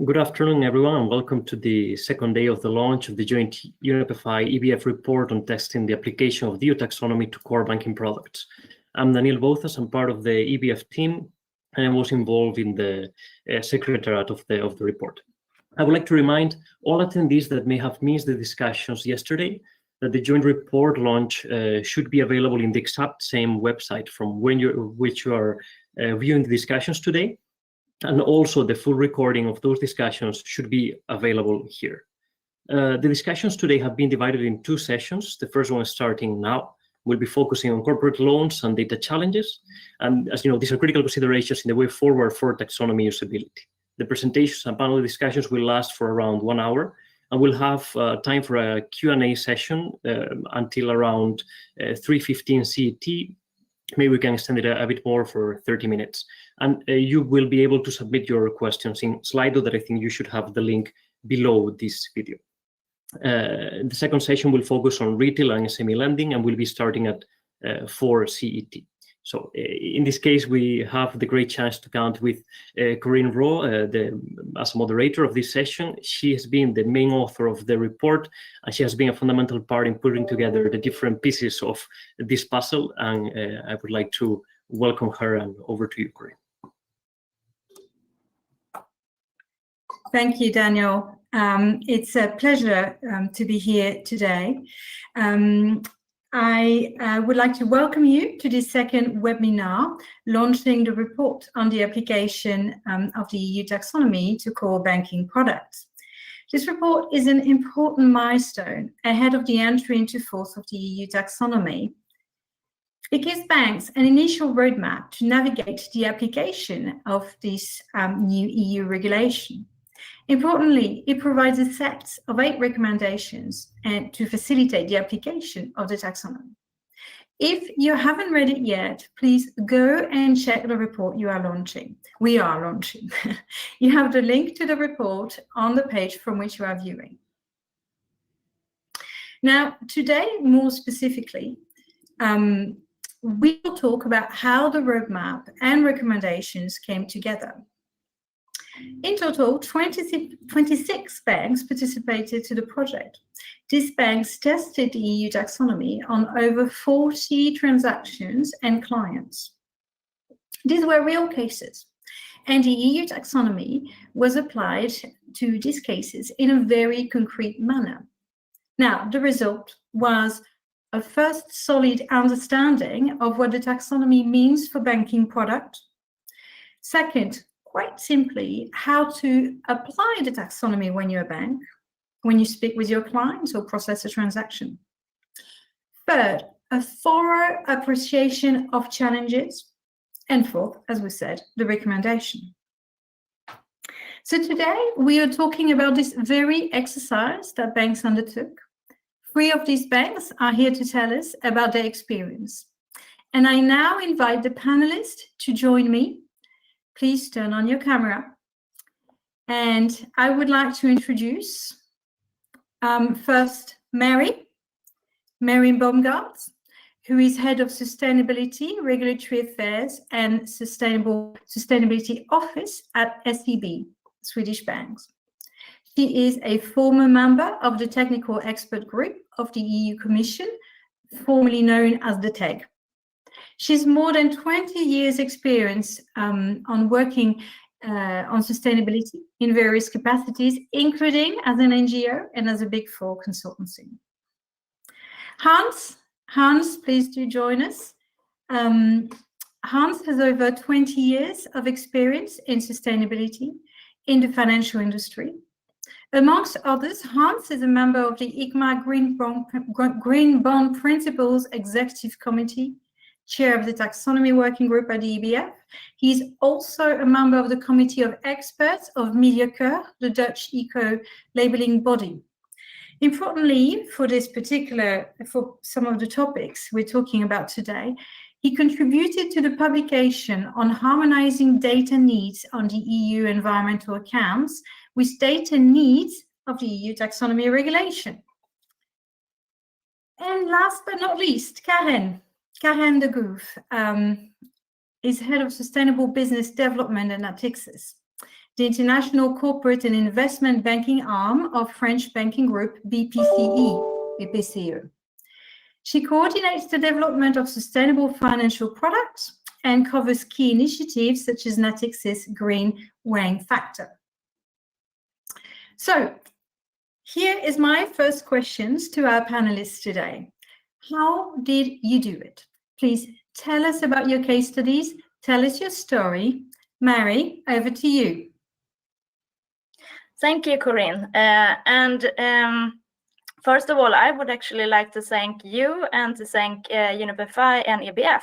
Good afternoon, everyone, and welcome to the second day of the launch of the joint UNEP-FI EBF report on testing the application of the EU Taxonomy to core banking products. I'm Daniel Bouzas. I'm part of the EBF team, and I was involved in the secretariat of the report. I would like to remind all attendees that may have missed the discussions yesterday that the joint report launch should be available in the exact same website from which you are viewing the discussions today. And also the full recording of those discussions should be available here. The discussions today have been divided in two sessions. The first one starting now will be focusing on corporate loans and data challenges. And as you know, these are critical considerations in the way forward for taxonomy usability. The presentations and panel discussions will last for around 1 hour, and we'll have time for a Q&A session until around 3:15 CET. Maybe we can extend it a bit more for 30 minutes. And you will be able to submit your questions in Slido that I think you should have the link below this video. The second session will focus on retail and SME lending, and we'll be starting at 4 CET. So in this case, we have the great chance to count with Corinne Rowe as a moderator of this session. She has been the main author of the report, and she has been a fundamental part in putting together the different pieces of this puzzle. And I would like to welcome her, and over to you, Corinne. Thank you, Daniel. It's a pleasure to be here today. I would like to welcome you to this second webinar, launching the report on the application of the EU Taxonomy to core banking products. This report is an important milestone ahead of the entry into force of the EU Taxonomy. It gives banks an initial roadmap to navigate the application of this new EU regulation. Importantly, it provides a set of 8 recommendations to facilitate the application of the taxonomy. If you haven't read it yet, please go and check the report we are launching. You have the link to the report on the page from which you are viewing. Now, today, more specifically, we will talk about how the roadmap and recommendations came together. In total, 26 banks participated to the project. These banks tested the EU taxonomy on over 40 transactions and clients. These were real cases, and the EU taxonomy was applied to these cases in a very concrete manner. Now, the result was a first solid understanding of what the taxonomy means for banking product. Second, quite simply, how to apply the taxonomy when you're a bank, when you speak with your clients or process a transaction. Third, a thorough appreciation of challenges. And fourth, as we said, the recommendation. So today, we are talking about this very exercise that banks undertook. 3 of these banks are here to tell us about their experience. And I now invite the panelists to join me. Please turn on your camera. And I would like to introduce first Mary Baumgart, who is Head of Sustainability, Regulatory Affairs and Sustainability Office at SEB, Swedish Banks. She is a former member of the Technical Expert Group of the EU Commission, formerly known as the TEG. She's more than 20 years experience on working on sustainability in various capacities, including as an NGO and as a Big Four consultancy. Hans, please do join us. Hans has over 20 years of experience in sustainability in the financial industry. Amongst others, Hans is a member of the ICMA Green Bond Principles Executive Committee, chair of the Taxonomy Working Group at the EBF. He's also a member of the Committee of Experts of Milieuceur, the Dutch eco-labeling body. Importantly, for some of the topics we're talking about today, he contributed to the publication on harmonizing data needs on the EU environmental accounts with data needs of the EU taxonomy regulation. And last but not least, Karen de Goof is Head of Sustainable Business Development at Natixis. the international corporate and investment banking arm of French banking group BPCE. She coordinates the development of sustainable financial products and covers key initiatives such as Natix's Green Weighing Factor. So, here is my first questions to our panelists today. How did you do it? Please tell us about your case studies. Tell us your story. Mary, over to you. Thank you, Corinne. First of all, I would actually like to thank you and to thank UNEP-FI and EBF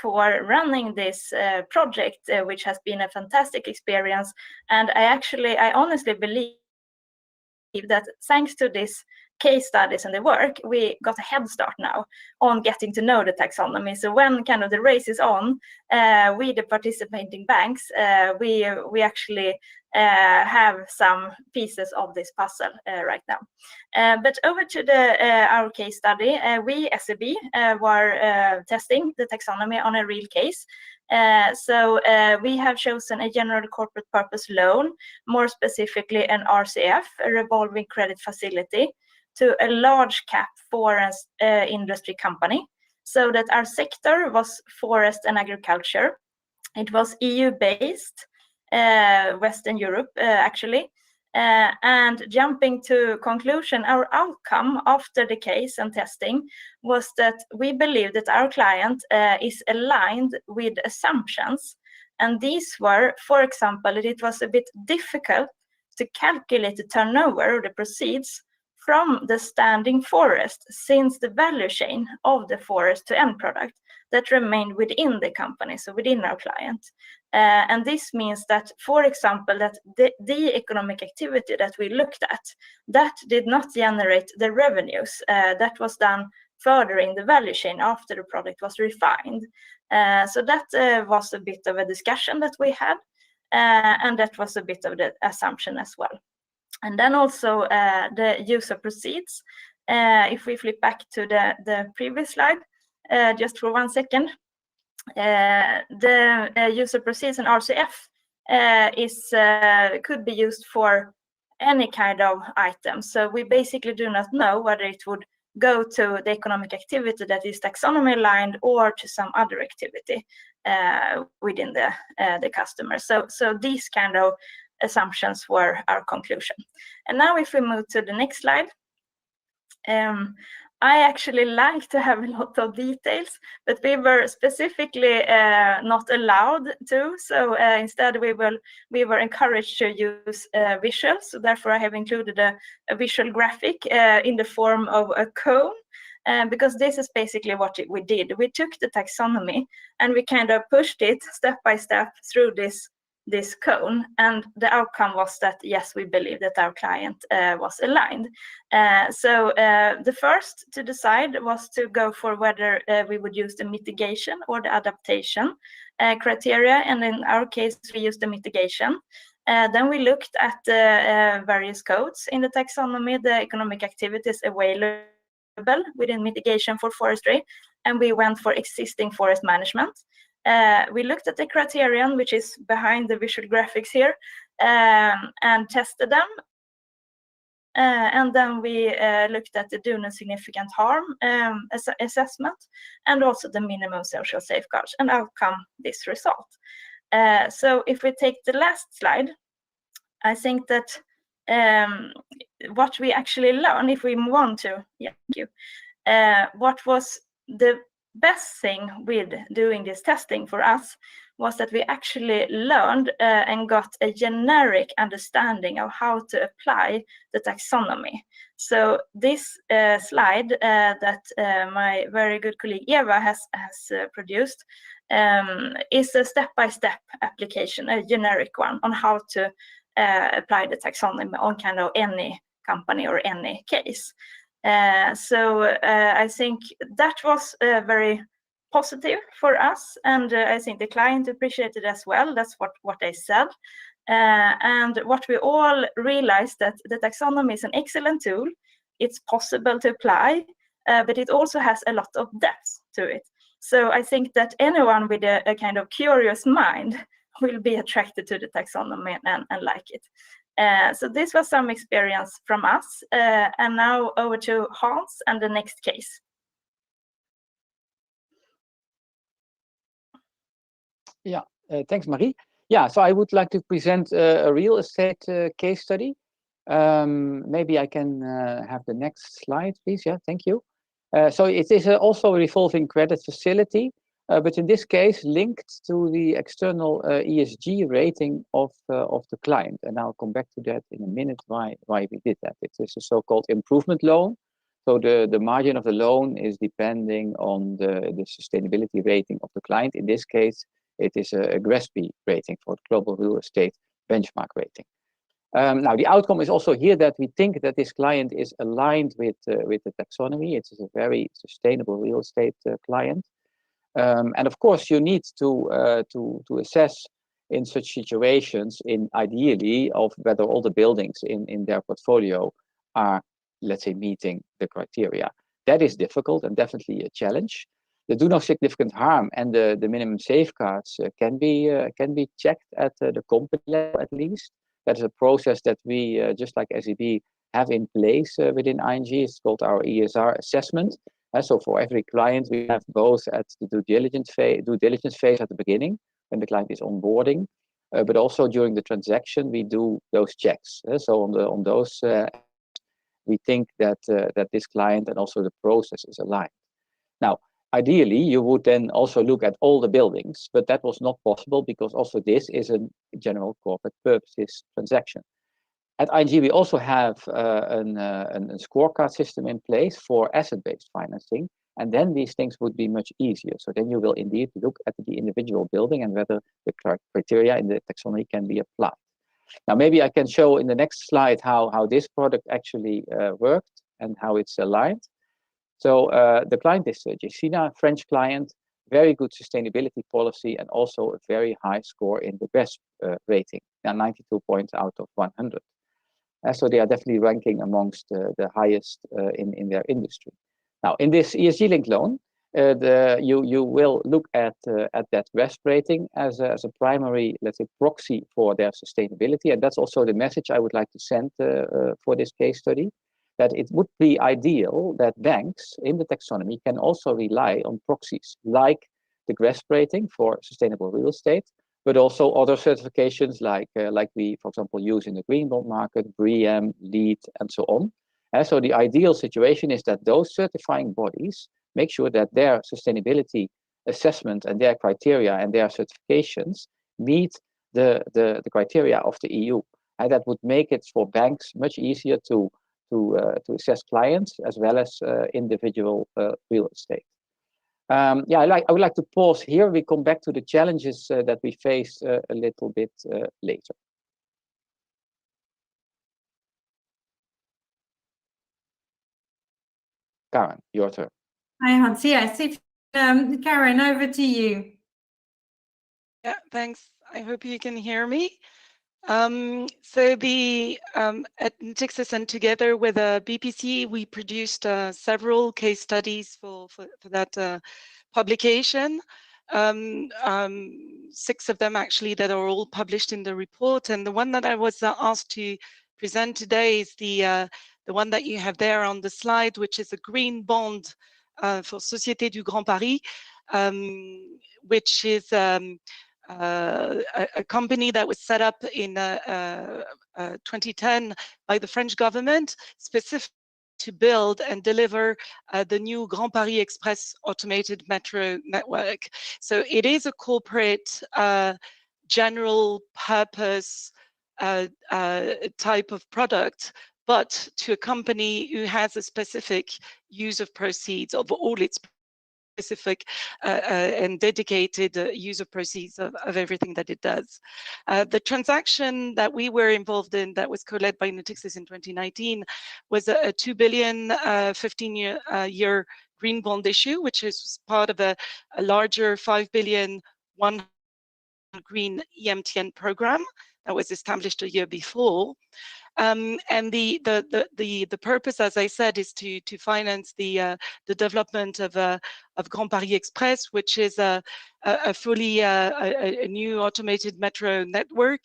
for running this project, which has been a fantastic experience. And I honestly believe that thanks to this case studies and the work, we got a head start now on getting to know the taxonomy. So when kind of the race is on, we, the participating banks, we actually have some pieces of this puzzle right now. But over to our case study, we, SEB, were testing the taxonomy on a real case. So we have chosen a general corporate purpose loan, more specifically an RCF, a revolving credit facility, to a large cap forest industry company, so that our sector was forest and agriculture. It was EU-based, Western Europe actually. And jumping to conclusion, our outcome after the case and testing was that we believe that our client is aligned with assumptions. And these were, for example, that it was a bit difficult to calculate the turnover of the proceeds from the standing forest, since the value chain of the forest to end product that remained within the company, so within our client. And this means that, for example, that the economic activity that we looked at, that did not generate the revenues. That was done further in the value chain after the product was refined. So that was a bit of a discussion that we had, and that was a bit of the assumption as well. And then also the use of proceeds. If we flip back to the previous slide, just for 1 second, the use of proceeds and RCF could be used for any kind of item. So we basically do not know whether it would go to the economic activity that is taxonomy aligned or to some other activity within the customer. So these kind of assumptions were our conclusion. And now if we move to the next slide, I actually like to have a lot of details, but we were specifically not allowed to. So instead we were encouraged to use visuals. So therefore I have included a visual graphic in the form of a cone. Because this is basically what we did. We took the taxonomy and we kind of pushed it step by step through this cone, and the outcome was that yes, we believe that our client was aligned. So the first to decide was to go for whether we would use the mitigation or the adaptation criteria, and in our case we used the mitigation. Then we looked at various codes in the taxonomy, the economic activities available within mitigation for forestry, and we went for existing forest management. We looked at the criterion, which is behind the visual graphics here, and tested them. And then we looked at the do no significant harm assessment, and also the minimum social safeguards, and outcome this result. So if we take the last slide, I think that what we actually learned, if we move on to, yeah, thank you, what was the best thing with doing this testing for us was that we actually learned and got a generic understanding of how to apply the taxonomy. So this slide that my very good colleague Eva has produced is a step-by-step application, a generic one, on how to apply the taxonomy on kind of any company or any case. So I think that was very positive for us, and I think the client appreciated as well. That's what they said. And what we all realized, that the taxonomy is an excellent tool. It's possible to apply, but it also has a lot of depth to it. So I think that anyone with a kind of curious mind will be attracted to the taxonomy and like it. So this was some experience from us. And now over to Hans and the next case. Yeah, thanks, Marie. Yeah, so I would like to present a real estate case study. Maybe I can have the next slide, please. Yeah, thank you. So it is also a revolving credit facility, but in this case linked to the external ESG rating of the client. And I'll come back to that in a minute, why we did that. It is a so-called improvement loan. So the margin of the loan is depending on the sustainability rating of the client. In this case, it is a GRESB rating for the global real estate benchmark rating. Now, the outcome is also here that we think that this client is aligned with the taxonomy. It is a very sustainable real estate client. And of course, you need to assess in such situations, ideally, of whether all the buildings in their portfolio are, let's say, meeting the criteria. That is difficult and definitely a challenge. The do no significant harm and the minimum safeguards can be checked at the company level at least. That is a process that we, just like SEB, have in place within ING. It's called our ESR assessment. So for every client, we have both at the due diligence phase at the beginning, when the client is onboarding, but also during the transaction, we do those checks. So on those, we think that this client and also the process is aligned. Now, ideally, you would then also look at all the buildings, but that was not possible because also this is a general corporate purposes transaction. At ING, we also have a scorecard system in place for asset-based financing, and then these things would be much easier. So then you will indeed look at the individual building and whether the criteria in the taxonomy can be applied. Now, maybe I can show in the next slide how this product actually worked and how it's aligned. So the client is Jessina, French client, very good sustainability policy, and also a very high score in the GRESB rating, now 92 points out of 100. So they are definitely ranking amongst the highest in their industry. Now, in this ESG-linked loan, you will look at that GRESB rating as a primary, let's say, proxy for their sustainability, and that's also the message I would like to send for this case study. That it would be ideal that banks in the taxonomy can also rely on proxies like the GRESB rating for sustainable real estate, but also other certifications like we, for example, use in the green bond market, BREEAM, LEED, and so on. So the ideal situation is that those certifying bodies make sure that their sustainability assessment and their criteria and their certifications meet the criteria of the EU. And that would make it for banks much easier to assess clients as well as individual real estate. Yeah, I would like to pause here. We come back to the challenges that we face a little bit later. Karen, your turn. Hi, Hans. Yes, Karen, over to you. Yeah, thanks. I hope you can hear me. So the at Natixis and together with BPC, we produced several case studies for that publication. 6 of them actually that are all published in the report, and the one that I was asked to present today is the one that you have there on the slide, which is a green bond for Société du Grand Paris, which is a company that was set up in 2010 by the French government, specifically to build and deliver the new Grand Paris Express automated metro network. So it is a corporate general purpose type of product, but to a company who has a specific use of proceeds of all its specific and dedicated use of proceeds of everything that it does. The transaction that we were involved in that was co-led by Natixis in 2019 was a 2 billion 15-year green bond issue, which is part of a larger 5 billion green EMTN program that was established a year before. And the purpose, as I said, is to finance the development of Grand Paris Express, which is a fully a new automated metro network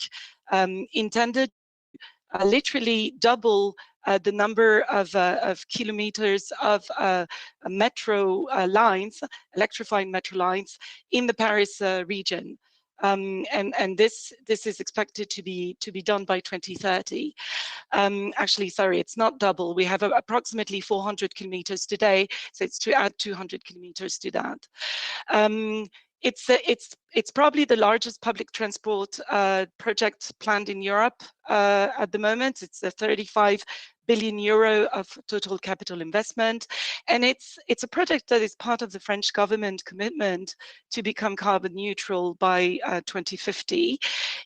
intended literally double the number of kilometers of metro lines, electrified metro lines in the Paris region. And this is expected to be done by 2030. Actually, sorry, it's not double. We have approximately 400 kilometers today, so it's to add 200 kilometers to that. It's probably the largest public transport project planned in Europe at the moment. It's a 35 billion euro of total capital investment, and it's a project that is part of the French government commitment to become carbon neutral by 2050.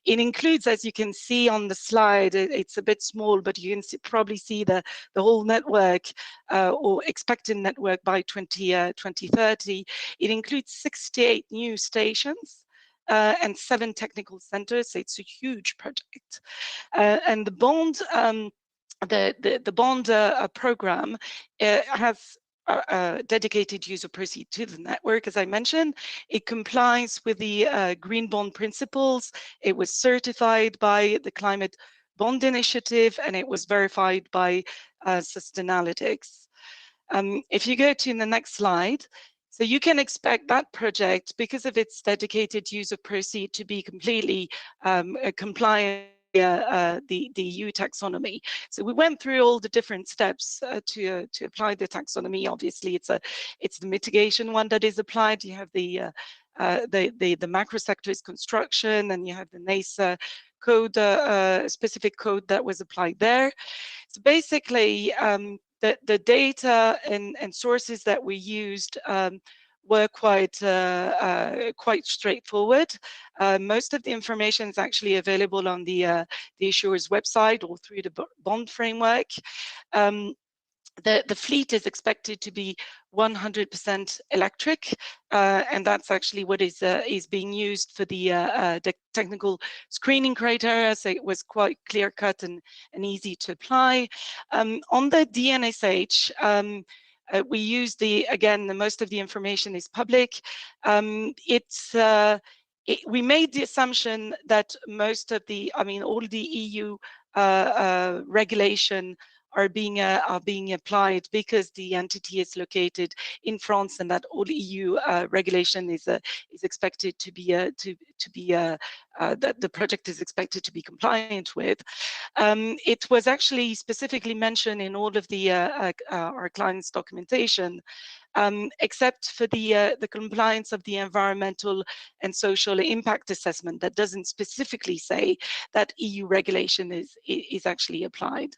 It includes, as you can see on the slide, it's a bit small, but you can probably see the whole network or expected network by 2030. It includes 68 new stations and 7 technical centers. So it's a huge project, and the bond. The bond program has dedicated use of proceeds to the network. As I mentioned, it complies with the green bond principles. It was certified by the Climate Bond Initiative, and it was verified by Sustainalytics. If you go to the next slide, so you can expect that project, because of its dedicated use of proceeds, to be completely compliant the EU Taxonomy. So we went through all the different steps to apply the taxonomy. Obviously, it's the mitigation one that is applied. You have the macro sectors construction, and you have the NACE code, specific code that was applied there. So basically, the data and sources that we used were quite straightforward. Most of the information is actually available on the issuer's website or through the bond framework. The fleet is expected to be 100% electric, and that's actually what is being used for the technical screening criteria. So it was quite clear cut and easy to apply. On the DNSH, we use most of the information is public. We made the assumption that most of all the EU regulation are being applied because the entity is located in France, and that all EU regulation is expected to be that the project is expected to be compliant with. It was actually specifically mentioned in all of the our clients' documentation, except for the compliance of the environmental and social impact assessment that doesn't specifically say that EU regulation is actually applied.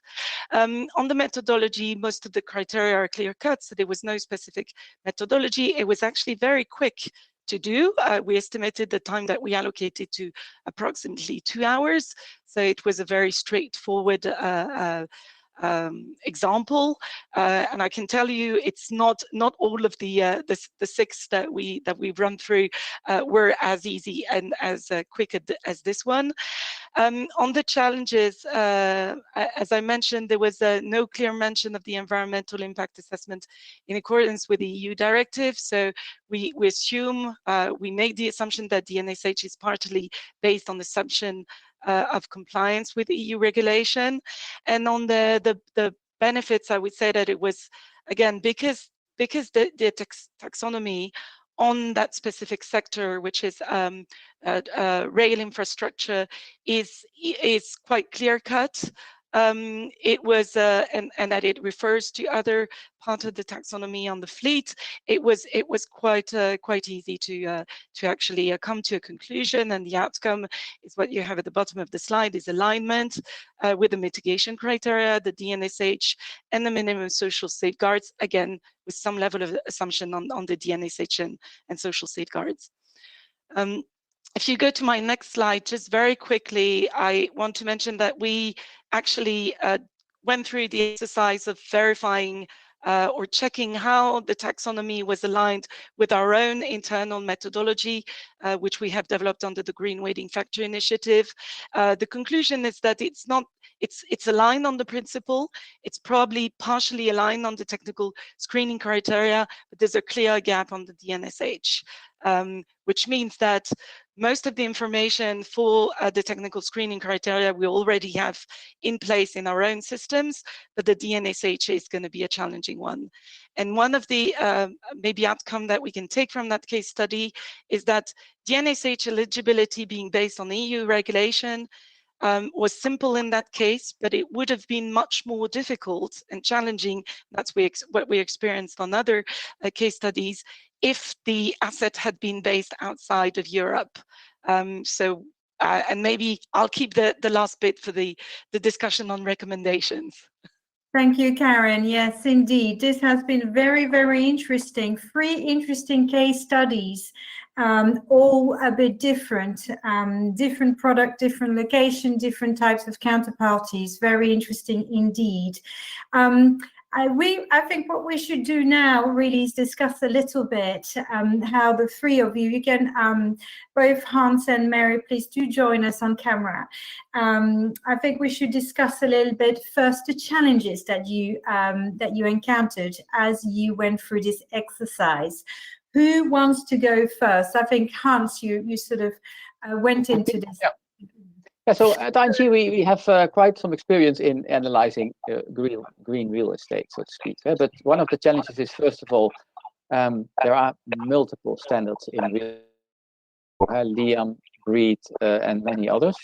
On the methodology, most of the criteria are clear cut, so there was no specific methodology. It was actually very quick to do. We estimated the time that we allocated to approximately 2 hours, so it was a very straightforward example, and I can tell you it's not all of the 6 that we've run through were as easy and as quick as this one. On the challenges, as I mentioned, there was no clear mention of the environmental impact assessment in accordance with the EU directive. So we assume, we made the assumption that the DNSH is partly based on the assumption of compliance with EU regulation. And on the benefits, I would say that it was, again, because the taxonomy on that specific sector, which is rail infrastructure, is quite clear cut. It was and that it refers to other part of the taxonomy on the fleet. It was quite easy to actually come to a conclusion, and the outcome is what you have at the bottom of the slide: is alignment with the mitigation criteria, the DNSH, and the minimum social safeguards. Again, with some level of assumption on the DNSH and social safeguards. If you go to my next slide, just very quickly, I want to mention that we actually went through the exercise of verifying or checking how the taxonomy was aligned with our own internal methodology, which we have developed under the Green Weighting Factor Initiative. The conclusion is that it's it's aligned on the principle. It's probably partially aligned on the technical screening criteria, but there's a clear gap on the DNSH, which means that most of the information for the technical screening criteria we already have in place in our own systems, but the DNSH is going to be a challenging one. And one of the maybe outcome that we can take from that case study is that DNSH eligibility being based on EU regulation was simple in that case, but it would have been much more difficult and challenging. That's what we experienced on other case studies if the asset had been based outside of Europe. And maybe I'll keep the last bit for the discussion on recommendations. Thank you, Karen. Yes, indeed. This has been very, very interesting. 3 interesting case studies, all a bit different. Different product, different location, different types of counterparties. Very interesting indeed. I think what we should do now really is discuss a little bit how the 3 of you can, both Hans and Mary, please do join us on camera. I think we should discuss a little bit first the challenges that you encountered as you went through this exercise. Who wants to go first? I think Hans, you sort of went into this. Yeah, so at ING we have quite some experience in analyzing green real estate, so to speak. But one of the challenges is, first of all, there are multiple standards in real Liam, GREET, and many others,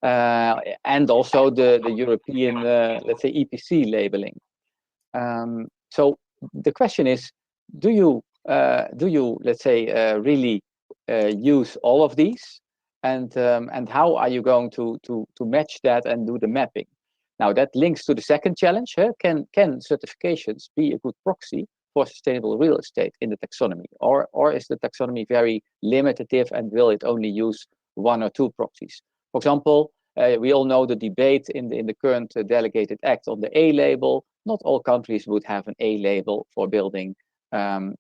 and also the European, let's say, EPC labeling. So the question is, do you let's say really use all of these? And how are you going to match that and do the mapping? Now that links to the second challenge. Can certifications be a good proxy for sustainable real estate in the taxonomy, or is the taxonomy very limitative and will it only use 1 or 2 proxies? For example, we all know the debate in the current delegated act on the A label. Not all countries would have an A label for building. For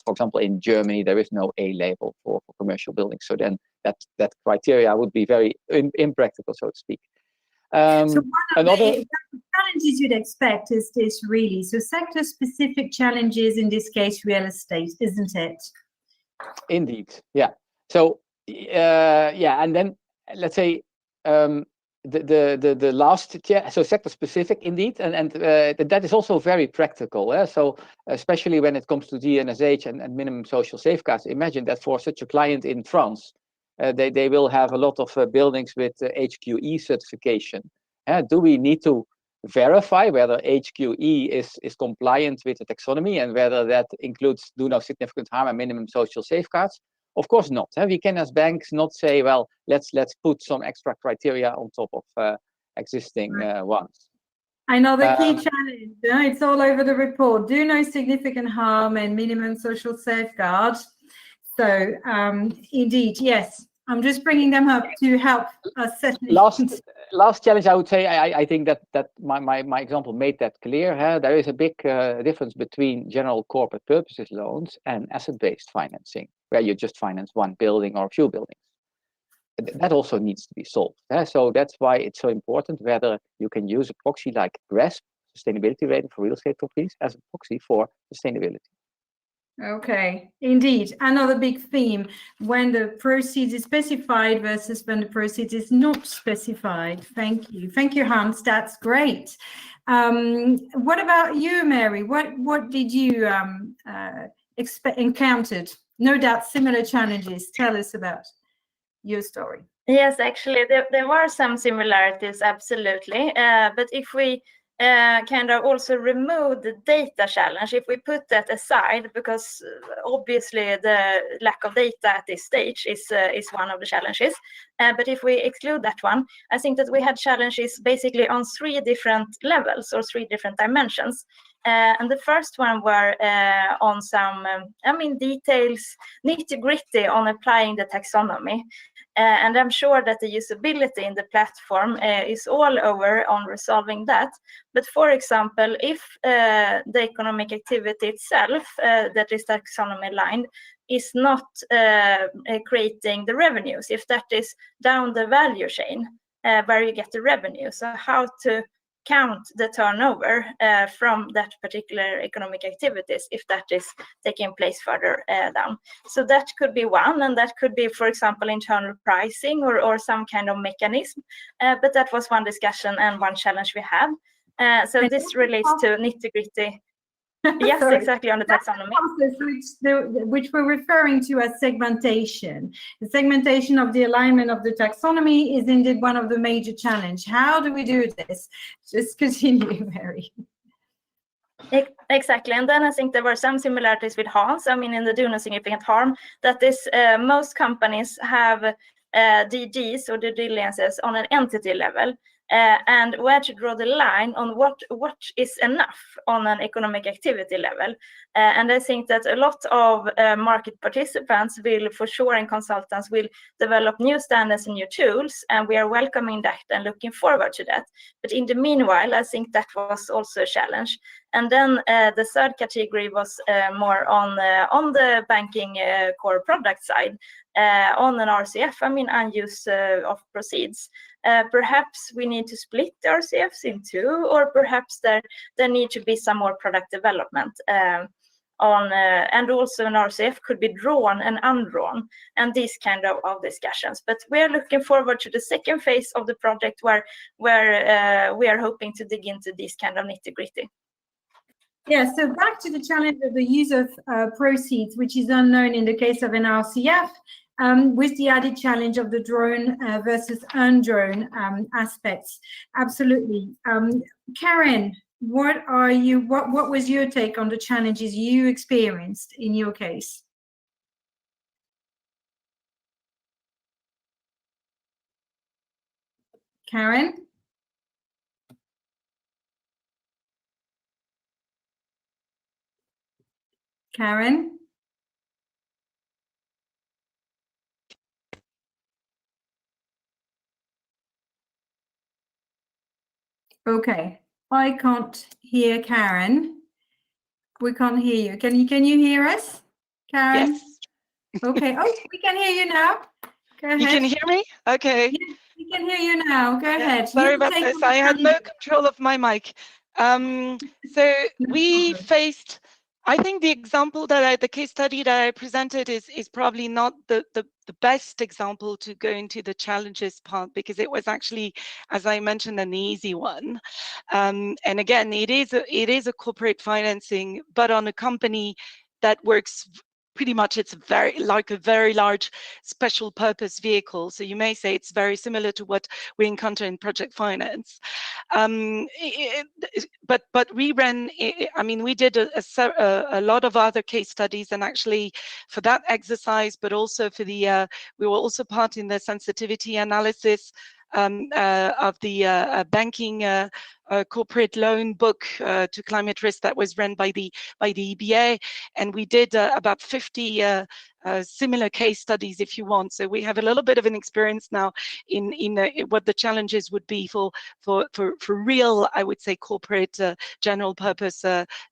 example, in Germany, there is no A label for commercial buildings. So then that criteria would be very impractical, so to speak. So one of the challenges you'd expect is this really. So sector-specific challenges, in this case, real estate, isn't it? Indeed, yeah. So yeah, and then let's say the last, so sector specific indeed, and that is also very practical. So especially when it comes to DNSH and minimum social safeguards, imagine that for such a client in France, they will have a lot of buildings with HQE certification. Do we need to verify whether HQE is compliant with the taxonomy and whether that includes do no significant harm and minimum social safeguards? Of course not. We can as banks not say, well, let's put some extra criteria on top of existing ones. Another key challenge. It's all over the report. Do no significant harm and minimum social safeguards. So indeed, yes. I'm just bringing them up to help us set. Last challenge, I would say, I think that my example made that clear. There is a big difference between general corporate purposes loans and asset-based financing, where you just finance one building or a few buildings. That also needs to be solved. So that's why it's so important whether you can use a proxy like GRESB, sustainability rating for real estate companies, as a proxy for sustainability. Okay, indeed. Another big theme, when the proceeds is specified versus when the proceeds is not specified. Thank you. Thank you, Hans. That's great. What about you, Mary? What did you encountered? No doubt similar challenges. Tell us about your story. Yes, actually, there were some similarities, absolutely. But if we kind of also remove the data challenge, if we put that aside, because obviously the lack of data at this stage is one of the challenges. But if we exclude that one, I think that we had challenges basically on 3 different levels or 3 different dimensions. And the first one were on some, details, nitty-gritty on applying the taxonomy. And I'm sure that the usability in the platform is all over on resolving that. But for example, if the economic activity itself that is taxonomy aligned is not creating the revenues, if that is down the value chain where you get the revenue, so how to count the turnover from that particular economic activities if that is taking place further down. So that could be one, and that could be, for example, internal pricing or some kind of mechanism. But that was one discussion and one challenge we had. So this relates to nitty-gritty. Yes, Sorry. exactly, on the taxonomy. Which we're referring to as segmentation. The segmentation of the alignment of the taxonomy is indeed one of the major challenges. How do we do this? Just continue, Mary. Exactly, and then I think there were some similarities with Hans. I mean, in the do no significant harm, that is most companies have DDs or due diligences on an entity level. And where to draw the line on what is enough on an economic activity level. And I think that a lot of market participants will, for sure, and consultants will develop new standards and new tools, and we are welcoming that and looking forward to that. But in the meanwhile, I think that was also a challenge. And then the third category was more on the banking core product side, on an RCF, unused of proceeds. Perhaps we need to split the RCFs in two, or perhaps there need to be some more product development and also an RCF could be drawn and undrawn, and these kind of discussions. But we're looking forward to the second phase of the project where we are hoping to dig into these kind of nitty-gritty. Yeah, so back to the challenge of the use of proceeds, which is unknown in the case of an RCF, with the added challenge of the drawn versus undrawn aspects. Absolutely. Karen, what was your take on the challenges you experienced in your case? Karen? Karen? Okay, I can't hear Karen. We can't hear you. Can you hear us, Karen? Yes. Okay. Oh, we can hear you now. Go ahead. You can hear me? Okay. Yes, we can hear you now. Go ahead. Sorry You about take this. on the I had no challenge. control of my mic. So we faced, I think the example the case study that I presented is probably not the best example to go into the challenges part, because it was actually, as I mentioned, an easy one. And again, it is a corporate financing, but on a company that works pretty much, it's like a very large special purpose vehicle. So you may say it's very similar to what we encounter in project finance. But we ran, we did a lot of other case studies, and actually for that exercise, but also for the, we were also part in the sensitivity analysis of the banking corporate loan book to climate risk that was run by the EBA, and we did about 50 similar case studies, if you want. So we have a little bit of an experience now in what the challenges would be for real, I would say, corporate general purpose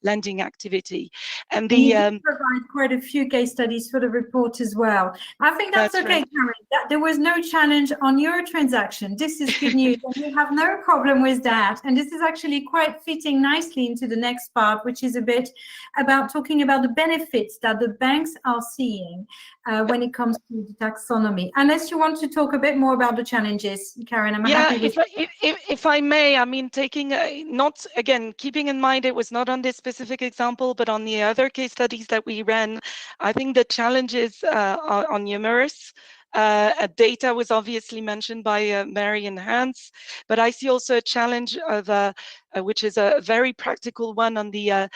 lending activity. And you did provide quite a few case studies for the report as well. I think that's okay, right. Karen. There was no challenge on your transaction. This is good news, and you have no problem with that. And this is actually quite fitting nicely into the next part, which is a bit about talking about the benefits that the banks are seeing when it comes to the taxonomy. Unless you want to talk a bit more about the challenges, Karen, I'm happy with if I may, taking not, again, keeping in mind it was not on this specific example, but on the other case studies that we ran, I think the challenges are numerous. Data was obviously mentioned by Mary and Hans, but I see also a challenge of which is a very practical one on the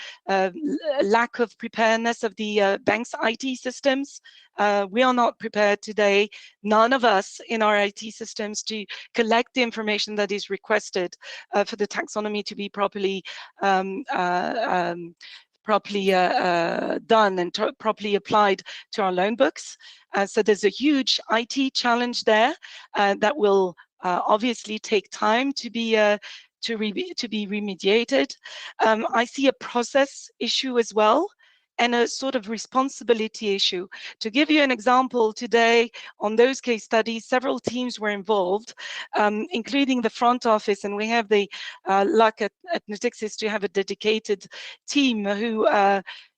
lack of preparedness of the bank's IT systems. We are not prepared today, none of us in our IT systems, to collect the information that is requested for the taxonomy to be properly done and properly applied to our loan books. So there's a huge IT challenge there that will obviously take time to be remediated. I see a process issue as well, and a sort of responsibility issue. To give you an example, today on those case studies, several teams were involved, including the front office, and we have the luck at Natixis to have a dedicated team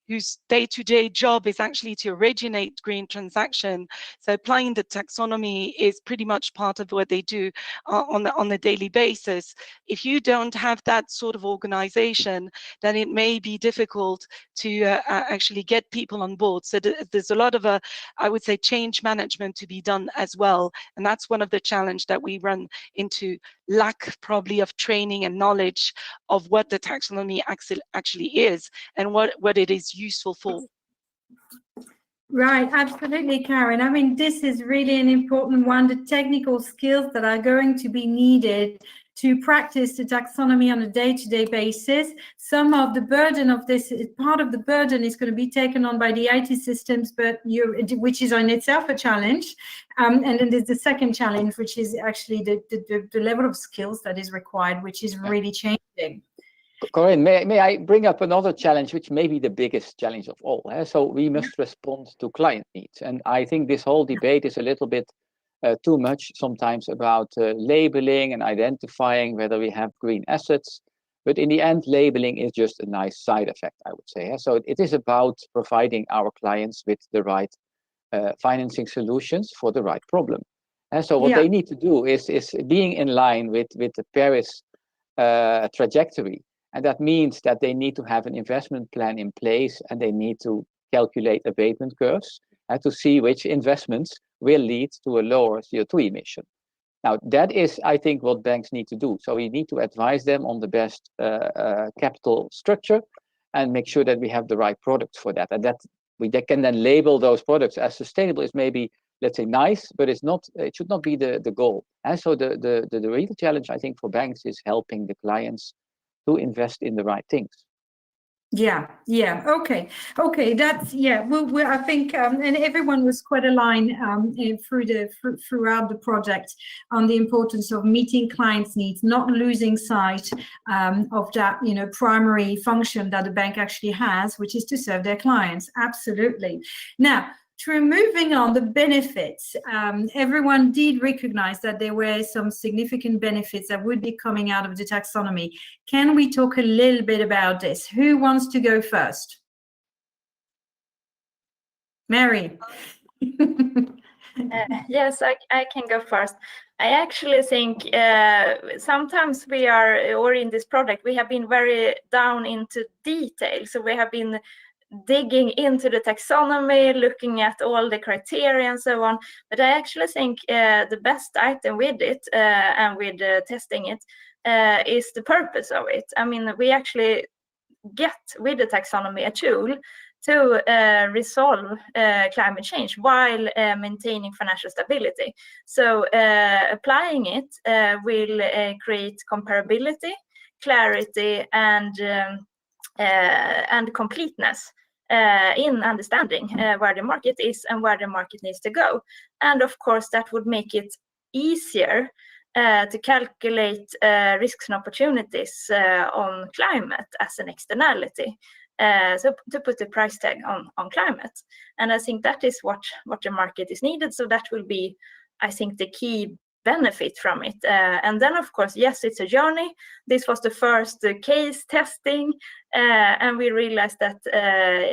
whose day-to-day job is actually to originate green transaction. So applying the taxonomy is pretty much part of what they do on a daily basis. If you don't have that sort of organization, then it may be difficult to actually get people on board. So there's a lot of, I would say, change management to be done as well. And that's one of the challenges that we run into, lack probably of training and knowledge of what the taxonomy actually is and what it is useful for. Right, absolutely, Karen. I mean, this is really an important one, the technical skills that are going to be needed to practice the taxonomy on a day-to-day basis. Some of the burden of this, part of the burden is going to be taken on by the IT systems, but which is in itself a challenge. And then there's the second challenge, which is actually the level of skills that is required, which is really changing. Corinne, may I bring up another challenge, which may be the biggest challenge of all? So we must respond to client needs. And I think this whole debate is a little bit too much sometimes about labeling and identifying whether we have green assets. But in the end, labeling is just a nice side effect, I would say. So it is about providing our clients with the right financing solutions for the right problem. And so what they need to do is being in line with the Paris trajectory. And that means that they need to have an investment plan in place, and they need to calculate abatement curves to see which investments will lead to a lower CO2 emission. Now, that is, I think, what banks need to do. So we need to advise them on the best capital structure and make sure that we have the right products for that. And that they can then label those products as sustainable is maybe, let's say, nice, but it should not be the goal. And so the real challenge, I think, for banks is helping the clients to invest in the right things. Okay, that's well, I think and everyone was quite aligned throughout the project on the importance of meeting clients' needs, not losing sight of that primary function that the bank actually has, which is to serve their clients. Absolutely. Now, moving on, the benefits. Everyone did recognize that there were some significant benefits that would be coming out of the taxonomy. Can we talk a little bit about this? Who wants to go first? Mary. Yes, I can go first. I actually think sometimes we are, or in this project, we have been very down into detail. So we have been digging into the taxonomy, looking at all the criteria and so on. But I actually think the best item with it and with testing it is the purpose of it. I mean, we actually get with the taxonomy a tool to resolve climate change while maintaining financial stability. So applying it will create comparability, clarity, and completeness in understanding where the market is and where the market needs to go. And of course, that would make it easier to calculate risks and opportunities on climate as an externality. So to put a price tag on climate. And I think that is what the market is needed. So that will be, I think, the key benefit from it. And then, of course, yes, it's a journey. This was the first case testing, and we realized that,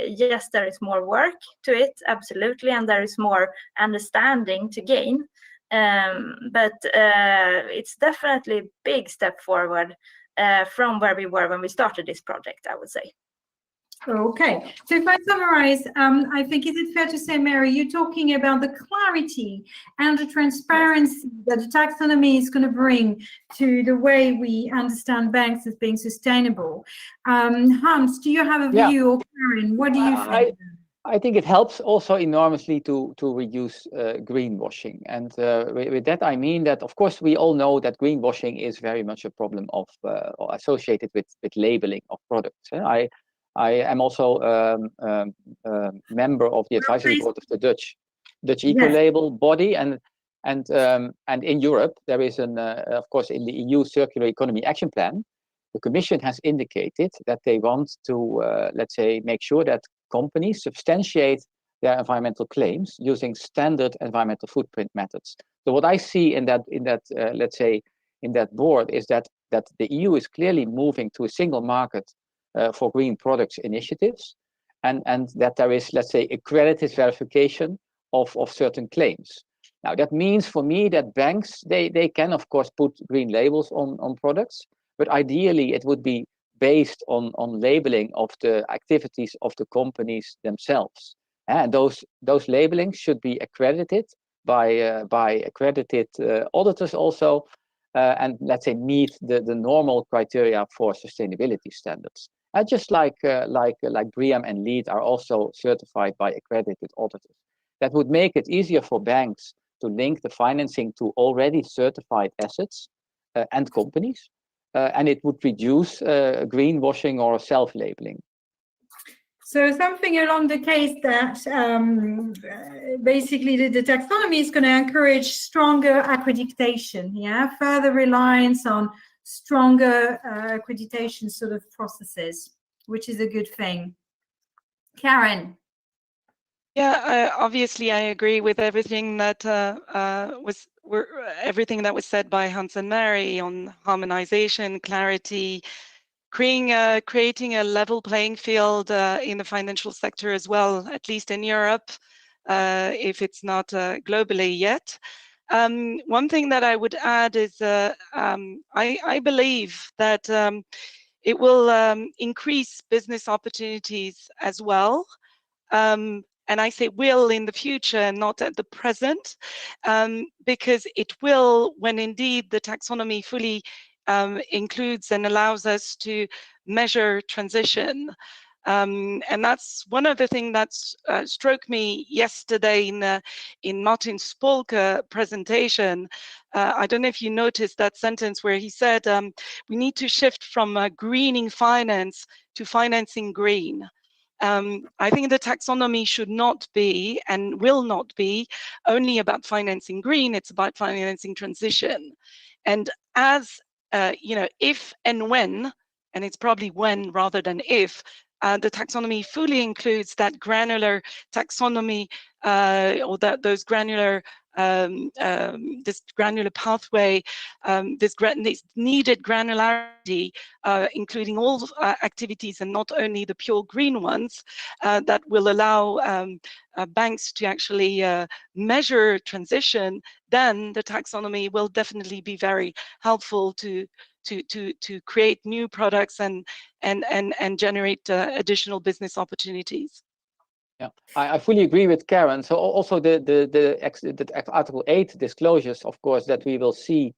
yes, there is more work to it, absolutely, and there is more understanding to gain. But it's definitely a big step forward from where we were when we started this project, I would say. Okay, so if I summarize, I think, is it fair to say, Mary, you're talking about the clarity and the transparency that the taxonomy is going to bring to the way we understand banks as being sustainable. Hans, do you have a view, or Karen, what do you think? I think it helps also enormously to reduce greenwashing. And with that, I mean that, of course, we all know that greenwashing is very much a problem of associated with labeling of products. I am also a member of the advisory board of the Dutch Ecolabel body, and in Europe there is of course, in the EU Circular Economy Action Plan, the Commission has indicated that they want to let's say make sure that companies substantiate their environmental claims using standard environmental footprint methods. So what I see in that let's say in that board is that the EU is clearly moving to a single market for green products initiatives, and that there is, let's say, accredited verification of certain claims. Now that means for me that banks, they can of course put green labels on products, but ideally it would be based on labeling of the activities of the companies themselves. And those labelings should be accredited by accredited auditors also, and let's say meet the normal criteria for sustainability standards. And just like BREEAM and LEED are also certified by accredited auditors. That would make it easier for banks to link the financing to already certified assets and companies, and it would reduce greenwashing or self-labeling. So something along the case that basically the taxonomy is going to encourage stronger accreditation, further reliance on stronger accreditation sort of processes, which is a good thing. Karen. Yeah, obviously I agree with everything that everything that was said by Hans and Mary on harmonization, clarity, creating a level playing field in the financial sector as well, at least in Europe, if it's not globally yet. One thing that I would add is I believe that it will increase business opportunities as well. And I say will in the future, not at the present, because it will, when indeed the taxonomy fully includes and allows us to measure transition. And that's one of the things that struck me yesterday in Martin Spolker's presentation. I don't know if you noticed that sentence where he said, we need to shift from greening finance to financing green. I think the taxonomy should not be and will not be only about financing green, it's about financing transition. And as, if and when, and it's probably when rather than if, the taxonomy fully includes that granular taxonomy or those granular this granular pathway, this needed granularity, including all activities and not only the pure green ones, that will allow banks to actually measure transition, then the taxonomy will definitely be very helpful to create new products and generate additional business opportunities. Yeah, I fully agree with Karen. So also the Article 8 disclosures, of course, that we will see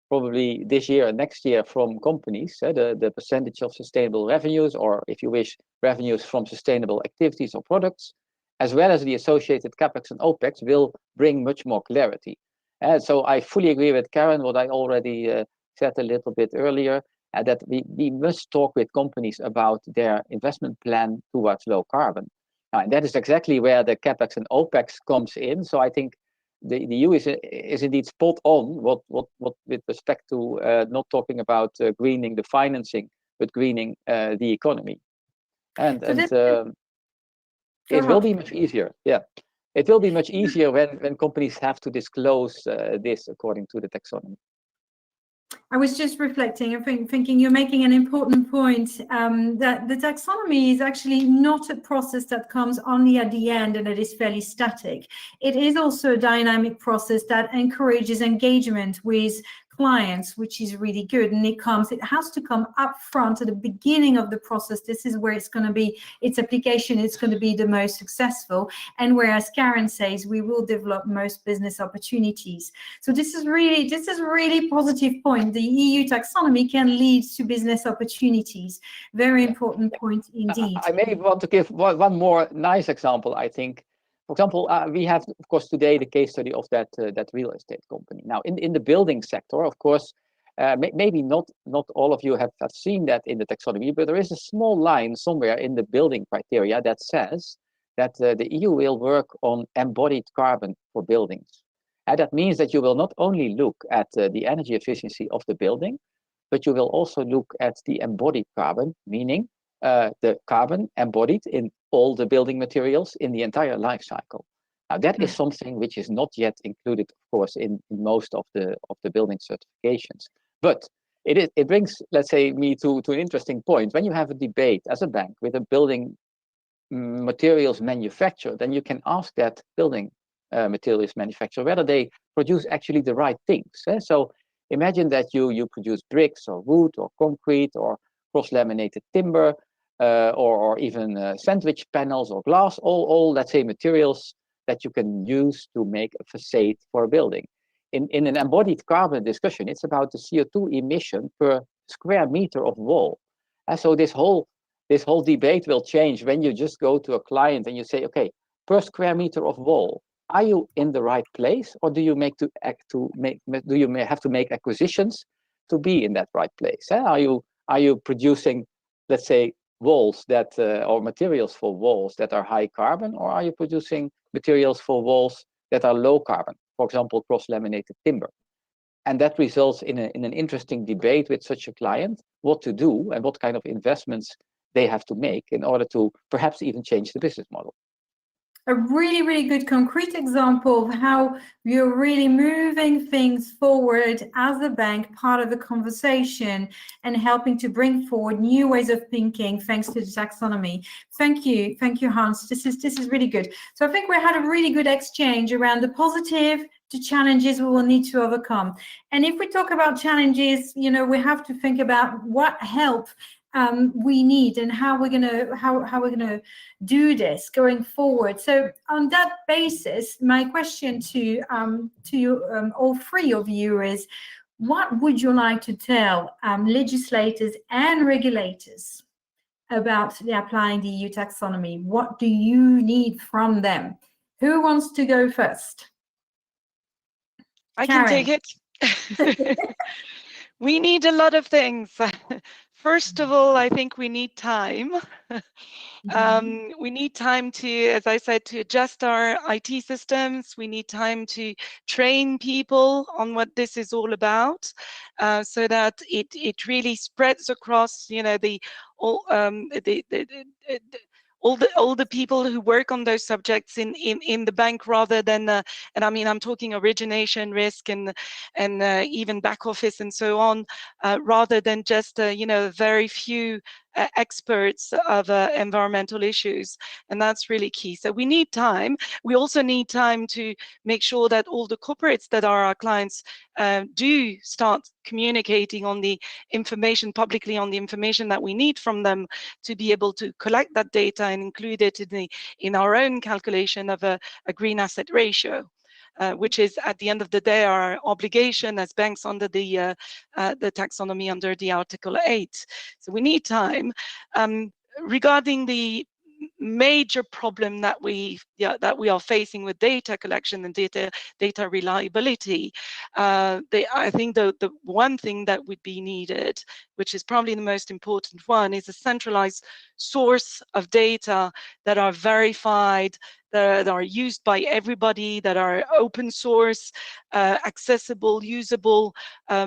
probably this year and next year from companies, the percentage of sustainable revenues, or if you wish, revenues from sustainable activities or products, as well as the associated CapEx and OpEx, will bring much more clarity. So I fully agree with Karen, what I already said a little bit earlier, that we must talk with companies about their investment plan towards low carbon. And that is exactly where the CapEx and OpEx comes in. So I think the EU is indeed spot on what with respect to not talking about greening the financing, but greening the economy. And it will be much easier. Yeah, it will be much easier when companies have to disclose this according to the taxonomy. I was just reflecting and thinking you're making an important point, that the taxonomy is actually not a process that comes only at the end and it is fairly static. It is also a dynamic process that encourages engagement with clients, which is really good. And it has to come up front at the beginning of the process. This is where it's going to be, its application is going to be the most successful. And whereas Karen says, we will develop most business opportunities. So this is really positive point. The EU taxonomy can lead to business opportunities. Very important point indeed. I may want to give one more nice example, I think. For example, we have, of course, today the case study of that real estate company. Now, in the building sector, of course, maybe not all of you have seen that in the taxonomy, but there is a small line somewhere in the building criteria that says that the EU will work on embodied carbon for buildings. And that means that you will not only look at the energy efficiency of the building, but you will also look at the embodied carbon, meaning the carbon embodied in all the building materials in the entire life cycle. Now that is something which is not yet included, of course, in most of the building certifications. But it brings, let's say, me to an interesting point. When you have a debate as a bank with a building materials manufacturer, then you can ask that building materials manufacturer whether they produce actually the right things. So imagine that you produce bricks or wood or concrete or cross-laminated timber, or even sandwich panels or glass, all let's say materials that you can use to make a facade for a building. In an embodied carbon discussion, it's about the CO2 emission per square meter of wall. And so this whole debate will change when you just go to a client and you say, okay, per square meter of wall, are you in the right place, or do you have to make acquisitions to be in that right place? Are you producing, let's say, walls that or materials for walls that are high carbon, or are you producing materials for walls that are low carbon, for example, cross-laminated timber? And that results in an interesting debate with such a client, what to do and what kind of investments they have to make in order to perhaps even change the business model. A really, really good concrete example of how you're really moving things forward as a bank, part of the conversation, and helping to bring forward new ways of thinking thanks to the taxonomy. Thank you, Hans. This is really good. So I think we had a really good exchange around the positive, the challenges we will need to overcome. And if we talk about challenges, we have to think about what help we need and how we're gonna do this going forward. So on that basis, my question to you, all three of you, is what would you like to tell legislators and regulators about applying the EU taxonomy? What do you need from them? Who wants to go first? I can take it. We need a lot of things. First of all, I think we need time. We need time to, as I said, to adjust our IT systems. We need time to train people on what this is all about, so that it really spreads across, all the people who work on those subjects in the bank, rather than and I mean, I'm talking origination, risk, and even back office and so on, rather than just very few experts of environmental issues. And that's really key. So we need time. We also need time to make sure that all the corporates that are our clients do start communicating on the information publicly, on the information that we need from them to be able to collect that data and include it in our own calculation of a green asset ratio. Which is, at the end of the day, our obligation as banks under the taxonomy under the Article 8. So we need time. Regarding the major problem that we are facing with data collection and data reliability, I think the one thing that would be needed, which is probably the most important one, is a centralized source of data that are verified, that are used by everybody, that are open source, accessible, usable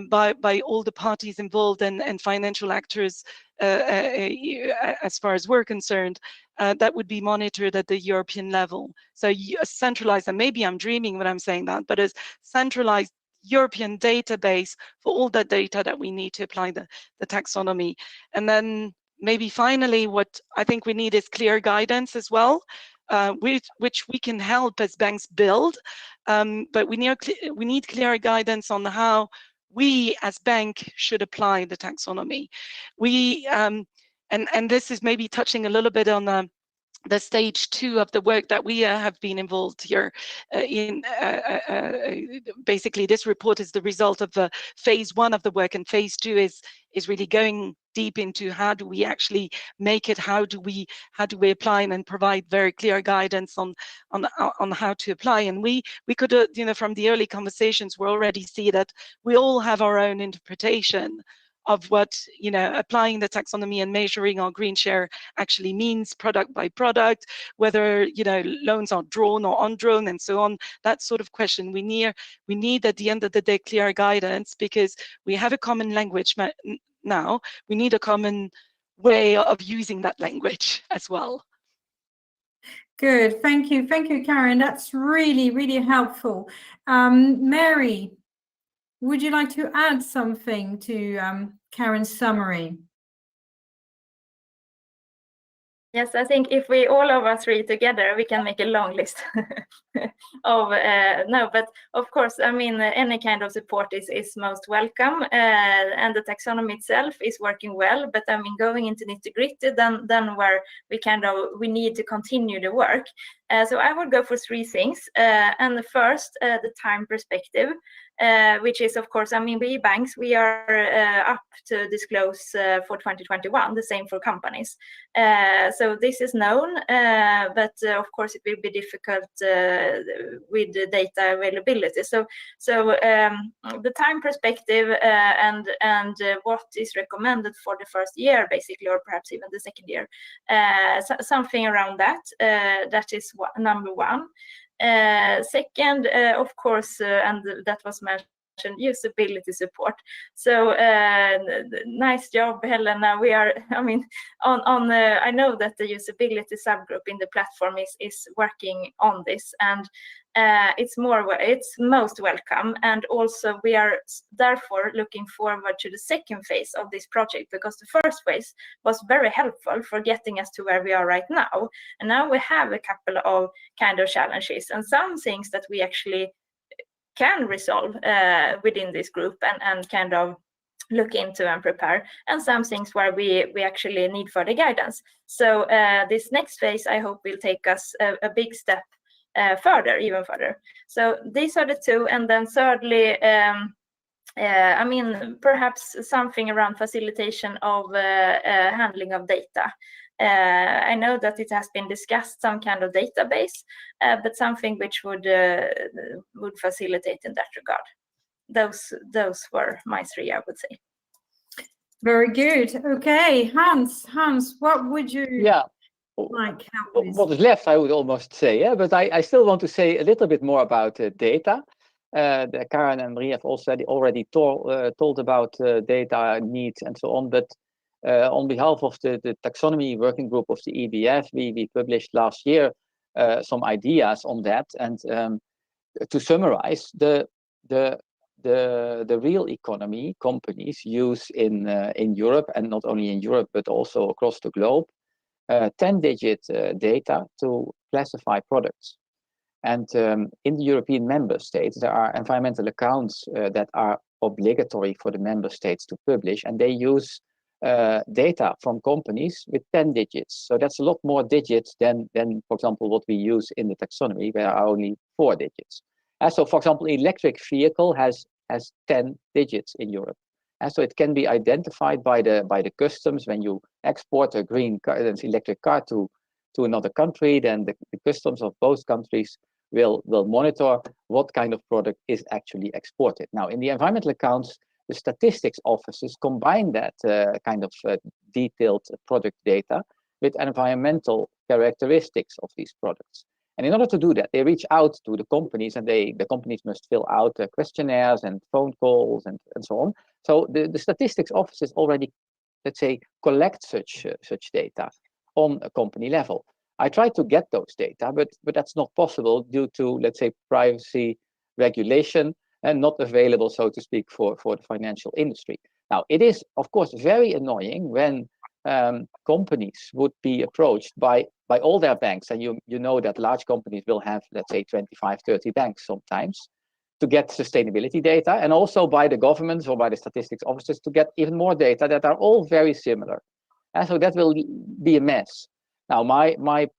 by all the parties involved and financial actors, as far as we're concerned, that would be monitored at the European level. So a centralized, and maybe I'm dreaming when I'm saying that, but a centralized European database for all the data that we need to apply the taxonomy. And then maybe finally, what I think we need is clear guidance as well, which we can help as banks build, but we need clear guidance on how we as bank should apply the taxonomy. We and this is maybe touching a little bit on the stage 2 of the work that we have been involved here in. Basically, this report is the result of phase 1 of the work, and phase 2 is really going deep into how do we actually make it, how do we apply and provide very clear guidance on how to apply. And we could from the early conversations, we already see that we all have our own interpretation of what applying the taxonomy and measuring our green share actually means, product by product, whether loans are drawn or undrawn and so on. That sort of question we need at the end of the day clear guidance, because we have a common language now. We need a common way of using that language as well. Good, thank you, Karen. That's really helpful. Mary, would you like to add something to Karen's summary? Yes, I think if we all of us read together, we can make a long list of no, but of course, I mean, any kind of support is most welcome, and the taxonomy itself is working well. But I mean, going into nitty-gritty, then where we need to continue the work. So I would go for 3 things, and the first, the time perspective. Which is, of course, I mean, we banks, we are up to disclose for 2021, the same for companies. So this is known, but of course it will be difficult with the data availability. So the time perspective and what is recommended for the first year, basically, or perhaps even the second year, something around that. That is number 1. Second, of course, and that was mentioned, usability support. So nice job, Helena. We are, I mean, I know that the usability subgroup in the platform is working on this, and it's most welcome. And also we are therefore looking forward to the second phase of this project, because the first phase was very helpful for getting us to where we are right now. And now we have a couple of kind of challenges and some things that we actually can resolve within this group and kind of look into and prepare, and some things where we actually need further guidance. So this next phase, I hope, will take us a big step even further. So these are the 2, and then thirdly, I mean, perhaps something around facilitation of handling of data. I know that it has been discussed, some kind of database, but something which would facilitate in that regard. Those were my 3, I would say. Very good. Okay, Hans, what would you like help with? What is left, I would almost say, yeah, but I still want to say a little bit more about data. Karen and Marie have already told about data needs and so on, but on behalf of the taxonomy working group of the EBF, we published last year some ideas on that. And to summarize, the real economy companies use in Europe, and not only in Europe but also across the globe, 10-digit data to classify products. And in the European member states, there are environmental accounts that are obligatory for the member states to publish, and they use data from companies with 10 digits. So that's a lot more digits than for example, what we use in the taxonomy, where are only 4 digits. And so, for example, electric vehicle has 10 digits in Europe. And so it can be identified by the customs when you export a green car, an electric car to another country. Then the customs of both countries will monitor what kind of product is actually exported. Now, in the environmental accounts, the statistics offices combine that kind of detailed product data with environmental characteristics of these products. And in order to do that, they reach out to the companies, and the companies must fill out questionnaires and phone calls and so on. So the statistics offices already, let's say, collect such data on a company level. I tried to get those data, but that's not possible due to, let's say, privacy regulation, and not available, so to speak, for the financial industry. Now, it is, of course, very annoying when companies would be approached by all their banks, and you know that large companies will have, let's say, 25, 30 banks sometimes, to get sustainability data, and also by the governments or by the statistics offices to get even more data that are all very similar. And so that will be a mess. Now, my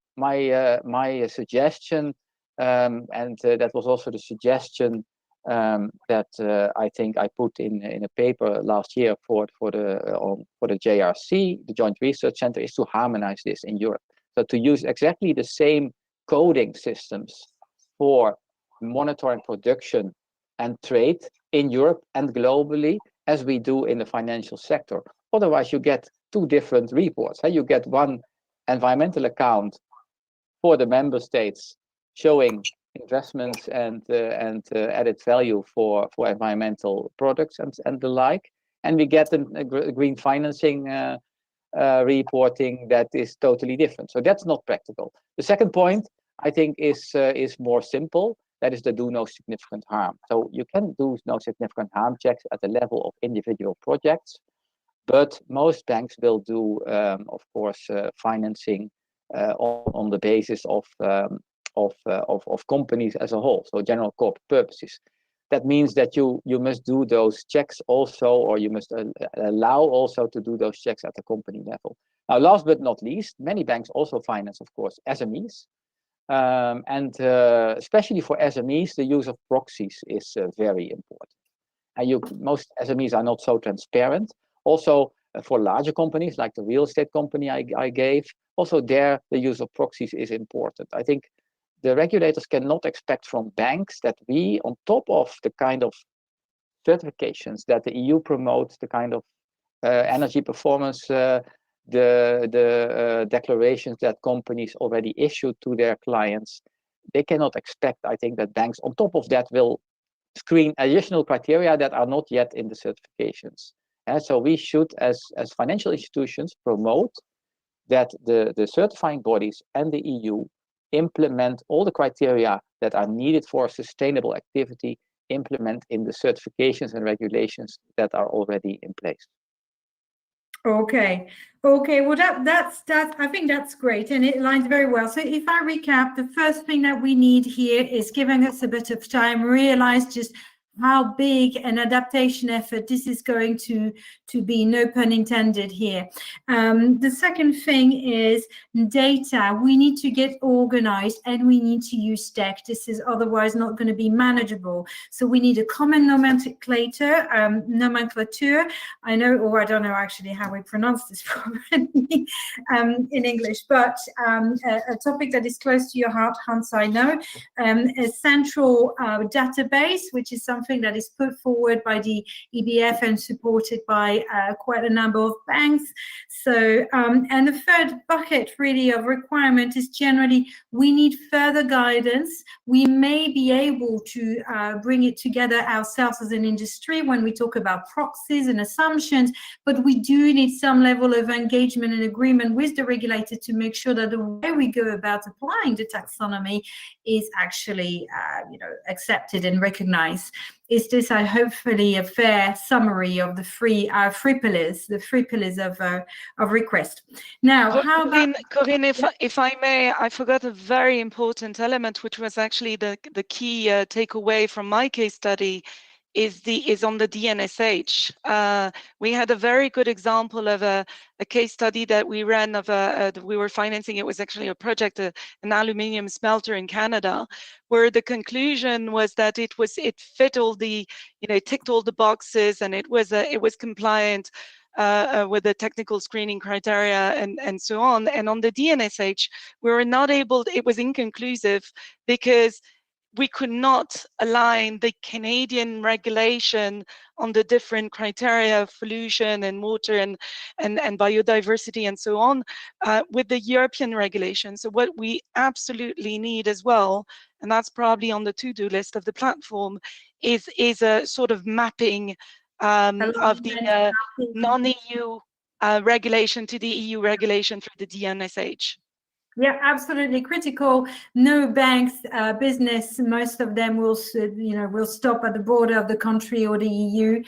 suggestion, and that was also the suggestion that I think I put in a paper last year for the JRC, the Joint Research Center, is to harmonize this in Europe. So to use exactly the same coding systems for monitoring production and trade in Europe and globally as we do in the financial sector. Otherwise, you get two different reports. You get one environmental account for the member states showing investments and added value for environmental products and the like, and we get a green financing reporting that is totally different. So that's not practical. The second point, I think, is more simple. That is the do no significant harm. So you can do no significant harm checks at the level of individual projects, but most banks will do, of course, financing on the basis of companies as a whole, so general corporate purposes. That means that you must do those checks also, or you must allow also to do those checks at the company level. Now, last but not least, many banks also finance, of course, SMEs. And especially for SMEs, the use of proxies is very important. And most SMEs are not so transparent. Also, for larger companies like the real estate company I gave, also there the use of proxies is important. I think the regulators cannot expect from banks that we, on top of the kind of certifications that the EU promotes, the kind of energy performance, the declarations that companies already issued to their clients, they cannot expect, I think, that banks on top of that will screen additional criteria that are not yet in the certifications. And so we should, as financial institutions, promote that the certifying bodies and the EU implement all the criteria that are needed for sustainable activity, implement in the certifications and regulations that are already in place. Okay. Well, that's I think that's great, and it aligns very well. So if I recap, the first thing that we need here is giving us a bit of time, realize just how big an adaptation effort this is going to be, no pun intended here. The second thing is data. We need to get organized and we need to use tech. This is otherwise not going to be manageable. So we need a common nomenclature. I know, or I don't know actually how we pronounce this properly in English, but a topic that is close to your heart, Hans, I know, a central database, which is something that is put forward by the EBF and supported by quite a number of banks. So, and the third bucket really of requirement is generally we need further guidance. We may be able to bring it together ourselves as an industry when we talk about proxies and assumptions, but we do need some level of engagement and agreement with the regulator to make sure that the way we go about applying the taxonomy is actually accepted and recognized. Is this hopefully a fair summary of the three pillars of request? Now, how about Corinne, if I may, I forgot a very important element, which was actually the key takeaway from my case study, is on the DNSH. We had a very good example of a case study that we ran of we were financing. It was actually a project, an aluminium smelter in Canada, where the conclusion was that it fit all the, ticked all the boxes, and it was compliant with the technical screening criteria and so on. And on the DNSH, we were not able. It was inconclusive because we could not align the Canadian regulation on the different criteria of pollution and water and biodiversity and so on with the European regulation. So what we absolutely need as well, and that's probably on the to-do list of the platform, is a sort of mapping of the non-EU regulation to the EU regulation through the DNSH. Yeah, absolutely critical. No banks, business, most of them will, will stop at the border of the country or the EU.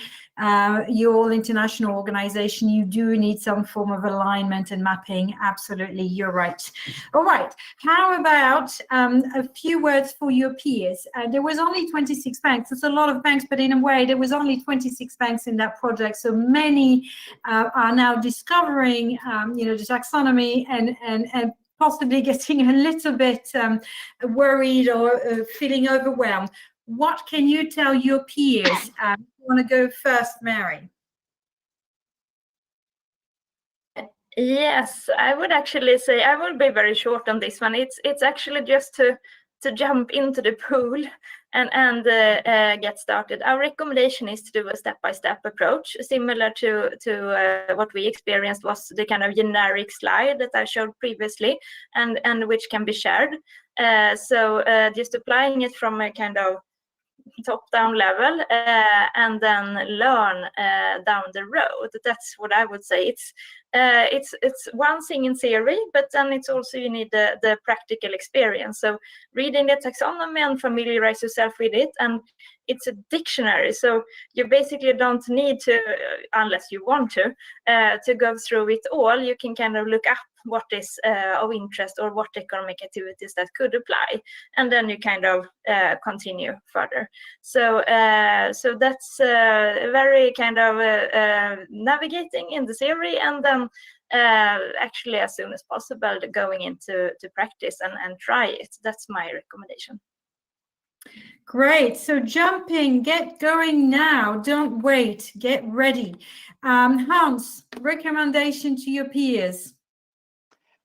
You're all international organization. You do need some form of alignment and mapping. Absolutely, you're right. All right. How about a few words for your peers? There was only 26 banks. It's a lot of banks, but in a way, there was only 26 banks in that project. So many are now discovering, the taxonomy and possibly getting a little bit worried or feeling overwhelmed. What can you tell your peers? You want to go first, Mary? Yes, I would actually say I will be very short on this one. It's actually just to jump into the pool and get started. Our recommendation is to do a step-by-step approach, similar to what we experienced was the kind of generic slide that I showed previously, and which can be shared. So just applying it from a kind of top-down level and then learn down the road. That's what I would say. It's one thing in theory, but then it's also you need the practical experience. So reading the taxonomy and familiarize yourself with it, and it's a dictionary. So you basically don't need to, unless you want to go through it all. You can kind of look up what is of interest or what economic activities that could apply, and then you kind of continue further. So that's very kind of navigating in the theory, and then actually as soon as possible going into practice and try it. That's my recommendation. Great. So jumping, get going now. Don't wait. Get ready. Hans, recommendation to your peers.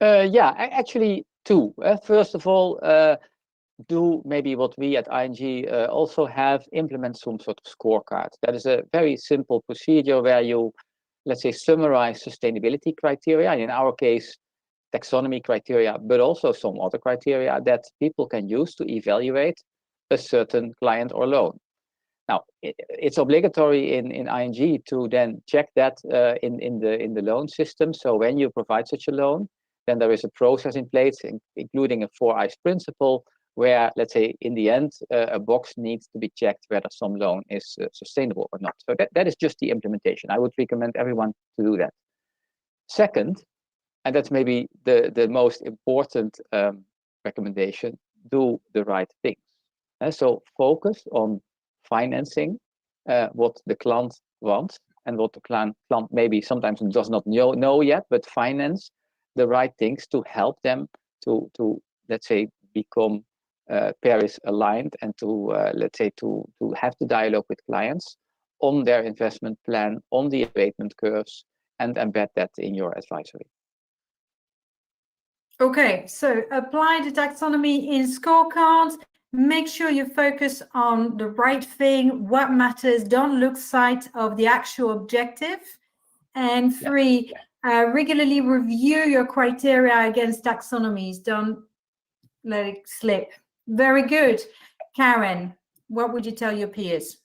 Yeah, actually two. First of all, do maybe what we at ING also have, implement some sort of scorecard. That is a very simple procedure where you, let's say, summarize sustainability criteria, in our case, taxonomy criteria, but also some other criteria that people can use to evaluate a certain client or loan. Now, it's obligatory in ING to then check that in the loan system. So when you provide such a loan, then there is a process in place, including a 4 I's principle, where, let's say, in the end, a box needs to be checked whether some loan is sustainable or not. So that is just the implementation. I would recommend everyone to do that. Second, and that's maybe the most important recommendation, do the right things. So focus on financing what the client wants and what the client maybe sometimes does not know yet, but finance the right things to help them to let's say, become Paris aligned, and to let's say to have the dialogue with clients on their investment plan, on the abatement curves, and embed that in your advisory. Okay, so apply the taxonomy in scorecards. Make sure you focus on the right thing, what matters. Don't lose sight of the actual objective. And 3, regularly review your criteria against taxonomies. Don't let it slip. Very good. Karen, what would you tell your peers?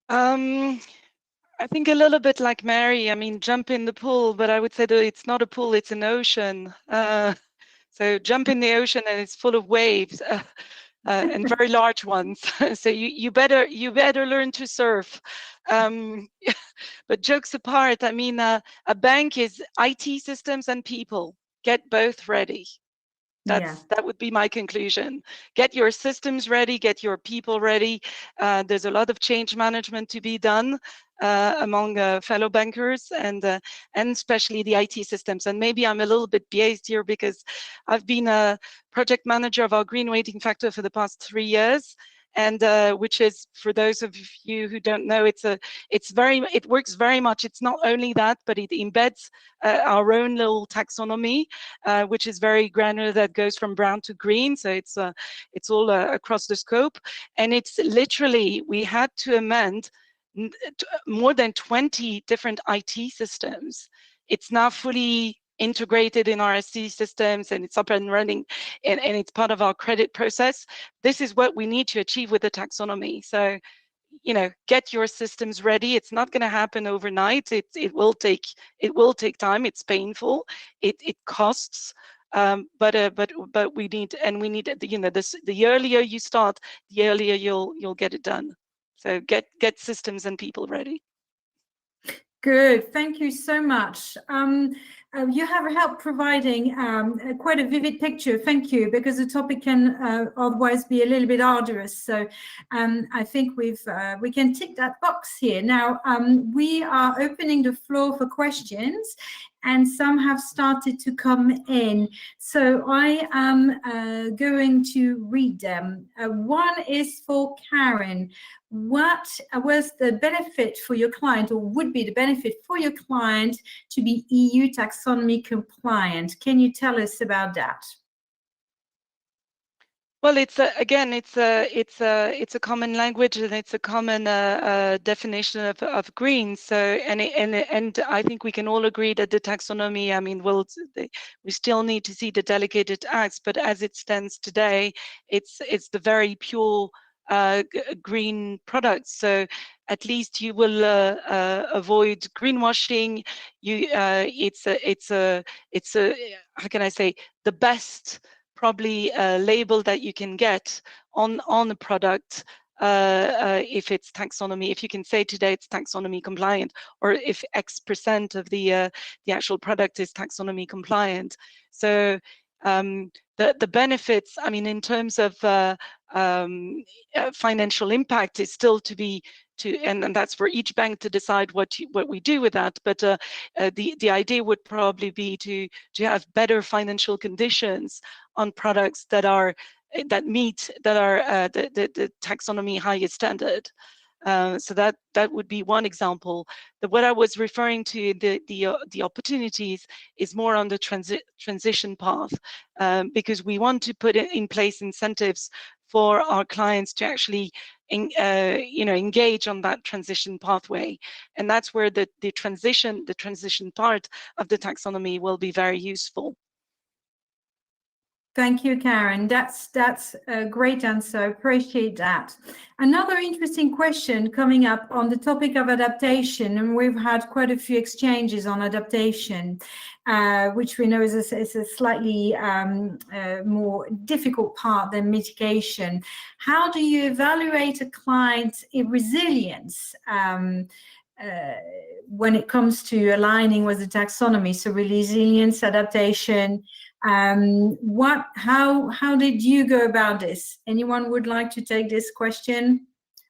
I think a little bit like Mary. I mean, jump in the pool, but I would say that it's not a pool, it's an ocean. So jump in the ocean and it's full of waves. And very large ones. So you better learn to surf. But jokes apart, I mean, a bank is IT systems and people. Get both ready. That would be my conclusion. Get your systems ready, get your people ready. There's a lot of change management to be done among fellow bankers, and especially the IT systems. And maybe I'm a little bit biased here because I've been a project manager of our green weighting factor for the past 3 years. And which is, for those of you who don't know, it works very much. It's not only that, but it embeds our own little taxonomy, which is very granular, that goes from brown to green. So it's all across the scope. And it's literally, we had to amend more than 20 different IT systems. It's now fully integrated in our SC systems, and it's up and running, and it's part of our credit process. This is what we need to achieve with the taxonomy. So, get your systems ready. It's not going to happen overnight. It will take time. It's painful. It costs. But we need the earlier you start, the earlier you'll get it done. So get systems and people ready. Good, thank you so much. You have helped providing quite a vivid picture, thank you, because the topic can otherwise be a little bit arduous. So I think we can tick that box here. Now, we are opening the floor for questions, and some have started to come in. So I am going to read them. One is for Karen. What was the benefit for your client, or would be the benefit for your client, to be EU Taxonomy compliant? Can you tell us about that? Well, it's a common language, and it's a common definition of green. So and I think we can all agree that the taxonomy, I mean, we still need to see the delegated acts, but as it stands today, it's the very pure green products. So at least you will avoid greenwashing. It's a how can I say, the best probably label that you can get on the product if it's taxonomy. If you can say today it's taxonomy compliant, or if X% of the actual product is taxonomy compliant. So the benefits, I mean, in terms of financial impact, is still to be and that's for each bank to decide what we do with that. But the idea would probably be to have better financial conditions on products that meet the taxonomy highest standard. So that would be one example. What I was referring to, the opportunities, is more on the transition path, because we want to put in place incentives for our clients to actually engage on that transition pathway, and that's where the transition part of the taxonomy will be very useful. Thank you, Karen. That's a great answer. I appreciate that. Another interesting question coming up on the topic of adaptation, and we've had quite a few exchanges on adaptation, which we know is a slightly more difficult part than mitigation. How do you evaluate a client's resilience when it comes to aligning with the taxonomy? So resilience, adaptation. How did you go about this? Anyone would like to take this question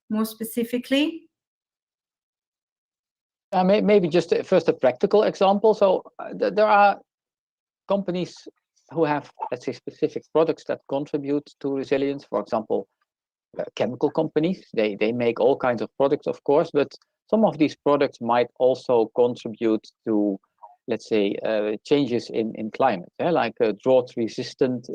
more specifically? Maybe just first a practical example. So there are companies who have, let's say, specific products that contribute to resilience. For example, chemical companies, they make all kinds of products, of course, but some of these products might also contribute to, let's say, changes in climate, like drought-resistant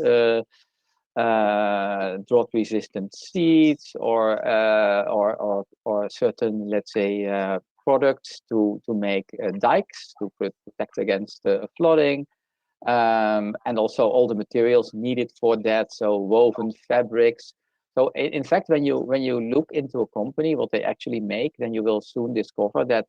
seeds, or certain, let's say, products to make dikes to protect against flooding, and also all the materials needed for that, so woven fabrics. So in fact, when you look into a company, what they actually make, then you will soon discover that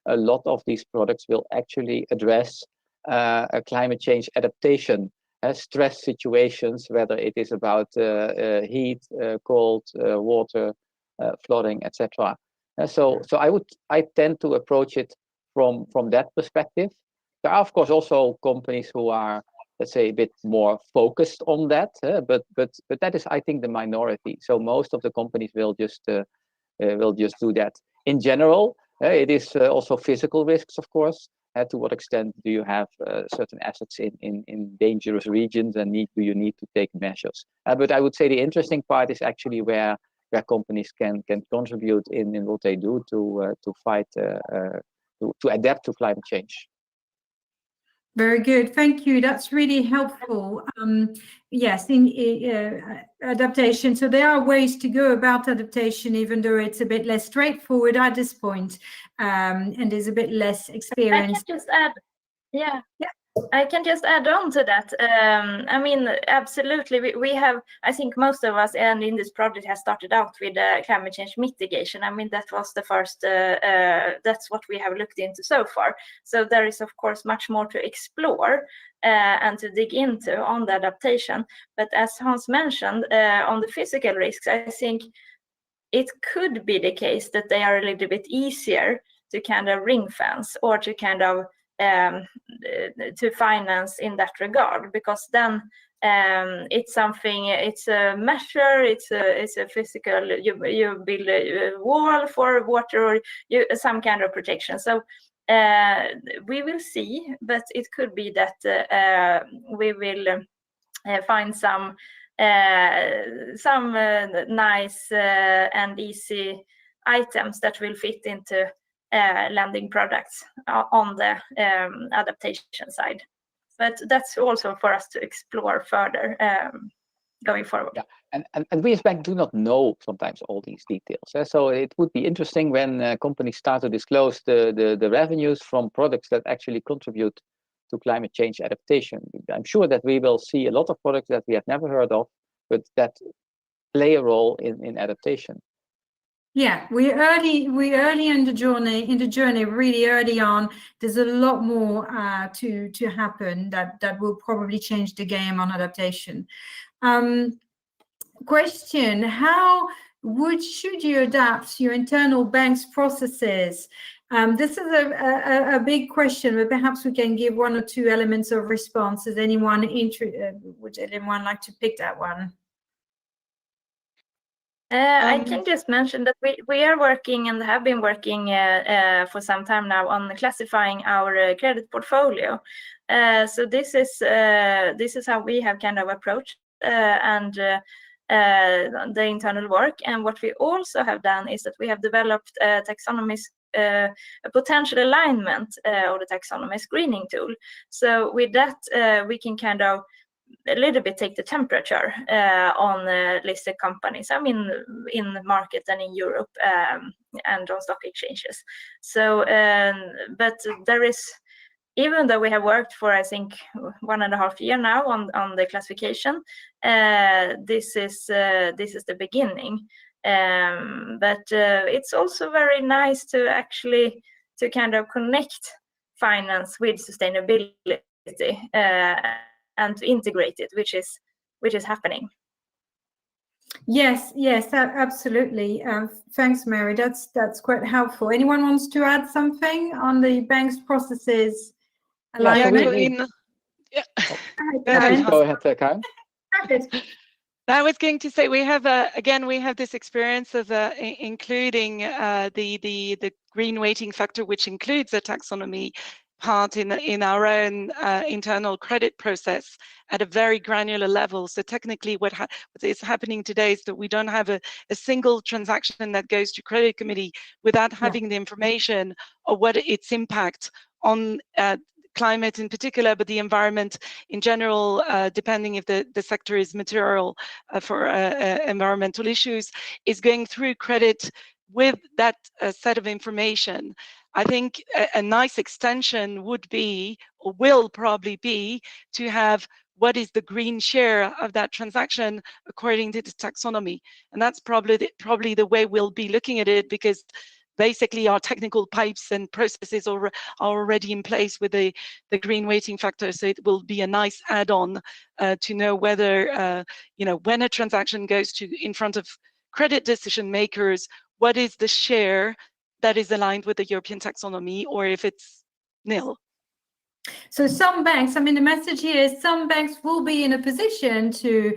a lot of these products will actually address a climate change adaptation, stress situations, whether it is about heat, cold, water, flooding, etc. So I tend to approach it from that perspective. There are, of course, also companies who are, let's say, a bit more focused on that, but that is, I think, the minority. So most of the companies will just do that. In general, it is also physical risks, of course. To what extent do you have certain assets in dangerous regions, and do you need to take measures? But I would say the interesting part is actually where companies can contribute in what they do to fight to adapt to climate change. Very good, thank you. That's really helpful. Yes, in adaptation. So there are ways to go about adaptation, even though it's a bit less straightforward at this point, and there's a bit less experience. I can just add, yeah. I can just add on to that. I mean, absolutely, we have, I think most of us and in this project has started out with climate change mitigation. I mean, that was the first, that's what we have looked into so far. So there is, of course, much more to explore and to dig into on the adaptation. But as Hans mentioned, on the physical risks, I think it could be the case that they are a little bit easier to kind of ring fence or to kind of to finance in that regard, because then it's something, it's a measure, it's a physical, you build a wall for water or some kind of protection. So we will see, but it could be that we will find some nice and easy items that will fit into lending products on the adaptation side. But that's also for us to explore further going forward. Yeah, and we as bank do not know sometimes all these details. So it would be interesting when companies start to disclose the revenues from products that actually contribute to climate change adaptation. I'm sure that we will see a lot of products that we have never heard of, but that play a role in adaptation. Yeah, we're early in the journey, really early on. There's a lot more to happen that will probably change the game on adaptation. Question: how should you adapt your internal bank's processes? This is a big question, but perhaps we can give one or two elements of response. Would anyone like to pick that one? I can just mention that we are working and have been working for some time now on classifying our credit portfolio. So this is how we have kind of approached and the internal work. And what we also have done is that we have developed taxonomies, a potential alignment of the taxonomy screening tool. So with that, we can kind of a little bit take the temperature on listed companies, I mean, in the market and in Europe and on stock exchanges. So, but there is, even though we have worked for, I think, 1.5 years now on the classification, this is the beginning. But it's also very nice to actually to kind of connect finance with sustainability and to integrate it, which is happening. Yes, absolutely. Thanks, Mary. That's quite helpful. Anyone wants to add something on the bank's processes? Alignment? Go ahead, Karen. I was going to say we have again this experience of including the green weighting factor, which includes a taxonomy part in our own internal credit process at a very granular level. So technically what is happening today is that we don't have a single transaction that goes to credit committee without having the information of what its impact on climate in particular, but the environment in general, depending if the sector is material for environmental issues, is going through credit with that set of information. I think a nice extension would be, or will probably be, to have what is the green share of that transaction according to the taxonomy. And that's probably the way we'll be looking at it, because basically our technical pipes and processes are already in place with the green weighting factor. So it will be a nice add-on to know whether, when a transaction goes in front of credit decision makers, what is the share that is aligned with the European taxonomy, or if it's nil. So some banks, I mean, the message here is some banks will be in a position to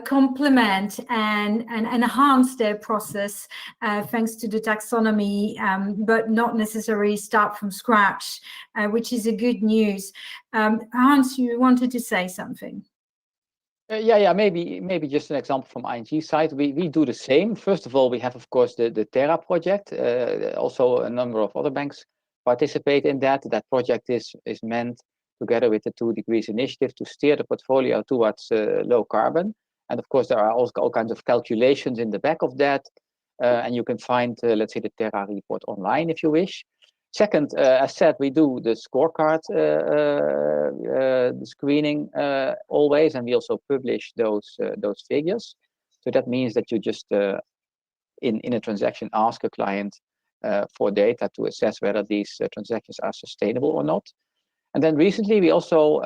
complement and enhance their process thanks to the taxonomy, but not necessarily start from scratch, which is a good news. Hans, you wanted to say something? Maybe just an example from ING side. We do the same. First of all, we have, of course, the Terra project. Also, a number of other banks participate in that. That project is meant, together with the 2 Degrees Initiative, to steer the portfolio towards low carbon. And of course, there are also all kinds of calculations in the back of that. And you can find, let's say, the Terra report online if you wish. Second, as said, we do the scorecard the screening always, and we also publish those figures. So that means that you just in a transaction ask a client for data to assess whether these transactions are sustainable or not. And then recently we also,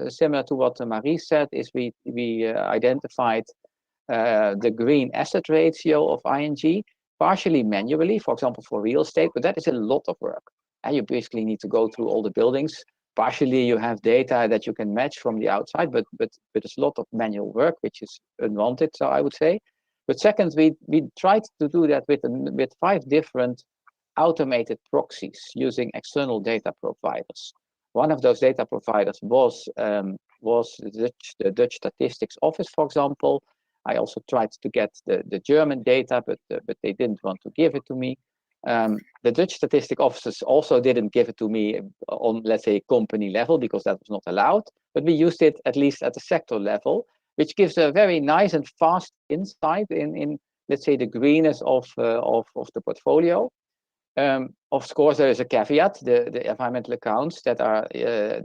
similar to what Marie said, is we identified the green asset ratio of ING, partially manually, for example, for real estate, but that is a lot of work. And you basically need to go through all the buildings. Partially you have data that you can match from the outside, but it's a lot of manual work, which is unwanted, so I would say. But second, we tried to do that with 5 different automated proxies using external data providers. One of those data providers was the Dutch Statistics Office, for example. I also tried to get the German data, but they didn't want to give it to me. The Dutch Statistics Offices also didn't give it to me on, let's say, company level, because that was not allowed. But we used it at least at the sector level, which gives a very nice and fast insight in let's say, the greenness of the portfolio. Of course, there is a caveat: the environmental accounts that are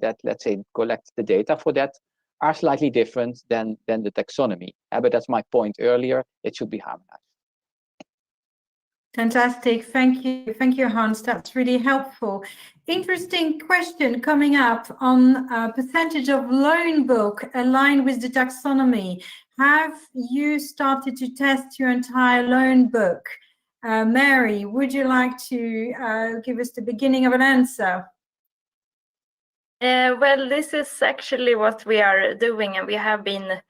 that, let's say, collect the data for that are slightly different than the taxonomy. But that's my point earlier. It should be harmonized. Fantastic. Thank you, Hans. That's really helpful. Interesting question coming up on percentage of loan book aligned with the taxonomy. Have you started to test your entire loan book? Mary, would you like to give us the beginning of an answer? Well, this is actually what we are doing, and we have been,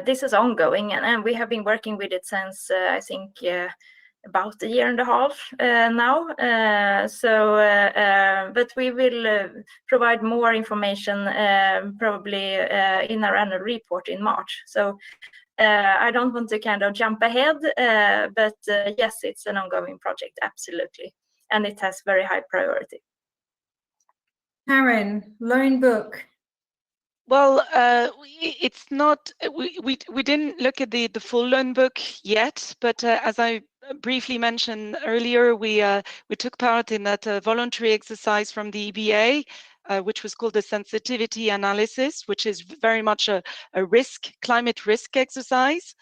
this is ongoing, and we have been working with it since, I think, about 1.5 years now. But we will provide more information probably in our annual report in March. So I don't want to kind of jump ahead, but yes, it's an ongoing project, absolutely. And it has very high priority. Karen, loan book. Well, it's not, we didn't look at the full loan book yet, but as I briefly mentioned earlier, we took part in that voluntary exercise from the EBA, which was called the sensitivity analysis, which is very much a climate risk exercise.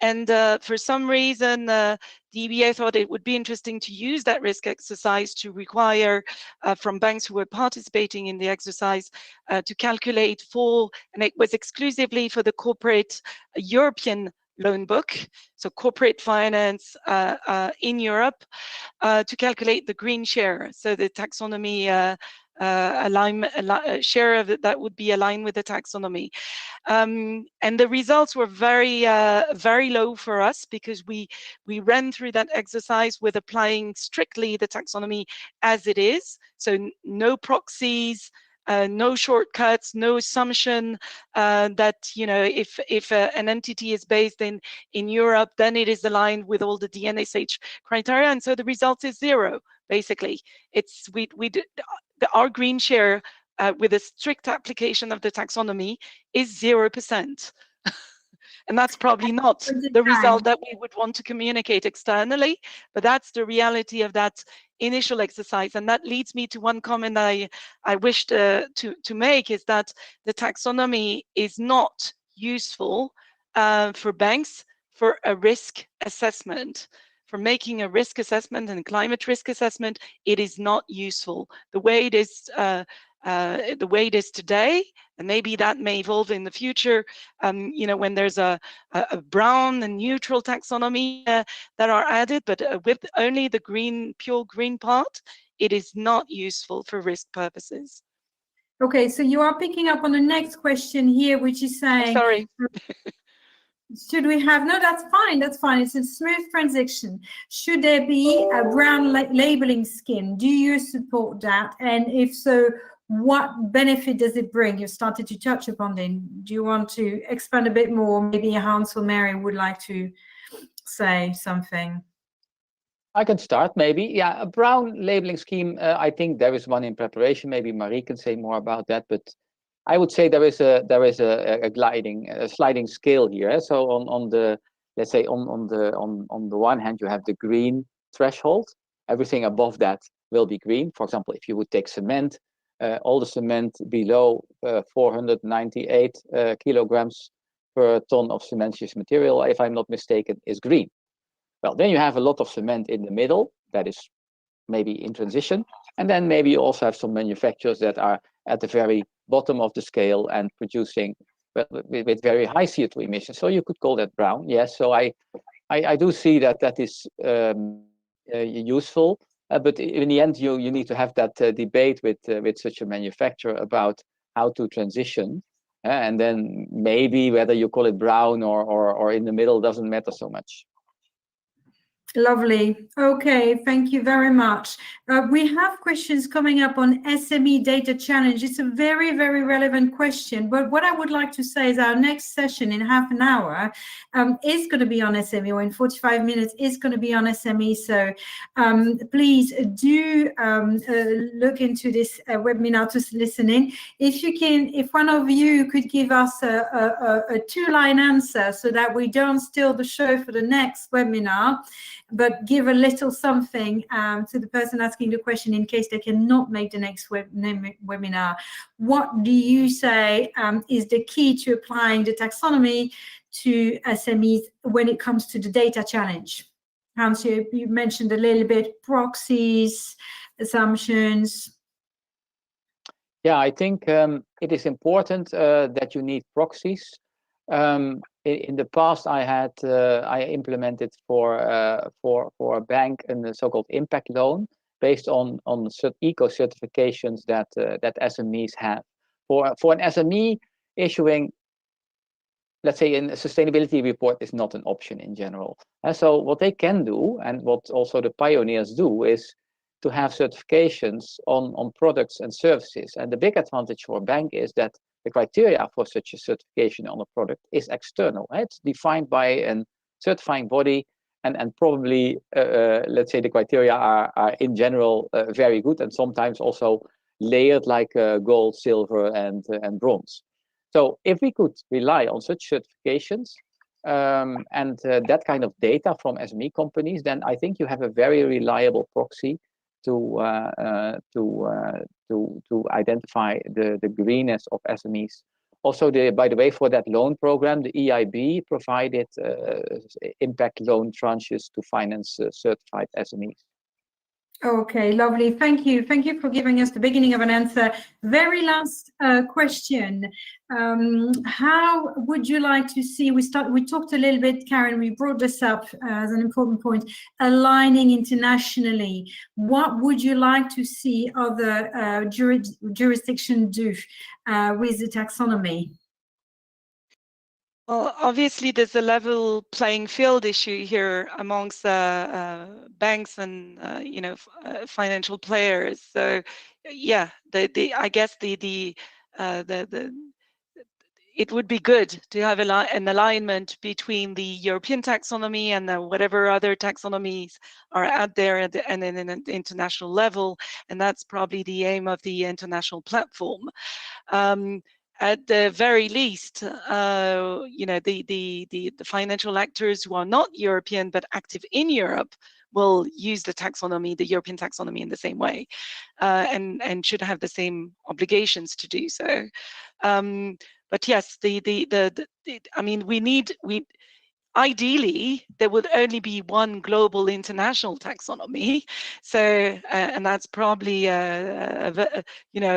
And for some reason, the EBA thought it would be interesting to use that risk exercise to require from banks who were participating in the exercise to calculate for, and it was exclusively for the corporate European loan book, so corporate finance in Europe, to calculate the green share. So the taxonomy share of it that would be aligned with the taxonomy. And the results were very low for us, because we ran through that exercise with applying strictly the taxonomy as it is. So no proxies, no shortcuts, no assumption that, you know, if an entity is based in Europe, then it is aligned with all the DNSH criteria, and so the result is 0. Basically, it's our green share with a strict application of the taxonomy is 0%. And that's probably not the result that we would want to communicate externally, but that's the reality of that initial exercise. And that leads me to one comment I wished to make, is that the taxonomy is not useful for banks for a risk assessment. For making a risk assessment and climate risk assessment, it is not useful. The way it is today, and maybe that may evolve in the future, you know, when there's a brown and neutral taxonomy that are added, but with only the pure green part, it is not useful for risk purposes. Okay, so you are picking up on the next question here, which is saying, sorry. Should we have, no, that's fine, it's a smooth transition. Should there be a brown labeling scheme? Do you support that? And if so, what benefit does it bring? You started to touch upon it. Do you want to expand a bit more? Maybe Hans or Mary would like to say something. I can start, maybe. Yeah, a brown labeling scheme, I think there is one in preparation. Maybe Marie can say more about that, but I would say there is a sliding scale here. So on the, let's say, on the one hand, you have the green threshold. Everything above that will be green. For example, if you would take cement, all the cement below 498 kilograms per ton of cementitious material, if I'm not mistaken, is green. Well, then you have a lot of cement in the middle that is maybe in transition. And then maybe you also have some manufacturers that are at the very bottom of the scale and producing with very high CO2 emissions. So you could call that brown. Yes, so I do see that is useful. But in the end, you need to have that debate with such a manufacturer about how to transition. And then maybe whether you call it brown or in the middle doesn't matter so much. Lovely. Okay, thank you very much. We have questions coming up on SME data challenge. It's a very, very relevant question. But what I would like to say is our next session in half an hour is going to be on SME, or in 45 minutes is going to be on SME. So please do look into this webinar to listen in. If you can, if one of you could give us a two-line answer so that we don't steal the show for the next webinar, but give a little something to the person asking the question in case they cannot make the next webinar. What do you say is the key to applying the taxonomy to SMEs when it comes to the data challenge? Hans, you mentioned a little bit proxies, assumptions. Yeah, I think it is important that you need proxies. In the past, I implemented for a bank a so-called impact loan based on eco certifications that SMEs have. For an SME, issuing, let's say, a sustainability report is not an option in general. And so what they can do, and what also the pioneers do, is to have certifications on products and services. And the big advantage for a bank is that the criteria for such a certification on a product is external. It's defined by a certifying body, and probably, let's say, the criteria are in general very good, and sometimes also layered like gold, silver, and bronze. So if we could rely on such certifications and that kind of data from SME companies, then I think you have a very reliable proxy to identify the greenness of SMEs. Also, by the way, for that loan program, the EIB provided impact loan tranches to finance certified SMEs. Okay, lovely. Thank you. Thank you for giving us the beginning of an answer. Very last question. How would you like to see, we talked a little bit, Karen, we brought this up as an important point, aligning internationally. What would you like to see other jurisdictions do with the taxonomy? Well, obviously, there's a level playing field issue here amongst banks and financial players. So, yeah, I guess it would be good to have an alignment between the European taxonomy and whatever other taxonomies are out there and in an international level, and that's probably the aim of the international platform. At the very least, the financial actors who are not European but active in Europe will use the taxonomy, the European taxonomy, in the same way, and should have the same obligations to do so. But yes, ideally, there would only be one global international taxonomy. So, and that's probably a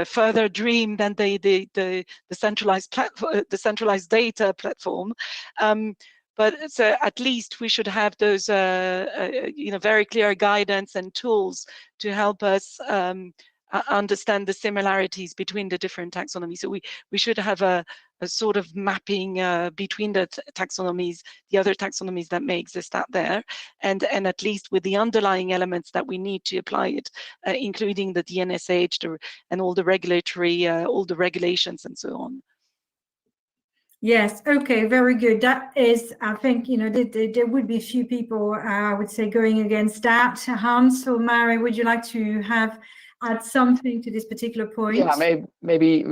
further dream than the centralized platform, the centralized data platform. But so at least we should have those, very clear guidance and tools to help us understand the similarities between the different taxonomies. So we should have a sort of mapping between the taxonomies, the other taxonomies that may exist out there, and at least with the underlying elements that we need to apply it, including the DNSH and all the regulatory, all the regulations and so on. Yes, okay, very good. That is, I think, there would be a few people, I would say, going against that. Hans or Mary, would you like to add something to this particular point? Yeah, maybe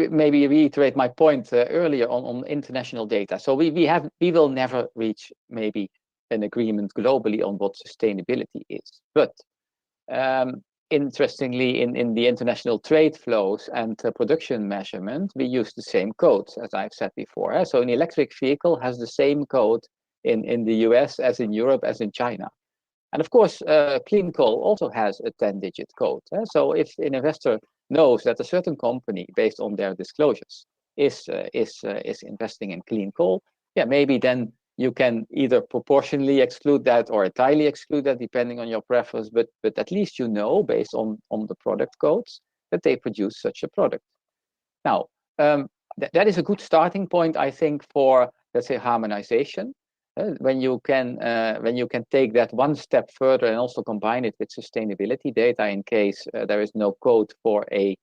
reiterate my point earlier on international data. So we will never reach maybe an agreement globally on what sustainability is, but interestingly, in the international trade flows and production measurement, we use the same code, as I've said before. So an electric vehicle has the same code in the US as in Europe as in China. And of course, clean coal also has a 10-digit code. So if an investor knows that a certain company, based on their disclosures, is investing in clean coal, yeah, maybe then you can either proportionally exclude that or entirely exclude that, depending on your preference. But at least you know, based on the product codes, that they produce such a product. Now, that is a good starting point, I think, for, let's say, harmonization. When you can take that one step further and also combine it with sustainability data in case there is no code for a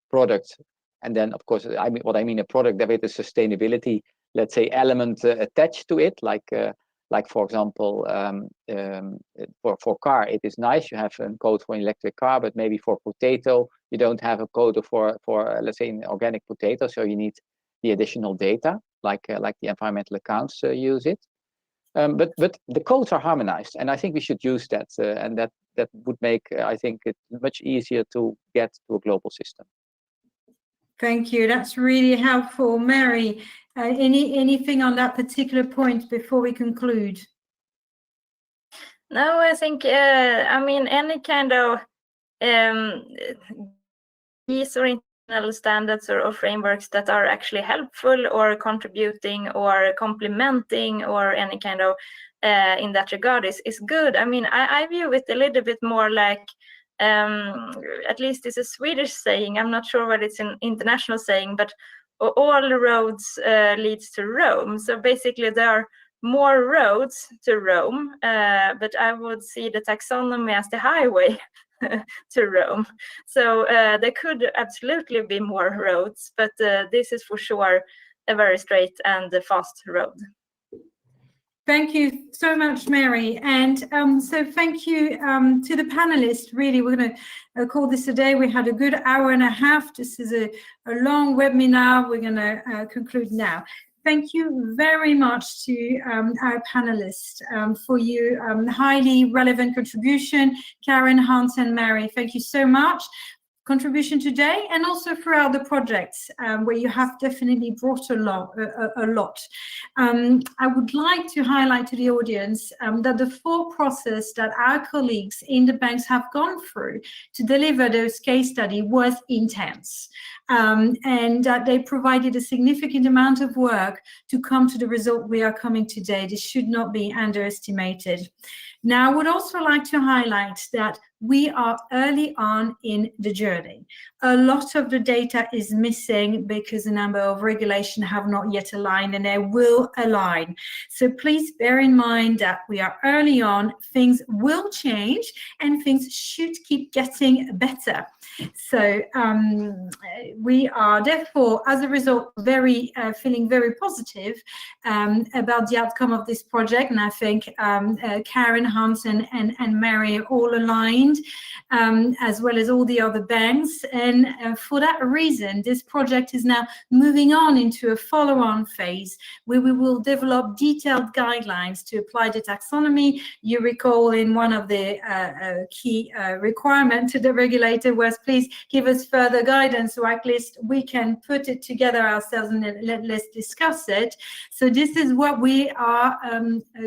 product. And then, of course, what I mean a product that with a sustainability, let's say, element attached to it, like for example, for car, it is nice you have a code for an electric car, but maybe for potato, you don't have a code for let's say, an organic potato, so you need the additional data, like the environmental accounts use it. But the codes are harmonized, and I think we should use that, and that would make, I think, it much easier to get to a global system. Thank you. That's really helpful. Mary, anything on that particular point before we conclude? No, I think, I mean, any kind of these or international standards or frameworks that are actually helpful or contributing or complementing or any kind of in that regard is good. I mean, I view it a little bit more like, at least it's a Swedish saying, I'm not sure what it's an international saying, but all roads leads to Rome. So basically there are more roads to Rome, but I would see the taxonomy as the highway to Rome. So there could absolutely be more roads, but this is for sure a very straight and fast road. Thank you so much, Mary. And so thank you to the panelists. Really, we're going to call this a day. We had a good hour and a half. This is a long webinar. We're going to conclude now. Thank you very much to our panelists for your highly relevant contribution. Karen, Hans, and Mary, thank you so much. Contribution today and also throughout the projects where you have definitely brought a lot. I would like to highlight to the audience that the full process that our colleagues in the banks have gone through to deliver those case study was intense, and that they provided a significant amount of work to come to the result we are coming today. This should not be underestimated. Now, I would also like to highlight that we are early on in the journey. A lot of the data is missing because a number of regulations have not yet aligned, and they will align. So please bear in mind that we are early on, things will change, and things should keep getting better. So we are therefore, as a result, feeling very positive about the outcome of this project. And I think Karen, Hans, and Mary are all aligned, as well as all the other banks. And for that reason, this project is now moving on into a follow-on phase where we will develop detailed guidelines to apply the taxonomy. You recall in one of the key requirements to the regulator was, please give us further guidance so at least we can put it together ourselves and let's discuss it. So this is what we are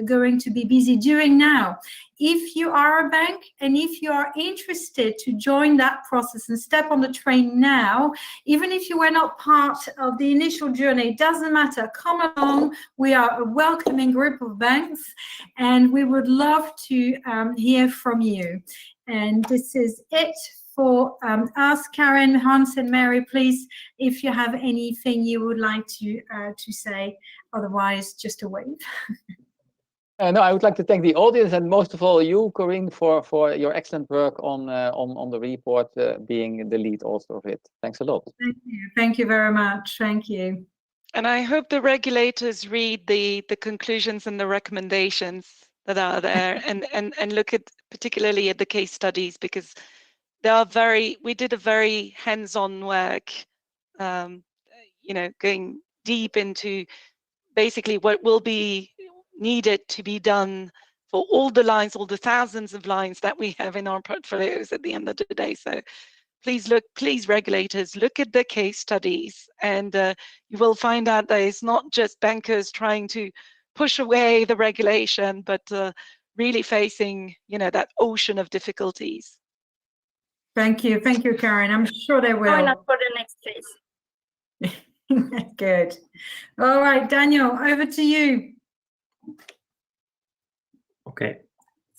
going to be busy doing now. If you are a bank and if you are interested to join that process and step on the train now, even if you were not part of the initial journey, it doesn't matter. Come along. We are a welcoming group of banks, and we would love to hear from you. And this is it for us. Karen, Hans, and Mary, please, if you have anything you would like to say, otherwise, just a wave. No, I would like to thank the audience and most of all you, Corinne, for your excellent work on the report, being the lead author of it. Thanks a lot. Thank you. Thank you very much. Thank you. And I hope the regulators read the conclusions and the recommendations that are there and look at particularly at the case studies, because they are we did a very hands-on work, going deep into basically what will be needed to be done for all the lines, all the thousands of lines that we have in our portfolios at the end of the day. So please regulators, look at the case studies, and you will find out that it's not just bankers trying to push away the regulation, but really facing, that ocean of difficulties. Thank you, Karen. I'm sure they will. Join us for the next phase. Good. All right, Daniel, over to you. Okay.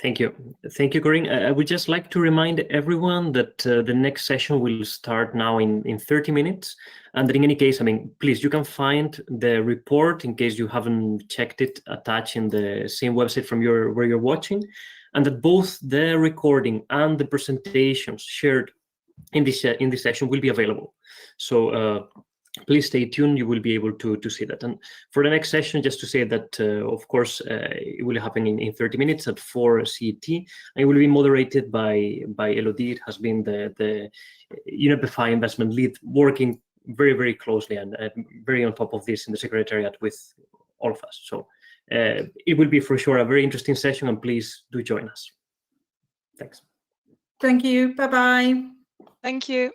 Thank you. Thank you, Corinne. I would just like to remind everyone that the next session will start now in 30 minutes. And that in any case, please, you can find the report in case you haven't checked it, attached in the same website from where you're watching. And that both the recording and the presentations shared in this session will be available. So please stay tuned. You will be able to see that. And for the next session, just to say that, of course, it will happen in 30 minutes at 4 CET. And it will be moderated by Elodie. It has been the Unipify investment lead, working very, very closely and very on top of this in the Secretariat with all of us. So it will be for sure a very interesting session, and please do join us. Thanks. Thank you. Bye-bye. Thank you.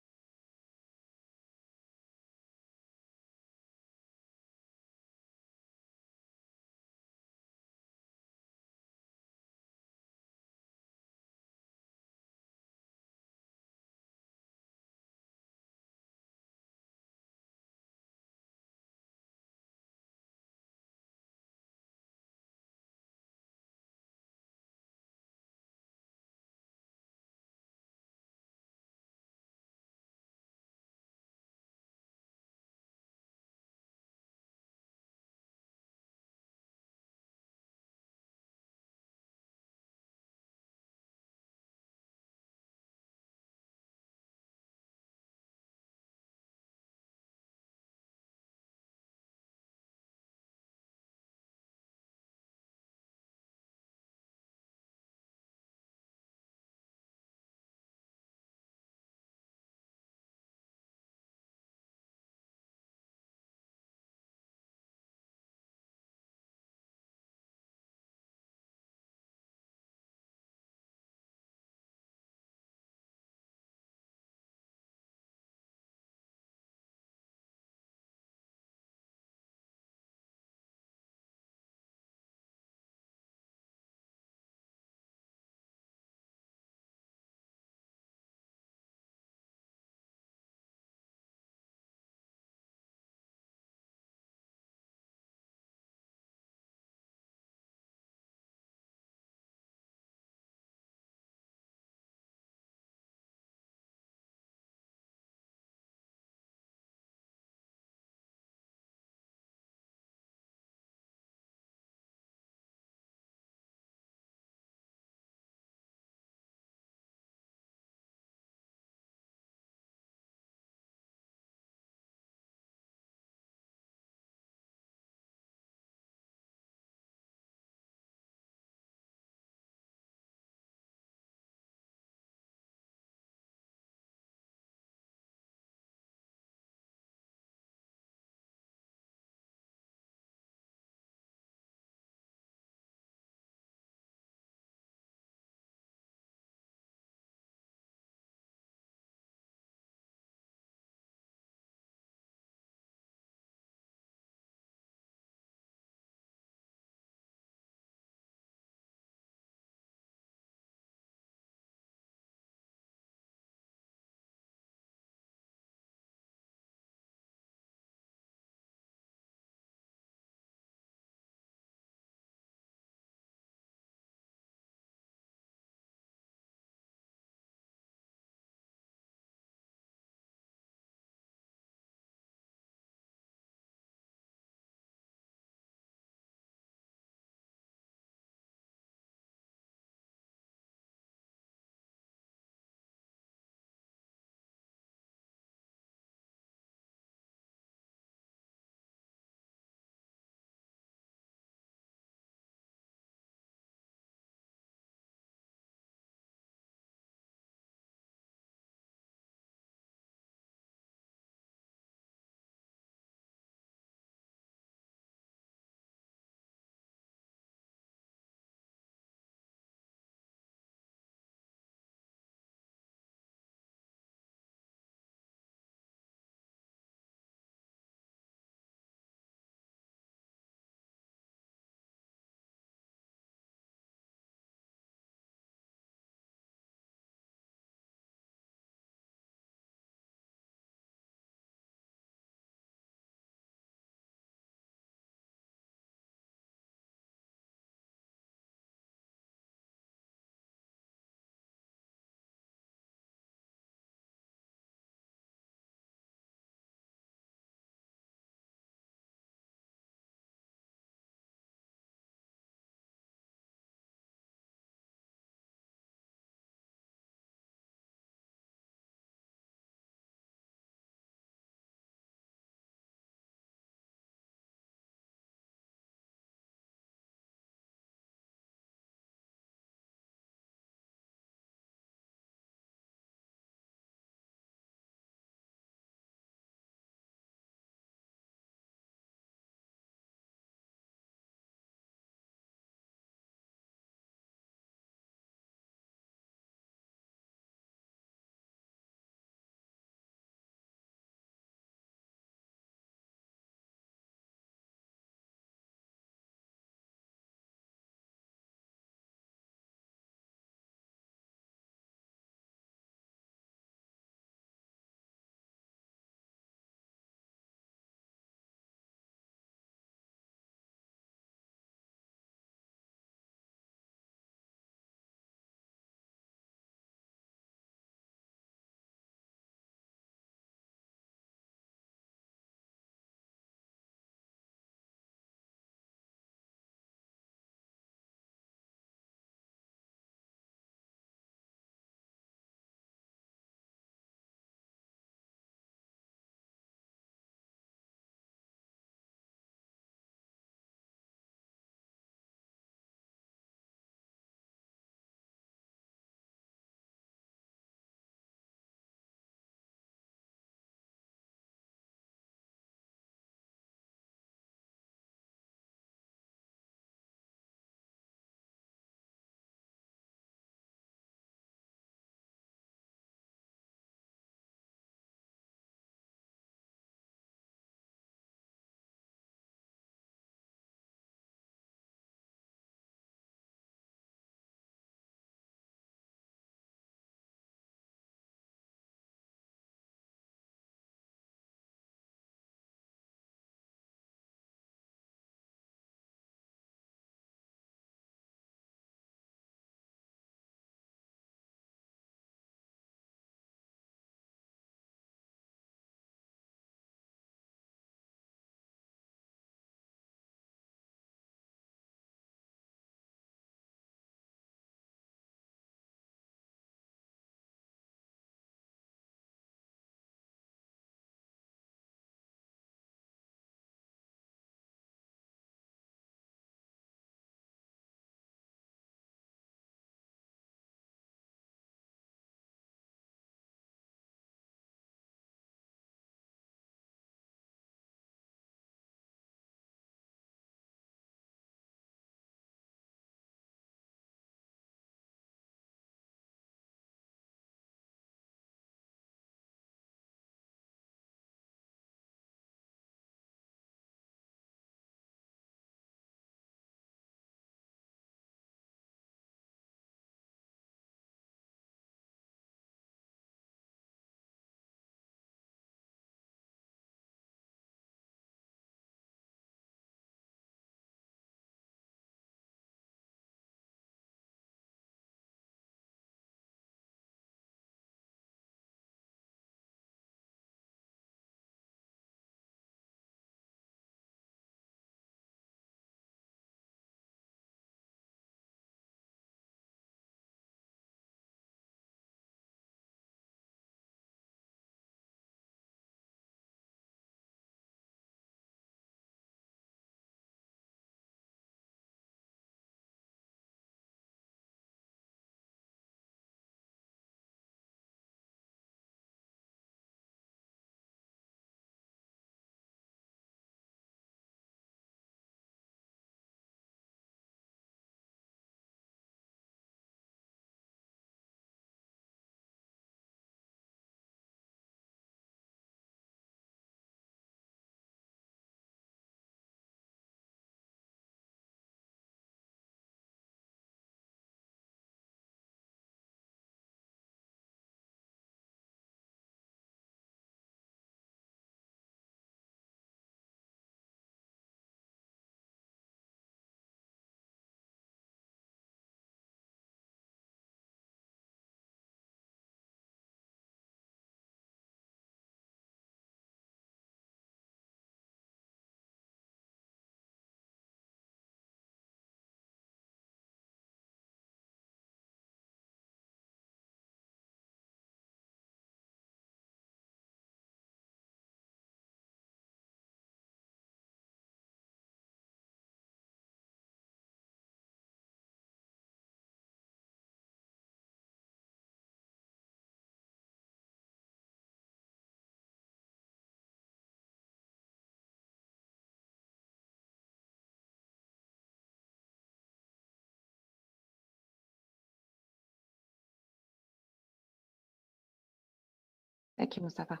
Thank you, Mustafa.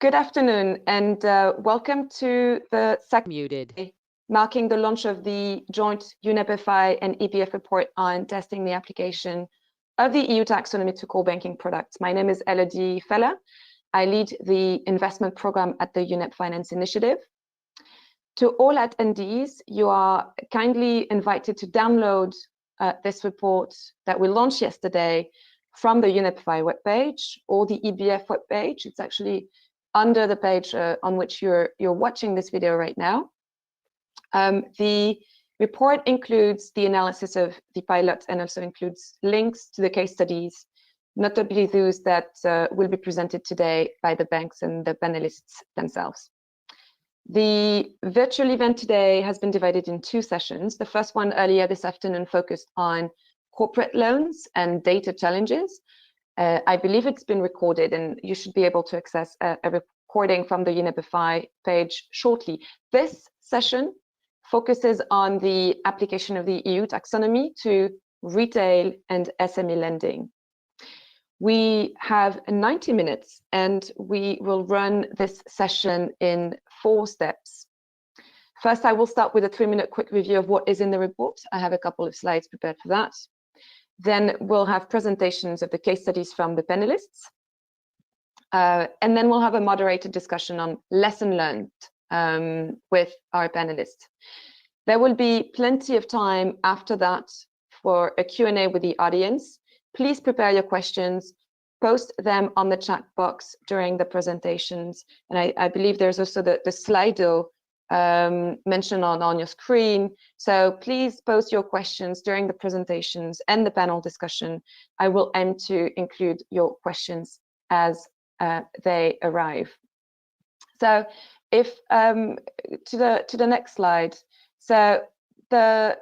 Good afternoon and welcome to the second marking the launch of the joint UNEP-FI and EBF report on testing the application of the EU taxonomy to core banking products. My name is Elodie Feller. I lead the investment program at the UNEP Finance Initiative. To all attendees, you are kindly invited to download this report that we launched yesterday from the UNEP-FI webpage or the EBF webpage. It's actually under the page on which you're watching this video right now. The report includes the analysis of the pilot and also includes links to the case studies, notably those that will be presented today by the banks and the panelists themselves. The virtual event today has been divided in two sessions. The first one earlier this afternoon focused on corporate loans and data challenges. I believe it's been recorded and you should be able to access a recording from the UNEP-FI page shortly. This session focuses on the application of the EU taxonomy to retail and SME lending. We have 90 minutes and we will run this session in 4 steps. First, I will start with a 3-minute quick review of what is in the report. I have a couple of slides prepared for that. Then we'll have presentations of the case studies from the panelists. And then we'll have a moderated discussion on lesson learned with our panelists. There will be plenty of time after that for a Q&A with the audience. Please prepare your questions, post them on the chat box during the presentations. And I believe there's also the Slido mentioned on your screen. So please post your questions during the presentations and the panel discussion. I will aim to include your questions as they arrive. So if to the next slide. So the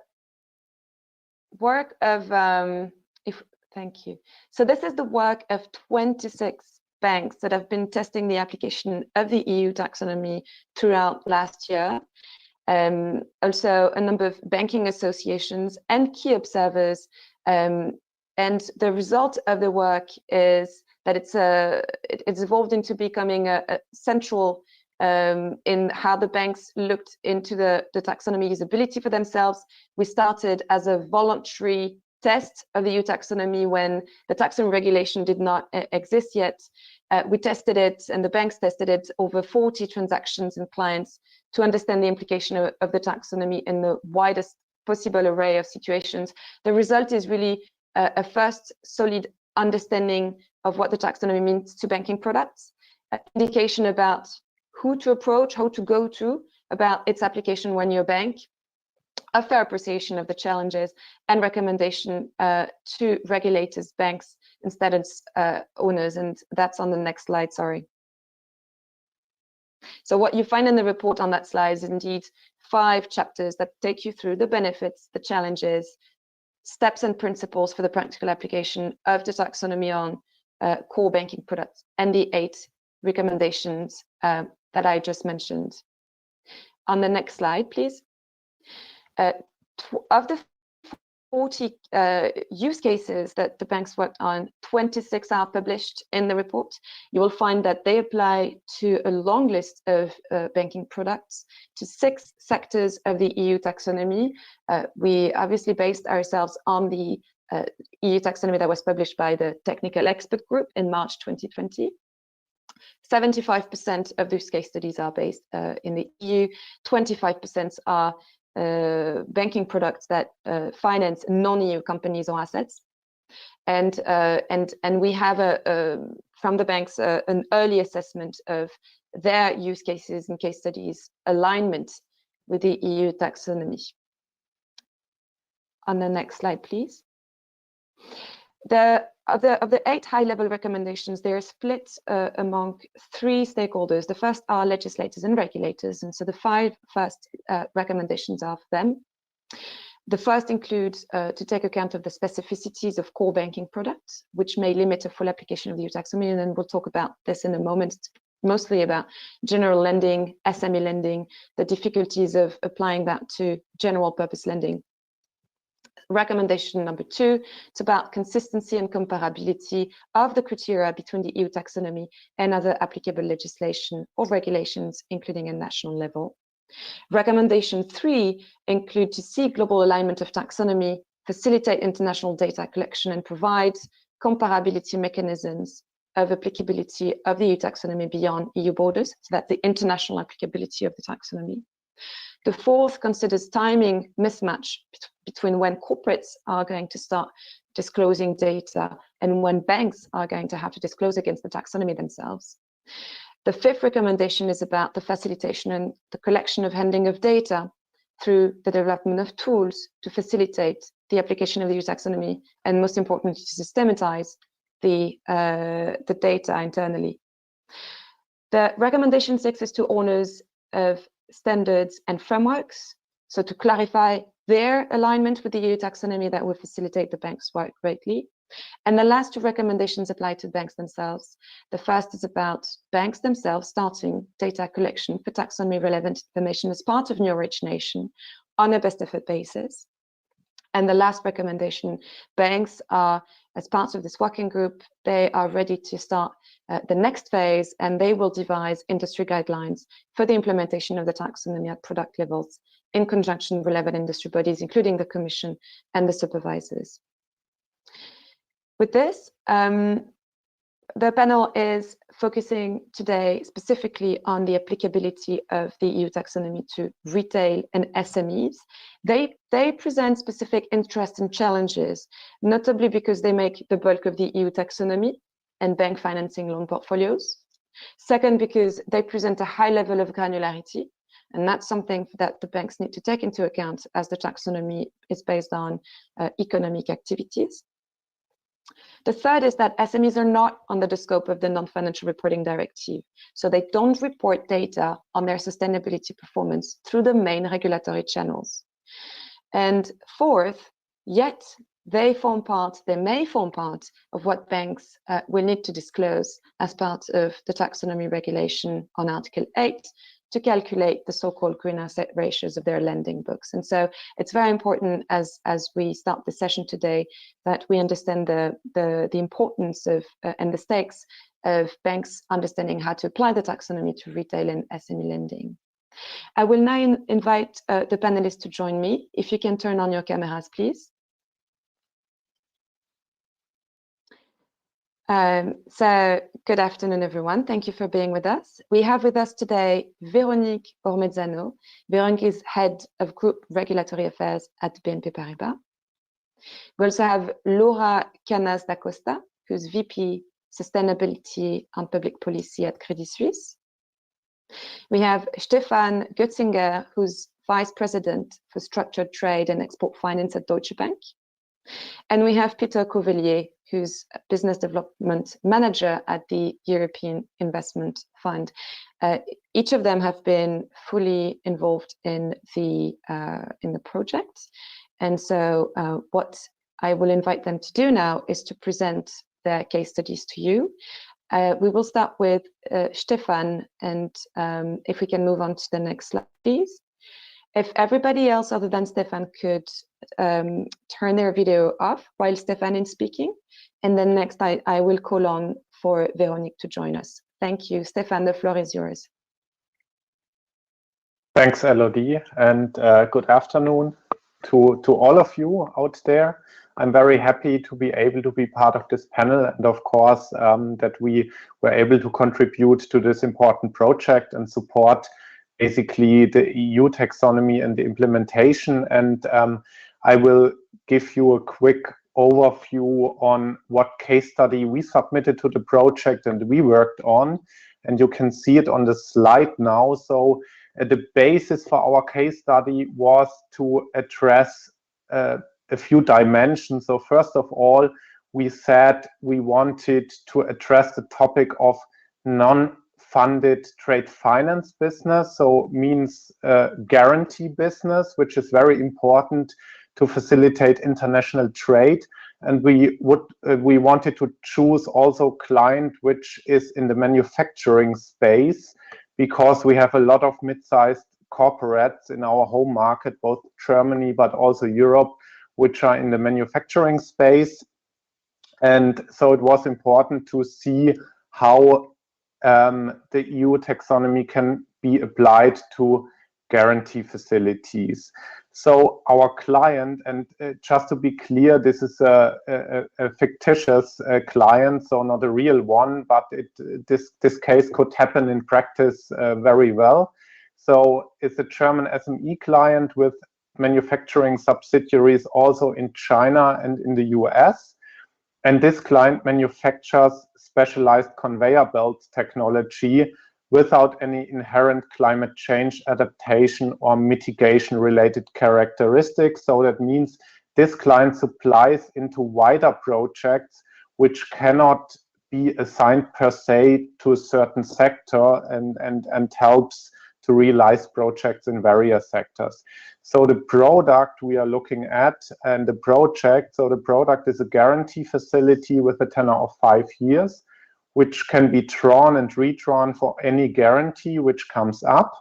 work of thank you. So this is the work of 26 banks that have been testing the application of the EU taxonomy throughout last year. Also a number of banking associations and key observers. And the result of the work is that it's evolved into becoming a central in how the banks looked into the taxonomy usability for themselves. We started as a voluntary test of the EU taxonomy when the taxonomy regulation did not exist yet. We tested it and the banks tested it over 40 transactions and clients to understand the implication of the taxonomy in the widest possible array of situations. The result is really a first solid understanding of what the taxonomy means to banking products, an indication about who to approach, how to go to about its application when you're a bank, a fair appreciation of the challenges and recommendation to regulators, banks, and status owners. And that's on the next slide, sorry. So what you find in the report on that slide is indeed 5 chapters that take you through the benefits, the challenges, steps and principles for the practical application of the taxonomy on core banking products and the 8 recommendations that I just mentioned. On the next slide, please. Of the 40 use cases that the banks worked on, 26 are published in the report. You will find that they apply to a long list of banking products, to 6 sectors of the EU taxonomy. We obviously based ourselves on the EU taxonomy that was published by the Technical Expert Group in March 2020. 75% of those case studies are based in the EU, 25% are banking products that finance non-EU companies or assets, and we have from the banks an early assessment of their use cases and case studies alignment with the EU taxonomy. On the next slide, please. Of the 8 high-level recommendations, they are split among 3 stakeholders. The first are legislators and regulators, and so the 5 first recommendations are for them. The first includes to take account of the specificities of core banking products, which may limit a full application of the EU taxonomy, and then we'll talk about this in a moment. It's mostly about general lending, SME lending, the difficulties of applying that to general purpose lending. Recommendation number 2, it's about consistency and comparability of the criteria between the EU taxonomy and other applicable legislation or regulations, including at national level. Recommendation 3 include to seek global alignment of taxonomy, facilitate international data collection, and provide comparability mechanisms of applicability of the EU taxonomy beyond EU borders, so that's the international applicability of the taxonomy. The 4th considers timing mismatch between when corporates are going to start disclosing data and when banks are going to have to disclose against the taxonomy themselves. The 5th recommendation is about the facilitation and the collection of handling of data through the development of tools to facilitate the application of the EU taxonomy, and most importantly, to systematize the data internally. The recommendation 6 is to owners of standards and frameworks, so to clarify their alignment with the EU taxonomy that will facilitate the bank's work greatly. And the last 2 recommendations apply to banks themselves. The first is about banks themselves starting data collection for taxonomy relevant information as part of new origination on a best effort basis. And the last recommendation, banks are, as part of this working group, they are ready to start the next phase, and they will devise industry guidelines for the implementation of the taxonomy at product levels in conjunction with relevant industry bodies, including the Commission and the supervisors. With this, the panel is focusing today specifically on the applicability of the EU taxonomy to retail and SMEs. They present specific interests and challenges, notably because they make the bulk of the EU taxonomy and bank financing loan portfolios. Second, because they present a high level of granularity, and that's something that the banks need to take into account as the taxonomy is based on economic activities. The third is that SMEs are not under the scope of the non-financial reporting directive, so they don't report data on their sustainability performance through the main regulatory channels. And fourth, yet they may form part of what banks will need to disclose as part of the taxonomy regulation on Article 8 to calculate the so-called green asset ratios of their lending books. And so it's very important as we start the session today that we understand the importance of and the stakes of banks understanding how to apply the taxonomy to retail and SME lending. I will now invite the panelists to join me. If you can turn on your cameras, please. So good afternoon, everyone. Thank you for being with us. We have with us today Véronique Ormezzano. Véronique is Head of Group Regulatory Affairs at BNP Paribas. We also have Laura Canas da Costa, who's VP Sustainability and Public Policy at Credit Suisse. We have Stefan Götzinger, who's Vice President for Structured Trade and Export Finance at Deutsche Bank. And we have Peter Covelier, who's Business Development Manager at the European Investment Fund. Each of them have been fully involved in the project. And so what I will invite them to do now is to present their case studies to you. We will start with Stefan, and if we can move on to the next slide, please. If everybody else other than Stefan could turn their video off while Stefan is speaking, and then next I will call on for Véronique to join us. Thank you. Stefan, the floor is yours. Thanks, Elodie, and good afternoon to all of you out there. I'm very happy to be able to be part of this panel, and of course that we were able to contribute to this important project and support basically the EU taxonomy and the implementation. And I will give you a quick overview on what case study we submitted to the project and we worked on. And you can see it on the slide now. So the basis for our case study was to address a few dimensions. So first of all, we said we wanted to address the topic of non-funded trade finance business, so means guarantee business, which is very important to facilitate international trade. and we wanted to choose also client which is in the manufacturing space, because we have a lot of mid-sized corporates in our home market, both Germany but also Europe, which are in the manufacturing space. And so it was important to see how the EU taxonomy can be applied to guarantee facilities. So our client, and just to be clear, this is a fictitious client, so not a real one, but this case could happen in practice very well. So it's a German SME client with manufacturing subsidiaries also in China and in the US. And this client manufactures specialized conveyor belt technology without any inherent climate change adaptation or mitigation related characteristics. So that means this client supplies into wider projects which cannot be assigned per se to a certain sector and helps to realize projects in various sectors. So the product we are looking at and the project, so the product is a guarantee facility with a tenor of 5 years, which can be drawn and redrawn for any guarantee which comes up.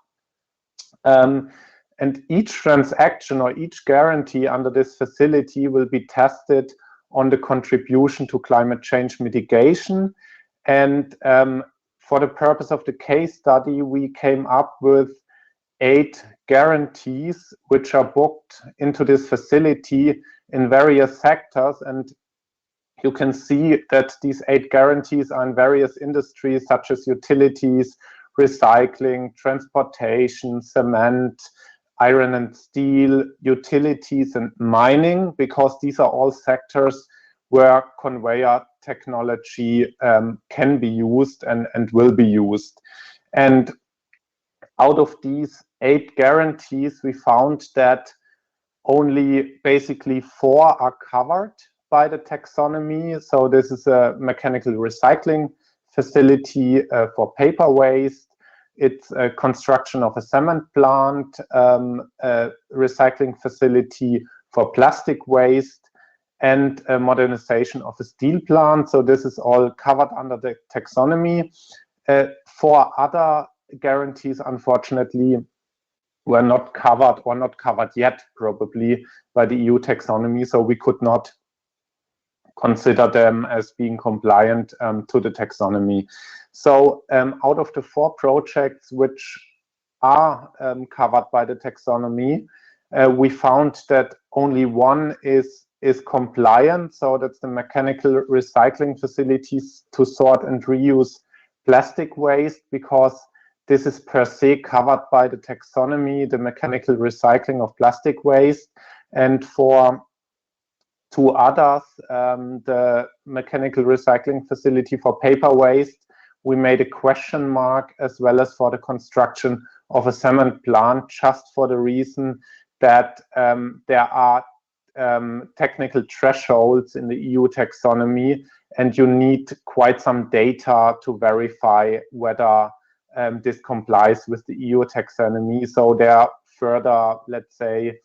And each transaction or each guarantee under this facility will be tested on the contribution to climate change mitigation. And for the purpose of the case study, we came up with 8 guarantees which are booked into this facility in various sectors. And you can see that these 8 guarantees are in various industries such as utilities, recycling, transportation, cement, iron and steel, utilities and mining, because these are all sectors where conveyor technology can be used and will be used. And out of these 8 guarantees, we found that only basically 4 are covered by the taxonomy. So this is a mechanical recycling facility for paper waste. It's a construction of a cement plant, a recycling facility for plastic waste, and a modernization of a steel plant. So this is all covered under the taxonomy. 4 other guarantees, unfortunately, were not covered or not covered yet, probably, by the EU taxonomy. So we could not consider them as being compliant to the taxonomy. So out of the 4 projects which are covered by the taxonomy, we found that only one is compliant. So that's the mechanical recycling facilities to sort and reuse plastic waste, because this is per se covered by the taxonomy, the mechanical recycling of plastic waste. And for 2 others, the mechanical recycling facility for paper waste, we made a question mark, as well as for the construction of a cement plant, just for the reason that there are technical thresholds in the EU taxonomy, and you need quite some data to verify whether this complies with the EU taxonomy. So there further, let's say,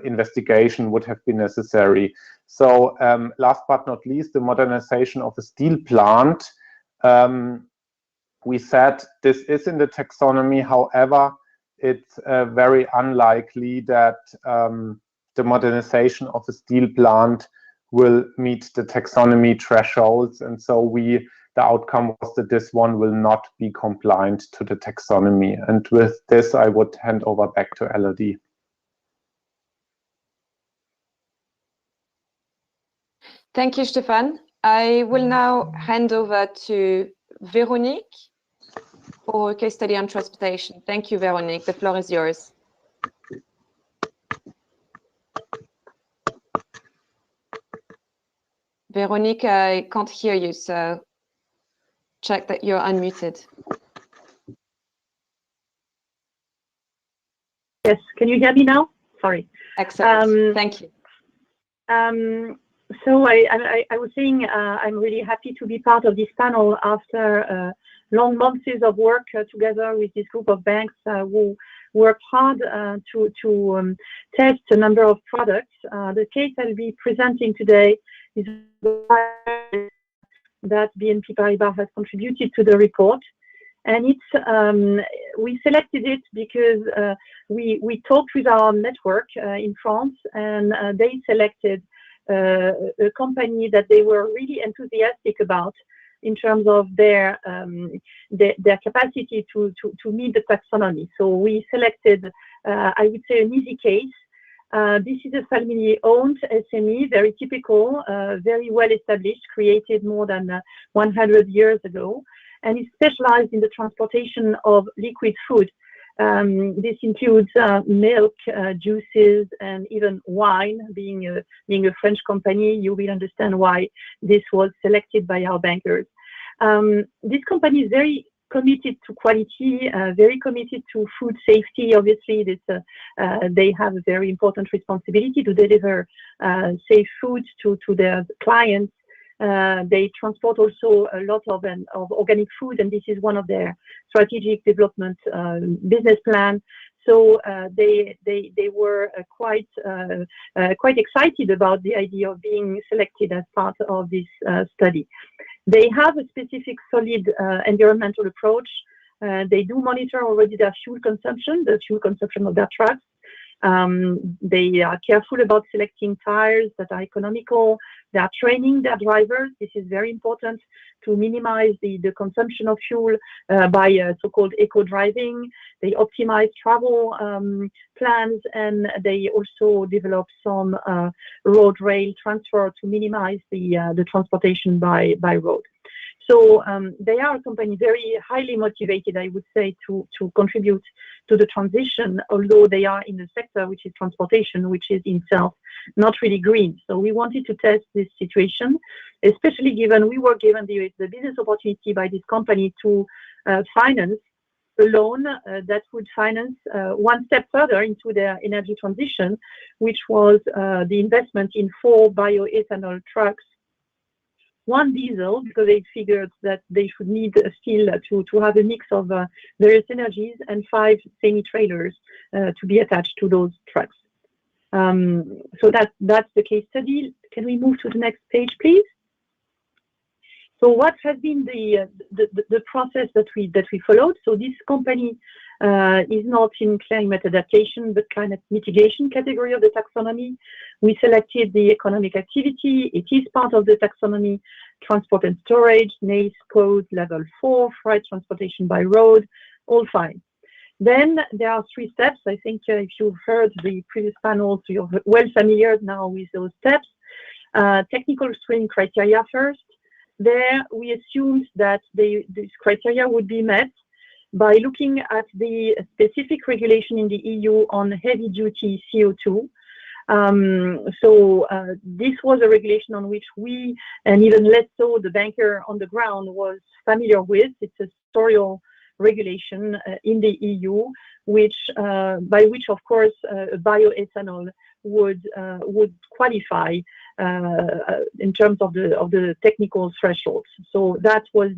investigation would have been necessary. So last but not least, the modernization of a steel plant. We said this is in the taxonomy. However, it's very unlikely that the modernization of a steel plant will meet the taxonomy thresholds. And so the outcome was that this one will not be compliant to the taxonomy. And with this, I would hand over back to Elodie. Thank you, Stefan. I will now hand over to Véronique for a case study on transportation. Thank you, Véronique. The floor is yours. Véronique, I can't hear you, so check that you're unmuted. Yes, can you hear me now? Sorry. Excellent. Thank you. So I was saying I'm really happy to be part of this panel after long months of work together with this group of banks who worked hard to test a number of products. The case I'll be presenting today is that BNP Paribas has contributed to the report. And it's we selected it because we talked with our network in France, and they selected a company that they were really enthusiastic about in terms of their capacity to meet the taxonomy. So we selected, I would say, an easy case. This is a family-owned SME, very typical, very well established, created more than 100 years ago, and is specialized in the transportation of liquid food. This includes milk, juices, and even wine. Being a French company, you will understand why this was selected by our bankers. This company is very committed to quality, very committed to food safety. Obviously, they have a very important responsibility to deliver safe food to their clients. They transport also a lot of organic food, and this is one of their strategic development business plans. So they were quite excited about the idea of being selected as part of this study. They have a specific solid environmental approach. They do monitor already their fuel consumption, the fuel consumption of their trucks. They are careful about selecting tires that are economical. They are training their drivers. This is very important to minimize the consumption of fuel by so-called eco-driving. They optimize travel plans, and they also develop some road-rail transfer to minimize the transportation by road. So they are a company very highly motivated, I would say, to contribute to the transition, although they are in a sector which is transportation, which is in itself not really green. So we wanted to test this situation, especially given we were given the business opportunity by this company to finance a loan that would finance one step further into their energy transition, which was the investment in 4 bioethanol trucks, 1 diesel, because they figured that they should need still to have a mix of various energies, and 5 semi-trailers to be attached to those trucks. So that's the case study. Can we move to the next page, please? So what has been the process that we followed? So this company is not in climate adaptation, but climate mitigation category of the taxonomy. We selected the economic activity. It is part of the taxonomy. Transport and storage, NACE code level 4, freight transportation by road, all fine. Then there are 3 steps. I think if you've heard the previous panels, you're well familiar now with those steps. Technical screening criteria first. There we assumed that this criteria would be met by looking at the specific regulation in the EU on heavy-duty CO2. This was a regulation on which we, and even less so the banker on the ground, was familiar with. It's a sectorial regulation in the EU, which by which, of course, bioethanol would qualify in terms of the technical thresholds. So that was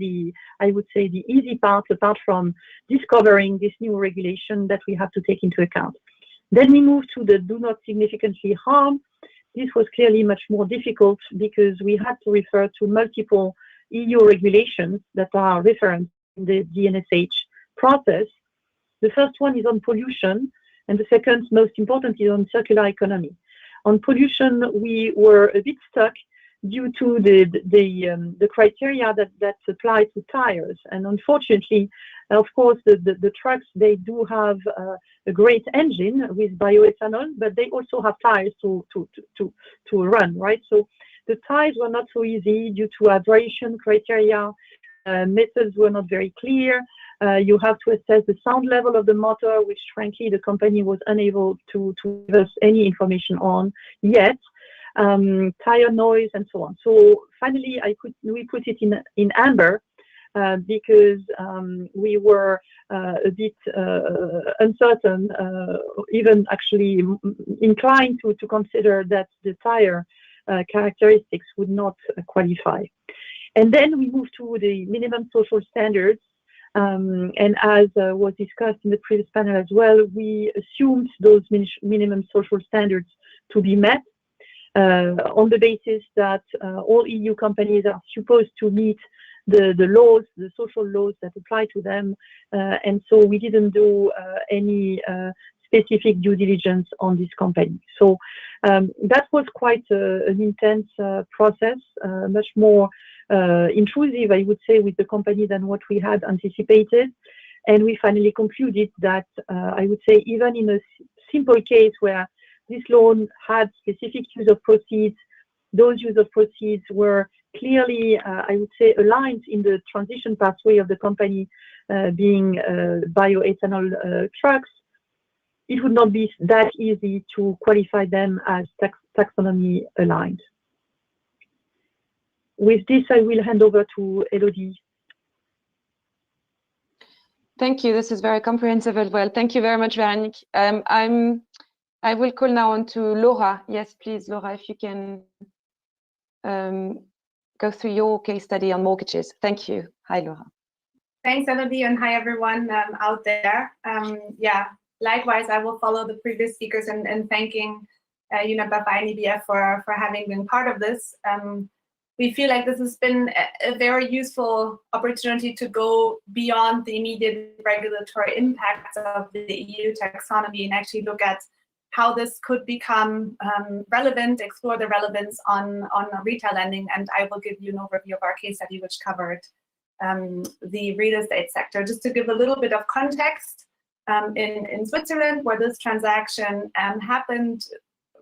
I would say, the easy part, apart from discovering this new regulation that we have to take into account. Then we moved to the do not significantly harm. This was clearly much more difficult because we had to refer to multiple EU regulations that are referenced in the DNSH process. The first one is on pollution, and the second, most important, is on circular economy. On pollution, we were a bit stuck due to the criteria that apply to tires. And unfortunately, of course, the trucks, they do have a great engine with bioethanol, but they also have tires to run, right? So the tires were not so easy due to abrasion criteria. Methods were not very clear. You have to assess the sound level of the motor, which frankly the company was unable to give us any information on yet. Tire noise and so on. So finally, we put it in amber because we were a bit uncertain, even actually inclined to consider that the tire characteristics would not qualify. And then we moved to the minimum social standards. And as was discussed in the previous panel as well, we assumed those minimum social standards to be met. on the basis that all EU companies are supposed to meet the laws, the social laws that apply to them. And so we didn't do any specific due diligence on this company. So that was quite an intense process, much more intrusive, I would say, with the company than what we had anticipated. And we finally concluded that I would say even in a simple case where this loan had specific use of proceeds, those use of proceeds were clearly, I would say, aligned in the transition pathway of the company being bioethanol trucks. It would not be that easy to qualify them as taxonomy aligned. With this, I will hand over to Elodie. Thank you. This is very comprehensive as well. Thank you very much, Véronique. I will call now on to Laura. Yes, please, Laura, if you can go through your case study on mortgages. Thank you. Hi, Laura. Thanks, Elodie, and hi, everyone out there. Yeah, likewise, I will follow the previous speakers and thanking UNEP-FI and EBF for having been part of this. We feel like this has been a very useful opportunity to go beyond the immediate regulatory impacts of the EU taxonomy and actually look at how this could become relevant, explore the relevance on retail lending. And I will give you an overview of our case study, which covered the real estate sector. Just to give a little bit of context, in Switzerland, where this transaction happened,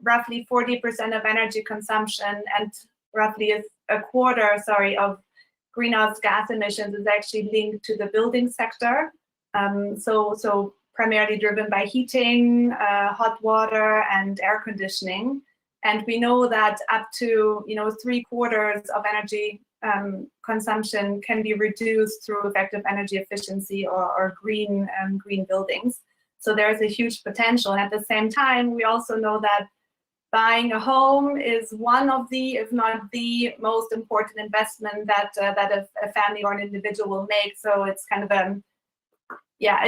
roughly 40% of energy consumption and roughly a quarter, of greenhouse gas emissions is actually linked to the building sector. So primarily driven by heating, hot water, and air conditioning. And we know that up to 3/4 of energy consumption can be reduced through effective energy efficiency or green buildings. So there's a huge potential. And at the same time, we also know that buying a home is one of the, if not the most important investment that a family or an individual will make. So it's kind of an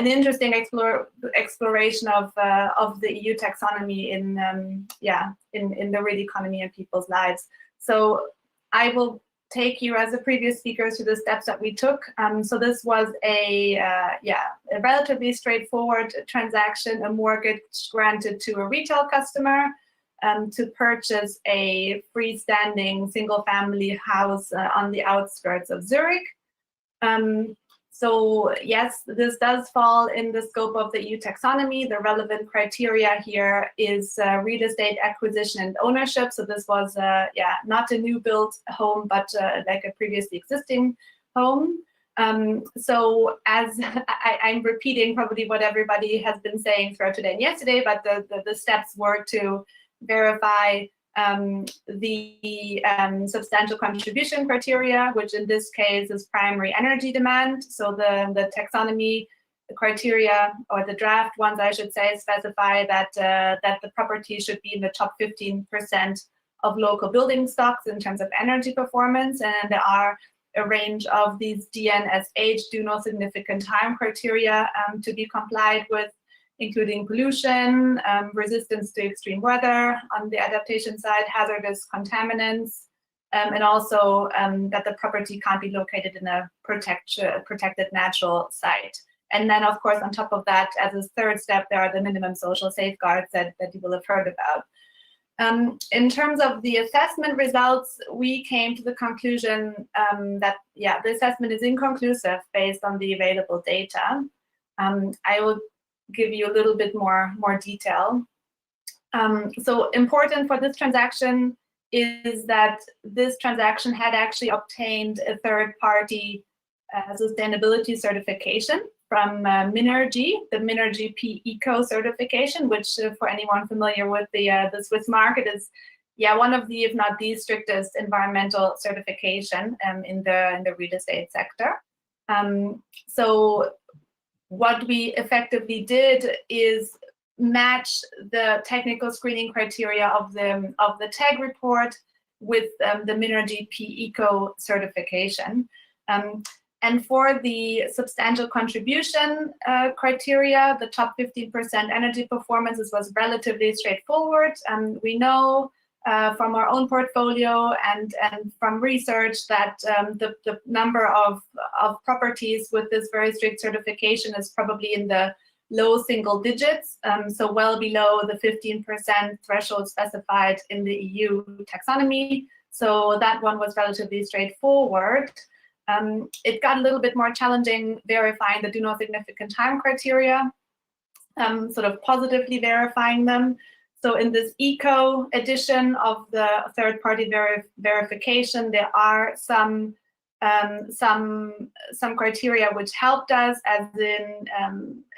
interesting exploration of the EU taxonomy in the real economy and people's lives. So I will take you, as the previous speakers, to the steps that we took. So this was a relatively straightforward transaction, a mortgage granted to a retail customer to purchase a freestanding single-family house on the outskirts of Zurich. So yes, this does fall in the scope of the EU taxonomy. The relevant criteria here is real estate acquisition and ownership. So this was not a new built home, but like a previously existing home. So as I'm repeating probably what everybody has been saying throughout today and yesterday, but the steps were to verify the substantial contribution criteria, which in this case is primary energy demand. So the taxonomy criteria, or the draft ones, I should say, specify that the property should be in the top 15% of local building stocks in terms of energy performance. And there are a range of these DNSH, do no significant harm criteria to be complied with, including pollution, resistance to extreme weather on the adaptation side, hazardous contaminants, and also that the property can't be located in a protected natural site. And then, of course, on top of that, as a third step, there are the minimum social safeguards that you will have heard about. In terms of the assessment results, we came to the conclusion that, the assessment is inconclusive based on the available data. I will give you a little bit more detail. So important for this transaction is that this transaction had actually obtained a third-party sustainability certification from Minergie, the Minergie P Eco certification, which for anyone familiar with the Swiss market is one of the, if not the strictest environmental certification in the real estate sector. So what we effectively did is match the technical screening criteria of the TAG report with the Minergie P Eco certification. And for the substantial contribution criteria, the top 15% energy performance was relatively straightforward. We know from our own portfolio and from research that the number of properties with this very strict certification is probably in the low single digits, so well below the 15% threshold specified in the EU taxonomy. So that one was relatively straightforward. It got a little bit more challenging verifying the do no significant harm criteria, sort of positively verifying them. So in this eco edition of the third-party verification, there are some criteria which helped us, as in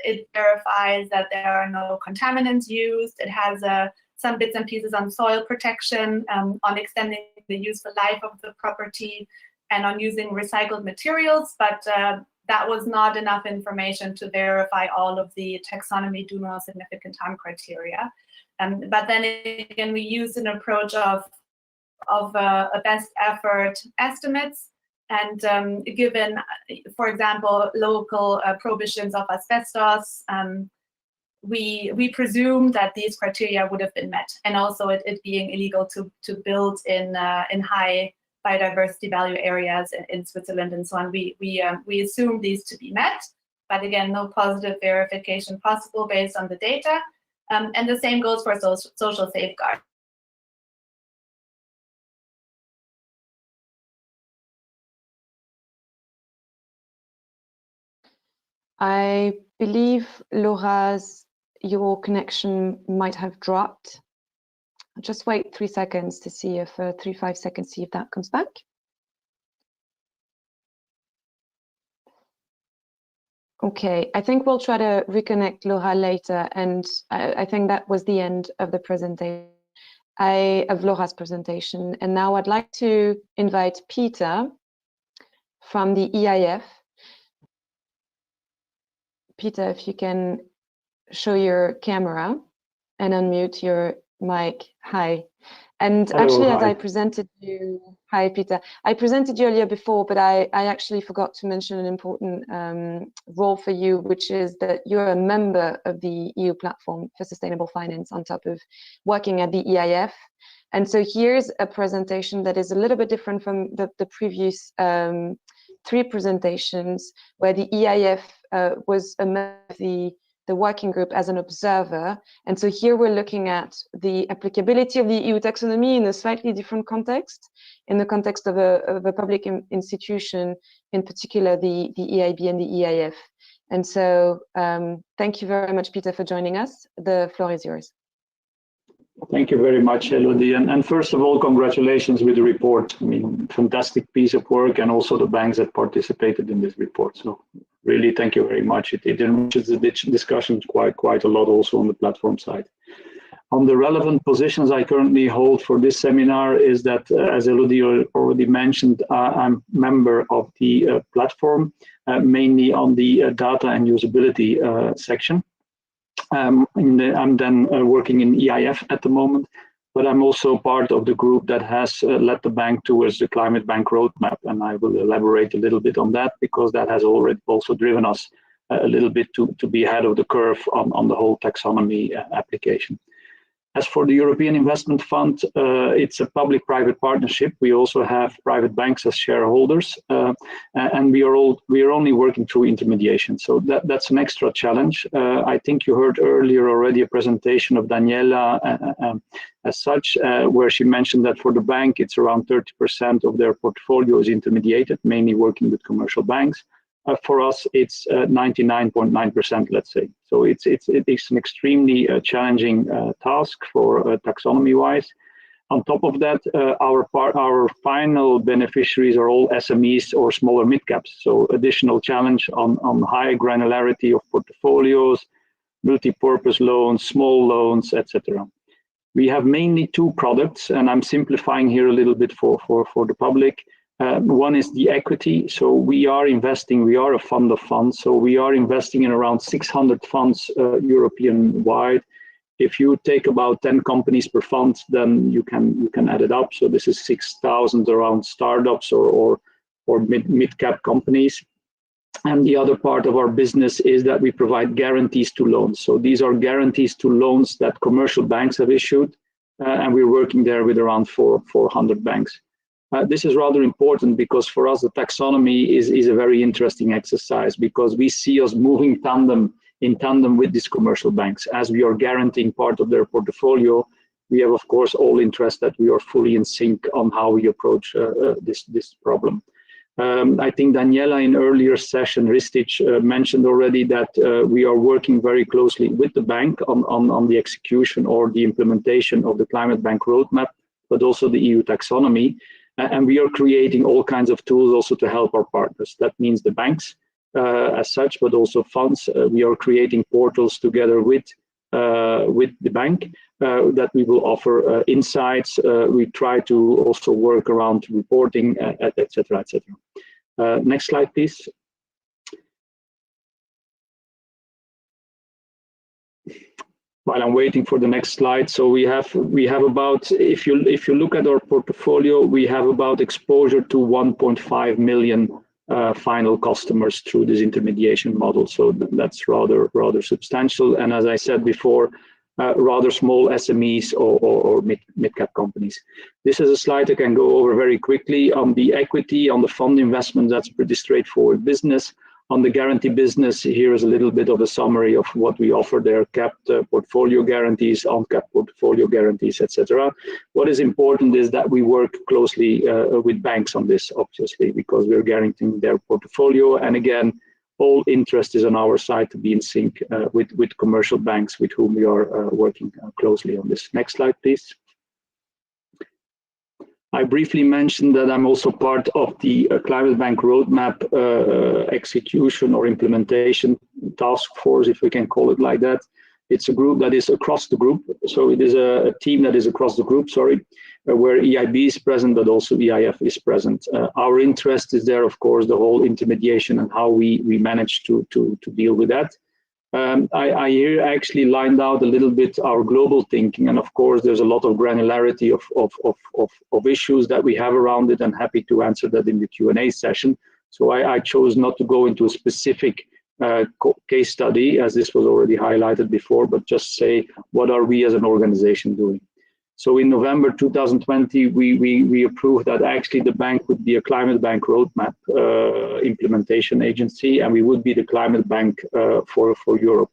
it verifies that there are no contaminants used. It has some bits and pieces on soil protection, on extending the useful life of the property, and on using recycled materials, but that was not enough information to verify all of the taxonomy do no significant harm criteria. But then again, we used an approach of a best effort estimates, and given, for example, local prohibitions of asbestos, we presume that these criteria would have been met, and also it being illegal to build in high biodiversity value areas in Switzerland and so on. We assume these to be met, but again, no positive verification possible based on the data. And the same goes for social safeguard. I believe, Laura's, your connection might have dropped. I'll just wait 3 seconds to see if, 5 seconds, see if that comes back. Okay, I think we'll try to reconnect Laura later, and I think that was the end of the presentation, of Laura's presentation. And now I'd like to invite Peter from the EIF. Peter, if you can show your camera and unmute your mic. Hi. And Hello, actually, as hi. I presented you, hi Peter, I presented you earlier before, but I actually forgot to mention an important role for you, which is that you're a member of the EU Platform for Sustainable Finance on top of working at the EIF. And so here's a presentation that is a little bit different from the previous 3 presentations, where the EIF was a member of the working group as an observer. And so here we're looking at the applicability of the EU taxonomy in a slightly different context, in the context of a public institution, in particular the EIB and the EIF. And so thank you very much, Peter, for joining us. The floor is yours. Thank you very much, Elodie. And first of all, congratulations with the report. I mean, fantastic piece of work, and also the banks that participated in this report. So really, thank you very much. It enriches the discussion quite a lot also on the platform side. On the relevant positions I currently hold for this seminar is that, as Elodie already mentioned, I'm member of the platform, mainly on the data and usability section. I'm then working in EIF at the moment, but I'm also part of the group that has led the bank towards the Climate Bank Roadmap, and I will elaborate a little bit on that, because that has already also driven us a little bit to be ahead of the curve on the whole taxonomy application. As for the European Investment Fund, it's a public-private partnership. We also have private banks as shareholders, and we are only working through intermediation. So that's an extra challenge. I think you heard earlier already a presentation of Daniela as such, where she mentioned that for the bank, it's around 30% of their portfolio is intermediated, mainly working with commercial banks. For us, it's 99.9%, let's say. So it's an extremely challenging task for taxonomy-wise. On top of that, our final beneficiaries are all SMEs or smaller mid-caps. So additional challenge on high granularity of portfolios, multi-purpose loans, small loans, etc. We have mainly 2 products, and I'm simplifying here a little bit for the public. One is the equity. So we are investing, we are a fund of funds. So we are investing in around 600 funds European-wide. If you take about 10 companies per fund, then you can add it up. So this is 6,000 around startups or mid-cap companies. And the other part of our business is that we provide guarantees to loans. So these are guarantees to loans that commercial banks have issued and we're working there with around 400 banks. This is rather important because for us, the taxonomy is a very interesting exercise because we see us moving in tandem with these commercial banks. As we are guaranteeing part of their portfolio, we have, of course, all interest that we are fully in sync on how we approach this problem. I think Daniela in earlier session, Ristic, mentioned already that we are working very closely with the bank on the execution or the implementation of the Climate Bank Roadmap, but also the EU Taxonomy. And we are creating all kinds of tools also to help our partners. That means the banks as such, but also funds. We are creating portals together with the bank that we will offer insights. We try to also work around reporting, etc., etc. Next slide, please. While I'm waiting for the next slide, so we have about, if you look at our portfolio, we have about exposure to 1.5 million final customers through this intermediation model. So that's rather substantial. And as I said before, rather small SMEs or mid-cap companies. This is a slide I can go over very quickly. On the equity, on the fund investment, that's pretty straightforward business. On the guarantee business, here is a little bit of a summary of what we offer there: capped portfolio guarantees, uncapped portfolio guarantees, etc. What is important is that we work closely with banks on this, obviously, because we're guaranteeing their portfolio. And again, all interest is on our side to be in sync with commercial banks with whom we are working closely on this. Next slide, please. I briefly mentioned that I'm also part of the Climate Bank Roadmap execution or implementation task force, if we can call it like that. It's a group that is across the group. So it is a team that is across the group, where EIB is present, but also EIF is present. Our interest is there, of course, the whole intermediation and how we manage to deal with that. I here actually lined out a little bit our global thinking, and of course there's a lot of granularity of issues that we have around it, and happy to answer that in the Q&A session. So I chose not to go into a specific case study, as this was already highlighted before, but just say, what are we as an organization doing? So in November 2020, we approved that actually the bank would be a Climate Bank Roadmap implementation agency, and we would be the Climate Bank for Europe.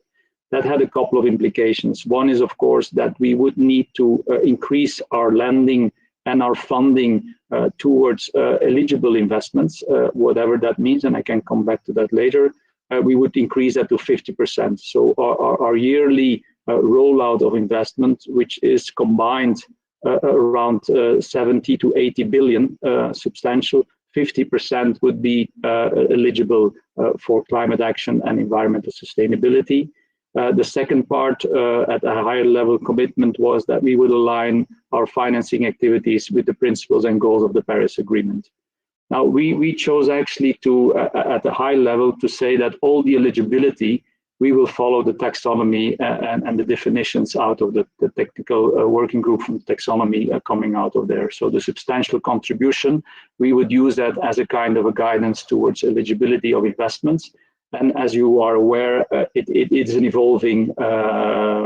That had a couple of implications. One is, of course, that we would need to increase our lending and our funding towards eligible investments, whatever that means, and I can come back to that later. We would increase that to 50%. So our yearly rollout of investment, which is combined around 70 to 80 billion, substantial, 50% would be eligible for climate action and environmental sustainability. The second part at a higher level commitment was that we would align our financing activities with the principles and goals of the Paris Agreement. Now, we chose actually to, at a high level, to say that all the eligibility, we will follow the taxonomy and the definitions out of the technical working group from taxonomy coming out of there. So the substantial contribution, we would use that as a kind of a guidance towards eligibility of investments. And as you are aware, it is an evolving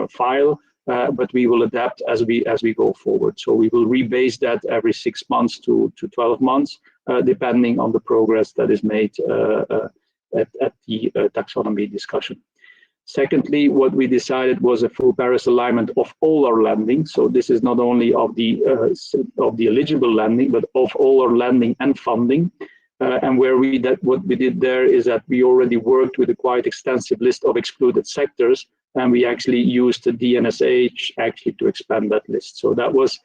file, but we will adapt as we go forward. So we will rebase that every 6 months to 12 months, depending on the progress that is made at the taxonomy discussion. Secondly, what we decided was a full Paris alignment of all our lending. So this is not only of the eligible lending, but of all our lending and funding. And what we did there is that we already worked with a quite extensive list of excluded sectors, and we actually used the DNSH actually to expand that list. So that was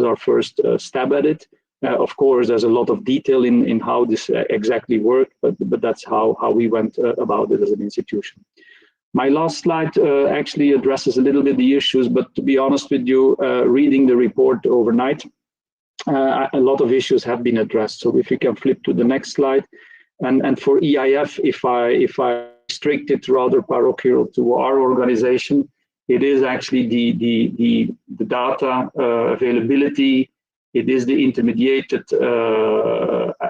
our first stab at it. Of course, there's a lot of detail in how this exactly worked, but that's how we went about it as an institution. My last slide actually addresses a little bit the issues, but to be honest with you, reading the report overnight, a lot of issues have been addressed. So if you can flip to the next slide, and for EIF, if I restrict it rather parochial to our organization, it is actually the data availability. It is the intermediated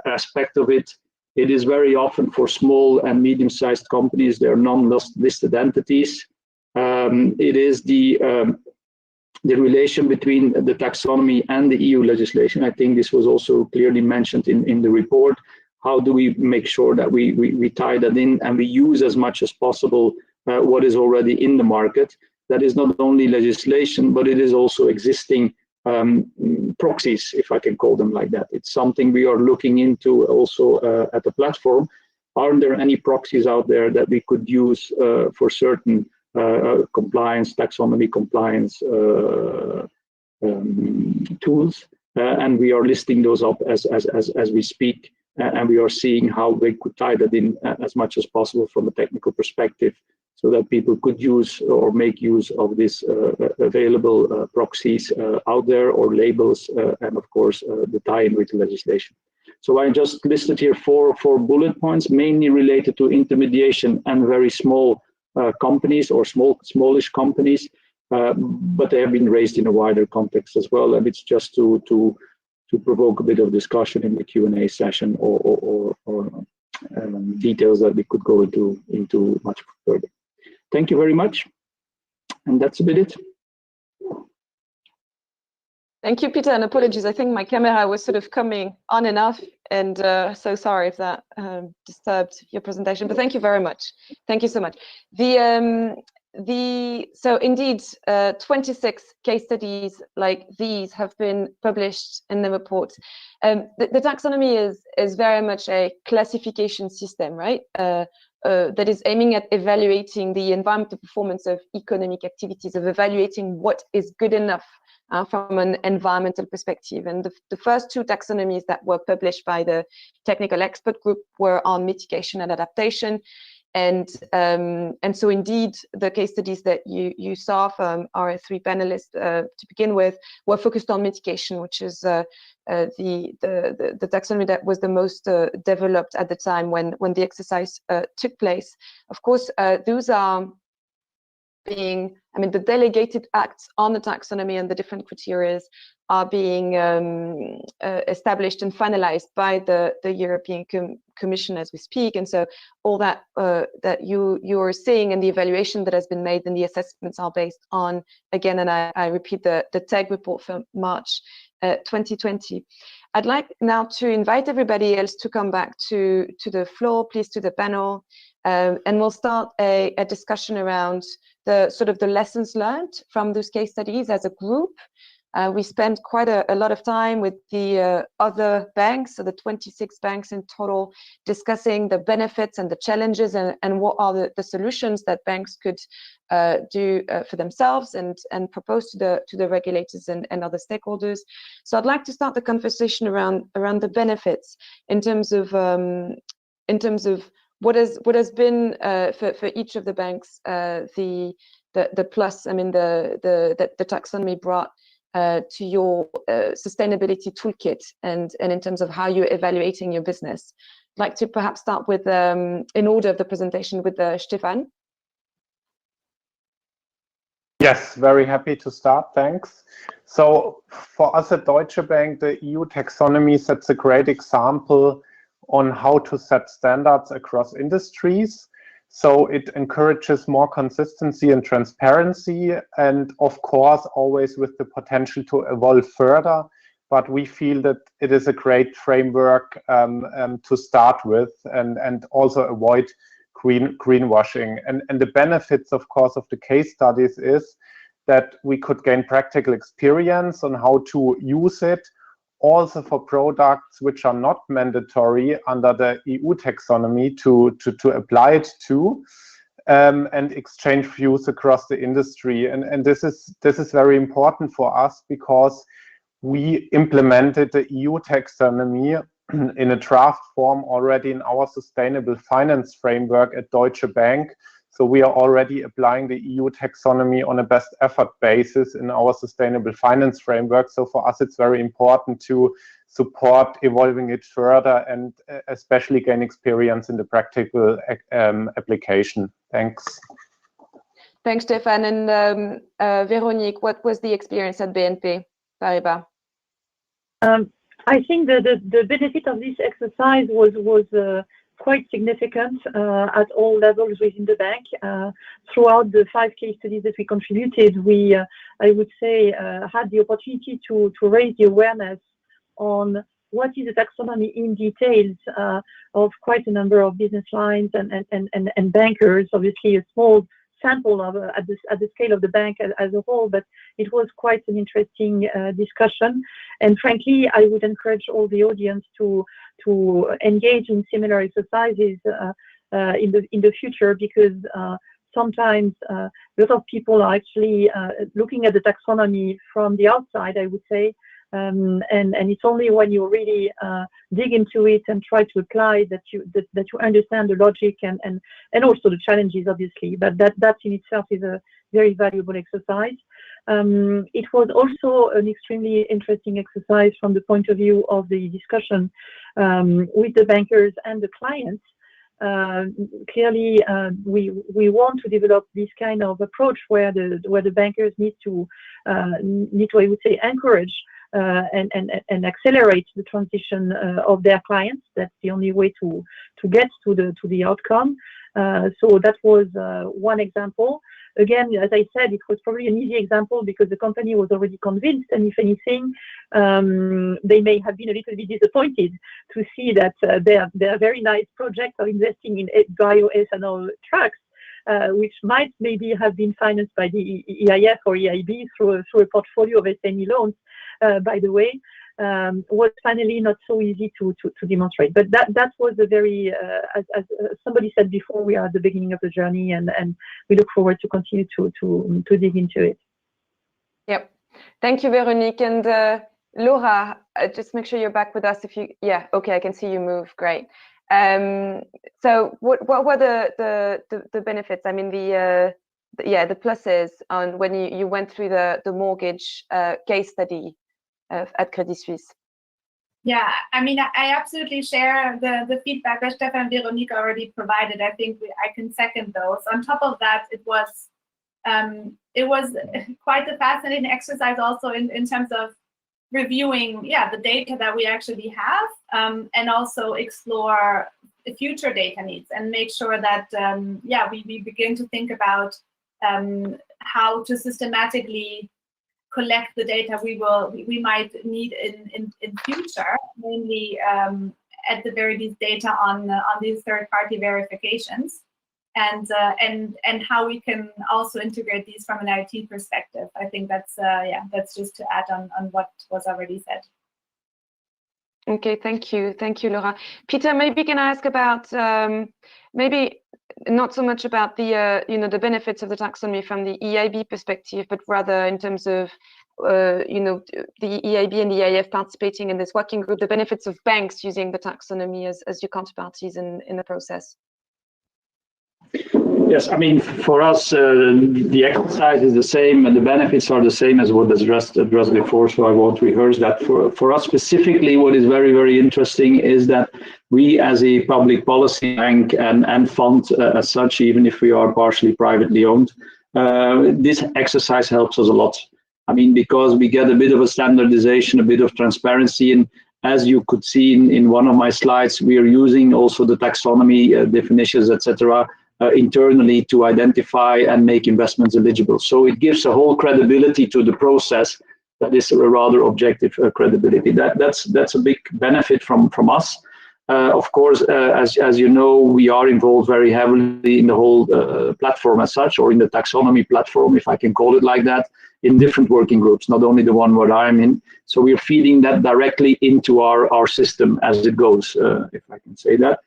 aspect of it. It is very often for small and medium-sized companies, they're non-listed entities. It is the the relation between the taxonomy and the EU legislation. I think this was also clearly mentioned in the report. How do we make sure that we tie that in and we use as much as possible what is already in the market? That is not only legislation, but it is also existing proxies, if I can call them like that. It's something we are looking into also at the platform. Are there any proxies out there that we could use for certain compliance, taxonomy compliance tools? And we are listing those up as we speak, and we are seeing how we could tie that in as much as possible from a technical perspective, so that people could use or make use of this available proxies out there, or labels, and of course the tie-in with the legislation. So I just listed here four bullet points, mainly related to intermediation and very small companies or smallish companies, but they have been raised in a wider context as well, and it's just to provoke a bit of discussion in the Q&A session, or details that we could go into much further. Thank you very much, and that's a bit it. Thank you, Peter, and apologies. I think my camera was sort of coming on and off, and so sorry if that disturbed your presentation, but thank you very much. Thank you so much. So indeed, 26 case studies like these have been published in the report. The taxonomy is very much a classification system, right? That is aiming at evaluating the environmental performance of economic activities, of evaluating what is good enough from an environmental perspective. And the first two taxonomies that were published by the technical expert group were on mitigation and adaptation. And so indeed, the case studies that you saw from our three panelists to begin with were focused on mitigation, which is the taxonomy that was the most developed at the time when the exercise took place. Of course, those are being, I mean, the delegated acts on the taxonomy and the different criteria are being established and finalized by the European Commission as we speak. And so all that that you are seeing and the evaluation that has been made and the assessments are based on, again, and I repeat, the TEG report from March 2020. I'd like now to invite everybody else to come back to the floor, please, to the panel, and we'll start a discussion around the sort of the lessons learned from those case studies as a group. We spent quite a lot of time with the other banks, so the 26 banks in total, discussing the benefits and the challenges and what are the solutions that banks could do for themselves and propose to the regulators and other stakeholders. So I'd like to start the conversation around the benefits in terms of what has been for each of the banks the plus. I mean, the taxonomy brought to your sustainability toolkit and in terms of how you're evaluating your business. I'd like to perhaps start with, in order of the presentation, with Stefan. Yes, very happy to start, thanks. So for us at Deutsche Bank, the EU taxonomy sets a great example on how to set standards across industries. So it encourages more consistency and transparency, and of course, always with the potential to evolve further. But we feel that it is a great framework to start with, and also avoid greenwashing. And the benefits, of course, of the case studies is that we could gain practical experience on how to use it, also for products which are not mandatory under the EU taxonomy to apply it to, and exchange views across the industry. And this is very important for us, because we implemented the EU taxonomy in a draft form already in our sustainable finance framework at Deutsche Bank. So we are already applying the EU taxonomy on a best effort basis in our sustainable finance framework. So for us, it's very important to support evolving it further and especially gain experience in the practical application. Thanks. Thanks, Stefan. And Véronique, what was the experience at BNP Paribas? I think the benefit of this exercise was quite significant at all levels within the bank. Throughout the 5 case studies that we contributed, we, I would say, had the opportunity to raise the awareness on what is the taxonomy in details of quite a number of business lines and bankers. Obviously, a small sample of at the scale of the bank as a whole, but it was quite an interesting discussion. And frankly, I would encourage all the audience to engage in similar exercises in the future, because sometimes a lot of people are actually looking at the taxonomy from the outside, I would say, and it's only when you really dig into it and try to apply that you understand the logic and also the challenges, obviously. But that in itself is a very valuable exercise. It was also an extremely interesting exercise from the point of view of the discussion with the bankers and the clients. Clearly, we want to develop this kind of approach where the bankers need to I would say, encourage and accelerate the transition of their clients. That's the only way to get to the outcome. So that was one example. Again, as I said, it was probably an easy example because the company was already convinced, and if anything, they may have been a little bit disappointed to see that their very nice project of investing in bioethanol trucks, which might maybe have been financed by the EIF or EIB through a portfolio of SME loans, by the way, was finally not so easy to demonstrate. But that was a very, as somebody said before, we are at the beginning of the journey, and we look forward to continue to dig into it. Yep. Thank you, Veronique. And Laura, just make sure you're back with us. Yeah, okay, I can see you move. Great. So what were the benefits? I mean, the pluses on when you went through the mortgage case study at Credit Suisse. Yeah, I mean, I absolutely share the feedback that Stefan and Veronique already provided. I think I can second those. On top of that, it was quite a fascinating exercise also in terms of reviewing, the data that we actually have, and also explore the future data needs and make sure that, we begin to think about how to systematically collect the data we might need in future, mainly at the very least data on these third-party verifications, and how we can also integrate these from an IT perspective. I think that's just to add on what was already said. Okay, thank you, Laura. Peter, maybe can I ask about maybe not so much about the the benefits of the taxonomy from the EIB perspective, but rather in terms of the EIB and the EIF participating in this working group, the benefits of banks using the taxonomy as your counterparties in the process. Yes, I mean, for us, the exercise is the same and the benefits are the same as what was addressed before, so I won't rehearse that. For us specifically, what is very, very interesting is that we as a public policy bank and fund as such, even if we are partially privately owned, this exercise helps us a lot. I mean, because we get a bit of a standardization, a bit of transparency, and as you could see in one of my slides, we are using also the taxonomy definitions, etc., internally to identify and make investments eligible. So it gives a whole credibility to the process that is a rather objective credibility. That's a big benefit from us. Of course, as you know, we are involved very heavily in the whole platform as such, or in the taxonomy platform, if I can call it like that, in different working groups, not only the one where I'm in. So we're feeding that directly into our system as it goes, if I can say that.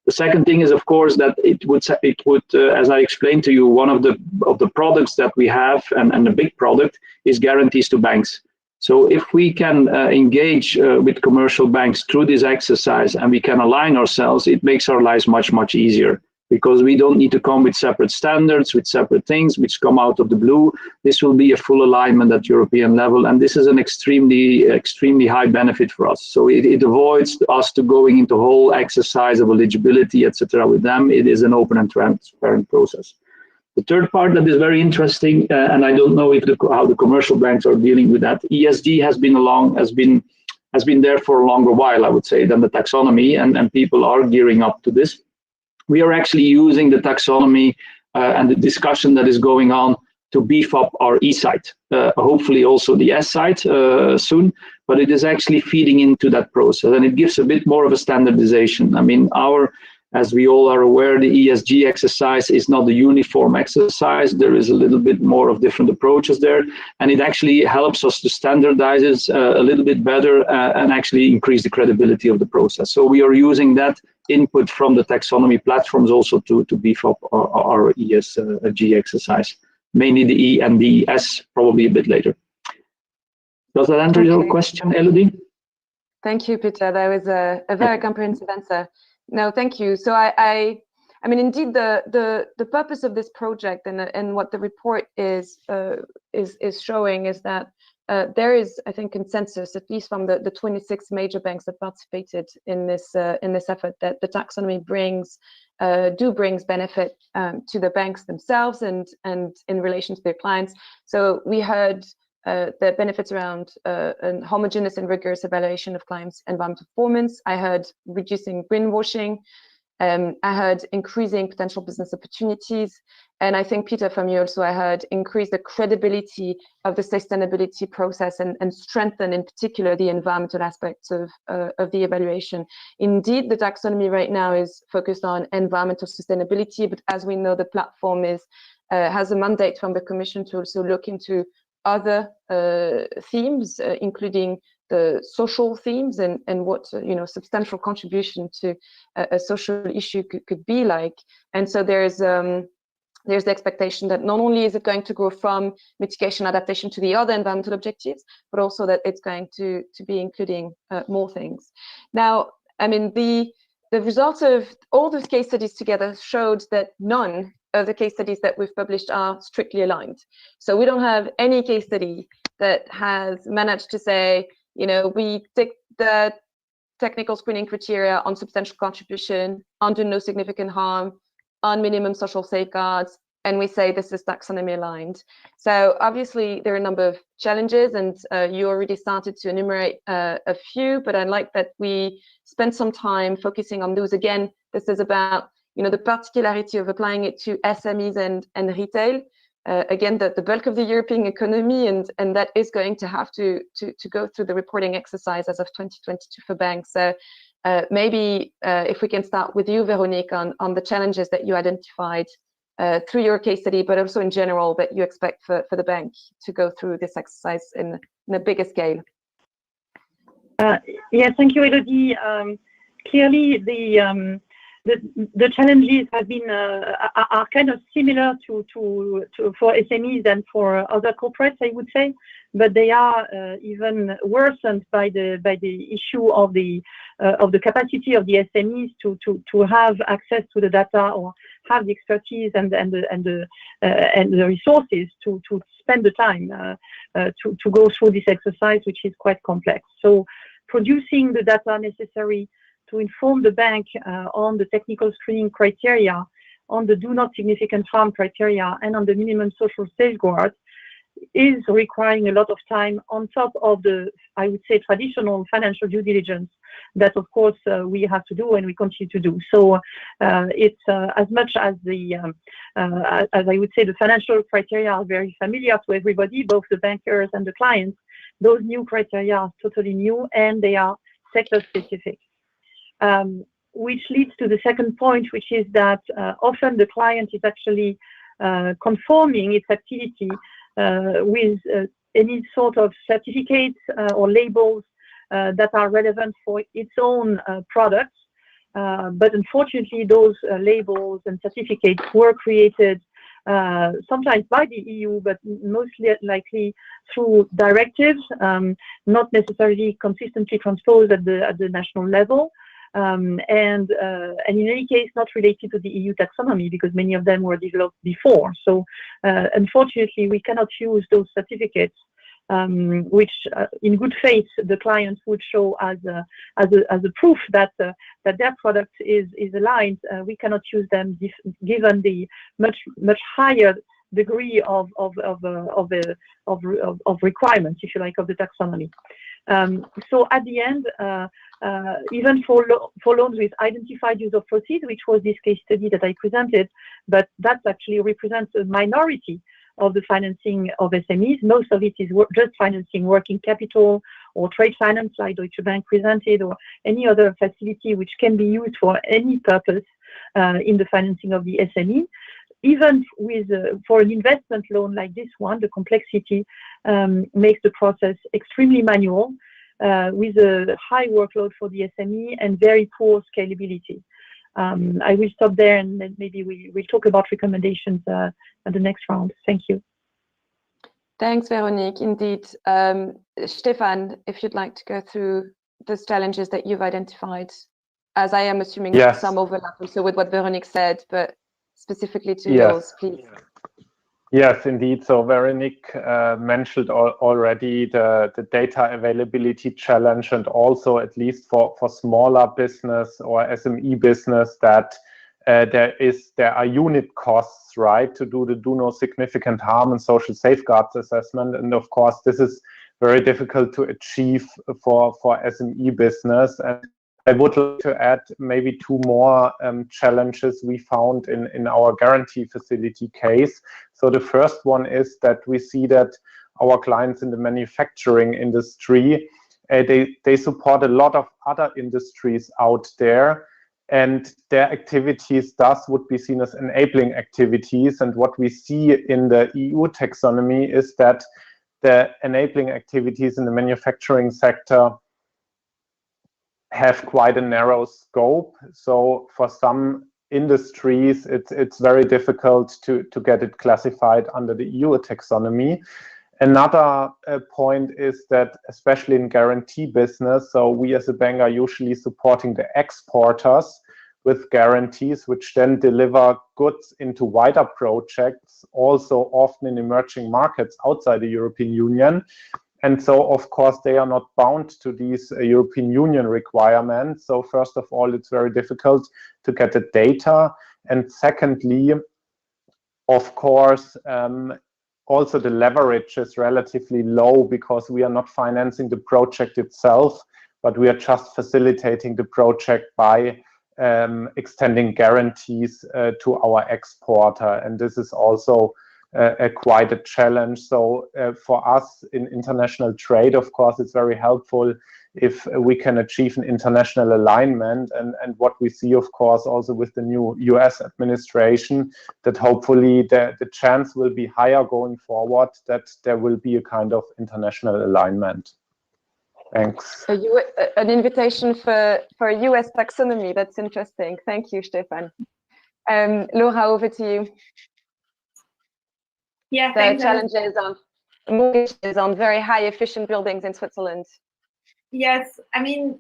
The second thing is, of course, that it would, as I explained to you, one of the products that we have, and a big product, is guarantees to banks. So if we can engage with commercial banks through this exercise and we can align ourselves, it makes our lives much, much easier, because we don't need to come with separate standards, with separate things which come out of the blue. This will be a full alignment at European level, and this is an extremely, extremely high benefit for us. So it avoids us to going into whole exercise of eligibility, etc. with them. It is an open and transparent process. The third part that is very interesting, and I don't know if how the commercial banks are dealing with that. ESG has been has been there for a longer while, I would say, than the taxonomy, and people are gearing up to this. We are actually using the taxonomy and the discussion that is going on to beef up our E site, hopefully also the S site soon, but it is actually feeding into that process, and it gives a bit more of a standardization. I mean, as we all are aware, the ESG exercise is not a uniform exercise. There is a little bit more of different approaches there, and it actually helps us to standardize it a little bit better and actually increase the credibility of the process. So we are using that input from the taxonomy platforms also to beef up our ESG exercise, mainly the E and the S, probably a bit later. Does that answer your question, Elodie? Thank you, Peter. That was a very comprehensive answer. No, thank you. So I mean, indeed, the purpose of this project and what the report is showing is that there is, I think, consensus, at least from the 26 major banks that participated in this effort, that the taxonomy brings benefit to the banks themselves and in relation to their clients. So we heard the benefits around a homogeneous and rigorous evaluation of clients' environmental performance. I heard reducing greenwashing. I heard increasing potential business opportunities. And I think, Peter, from you also, I heard increase the credibility of the sustainability process and strengthen, in particular, the environmental aspects of the evaluation. Indeed, the taxonomy right now is focused on environmental sustainability, but as we know, the platform has a mandate from the Commission to also look into other themes, including the social themes and what substantial contribution to a social issue could be like. And so there's the expectation that not only is it going to go from mitigation adaptation to the other environmental objectives, but also that it's going to be including more things. Now, I mean, the results of all those case studies together showed that none of the case studies that we've published are strictly aligned. So we don't have any case study that has managed to say, we take the technical screening criteria on substantial contribution, on do no significant harm, on minimum social safeguards, and we say this is taxonomy aligned. So obviously there are a number of challenges, and you already started to enumerate a few, but I'd like that we spend some time focusing on those. Again, this is about the particularity of applying it to SMEs and retail. Again, the bulk of the European economy, and that is going to have to go through the reporting exercise as of 2022 for banks. So maybe if we can start with you, Veronique, on the challenges that you identified through your case study, but also in general that you expect for the bank to go through this exercise in a bigger scale. Yeah, thank you, Elodie. Clearly, the challenges have been are kind of similar to for SMEs and for other corporates, I would say, but they are even worsened by the issue of the capacity of the SMEs to have access to the data or have the expertise and the resources to spend the time to go through this exercise, which is quite complex. So producing the data necessary to inform the bank on the technical screening criteria, on the do not significant harm criteria, and on the minimum social safeguards is requiring a lot of time on top of the, I would say, traditional financial due diligence that, of course, we have to do and we continue to do. So it's as much as as I would say, the financial criteria are very familiar to everybody, both the bankers and the clients. Those new criteria are totally new and they are sector specific. Which leads to the second point, which is that often the client is actually conforming its activity with any sort of certificates or labels that are relevant for its own products. But unfortunately, those labels and certificates were created sometimes by the EU, but mostly likely through directives, not necessarily consistently transposed at the national level. And in any case, not related to the EU taxonomy, because many of them were developed before. So unfortunately, we cannot use those certificates, which in good faith, the client would show as a proof that their product is aligned. We cannot use them given the much higher degree of requirements, if you like, of the taxonomy. So at the end, even for loans with identified use of proceeds, which was this case study that I presented, but that actually represents a minority of the financing of SMEs. Most of it is just financing working capital or trade finance like Deutsche Bank presented, or any other facility which can be used for any purpose in the financing of the SME. Even with for an investment loan like this one, the complexity makes the process extremely manual, with a high workload for the SME and very poor scalability. I will stop there, and then maybe we'll talk about recommendations at the next round. Thank you. Thanks, Veronique. Indeed. Stefan, if you'd like to go through those challenges that you've identified, as I am assuming some overlap also with what Veronique said, but specifically to yours, please. Yes, indeed. So Veronique mentioned already the data availability challenge, and also, at least for smaller business or SME business, that there are unit costs, right, to do the do no significant harm and social safeguards assessment. And of course, this is very difficult to achieve for SME business. And I would like to add maybe two more challenges we found in our guarantee facility case. So the first one is that we see that our clients in the manufacturing industry, they support a lot of other industries out there, and their activities thus would be seen as enabling activities. And what we see in the EU taxonomy is that the enabling activities in the manufacturing sector have quite a narrow scope. So for some industries, it's very difficult to get it classified under the EU taxonomy. Another point is that, especially in guarantee business, so we as a bank are usually supporting the exporters with guarantees, which then deliver goods into wider projects, also often in emerging markets outside the European Union. And so, of course, they are not bound to these European Union requirements. So first of all, it's very difficult to get the data. And secondly, of course, also the leverage is relatively low, because we are not financing the project itself, but we are just facilitating the project by extending guarantees to our exporter. And this is also quite a challenge. So for us in international trade, of course, it's very helpful if we can achieve an international alignment. And what we see, of course, also with the new US administration, that hopefully the chance will be higher going forward that there will be a kind of international alignment. Thanks. An invitation for a US taxonomy. That's interesting. Thank you, Stefan. Laura, over to you. Yeah, the challenges of mortgages on very high efficient buildings in Switzerland. Yes, I mean,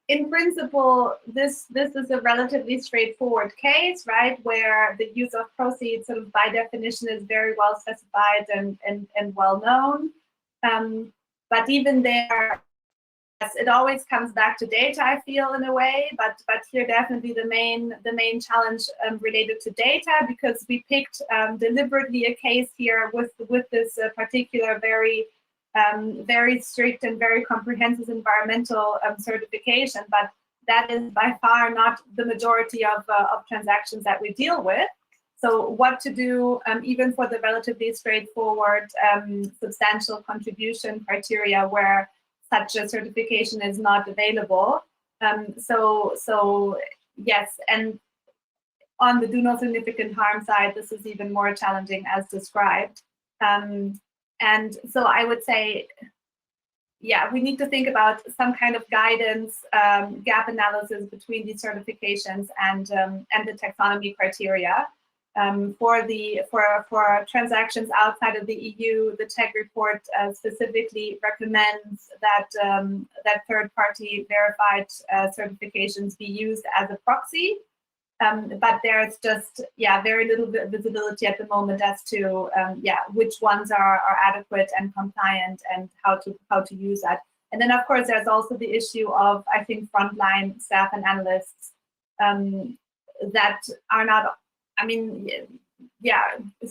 in principle, this is a relatively straightforward case, right, where the use of proceeds sort of by definition is very well specified and well known. But even there, yes, it always comes back to data, I feel, in a way, but here definitely the main challenge related to data, because we picked deliberately a case here with this particular very strict and very comprehensive environmental certification, but that is by far not the majority of transactions that we deal with. So what to do, even for the relatively straightforward substantial contribution criteria where such a certification is not available. So yes, and on the do no significant harm side, this is even more challenging as described. And so I would say, yeah, we need to think about some kind of guidance, gap analysis between these certifications and the taxonomy criteria. For transactions outside of the EU, the tech report specifically recommends that that third-party verified certifications be used as a proxy. But there's just very little visibility at the moment as to which ones are adequate and compliant and how to use that. And then of course there's also the issue of, I think, frontline staff and analysts that are not. I mean,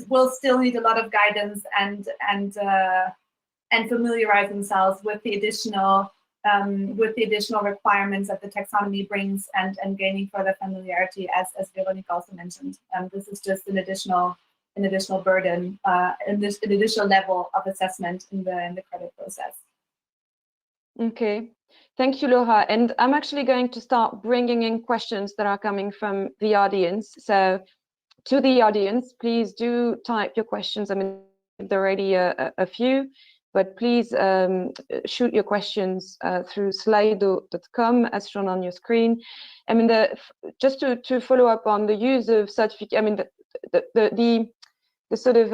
will still need a lot of guidance and familiarize themselves with the additional with the additional requirements that the taxonomy brings and gaining further familiarity, as Veronique also mentioned. This is just an additional burden, an additional level of assessment in the credit process. Okay, thank you, Laura. And I'm actually going to start bringing in questions that are coming from the audience. So to the audience, please do type your questions. I mean, there are already a few, but please shoot your questions through slido.com as shown on your screen. I mean, just to follow up on the use of certificate, I mean, the sort of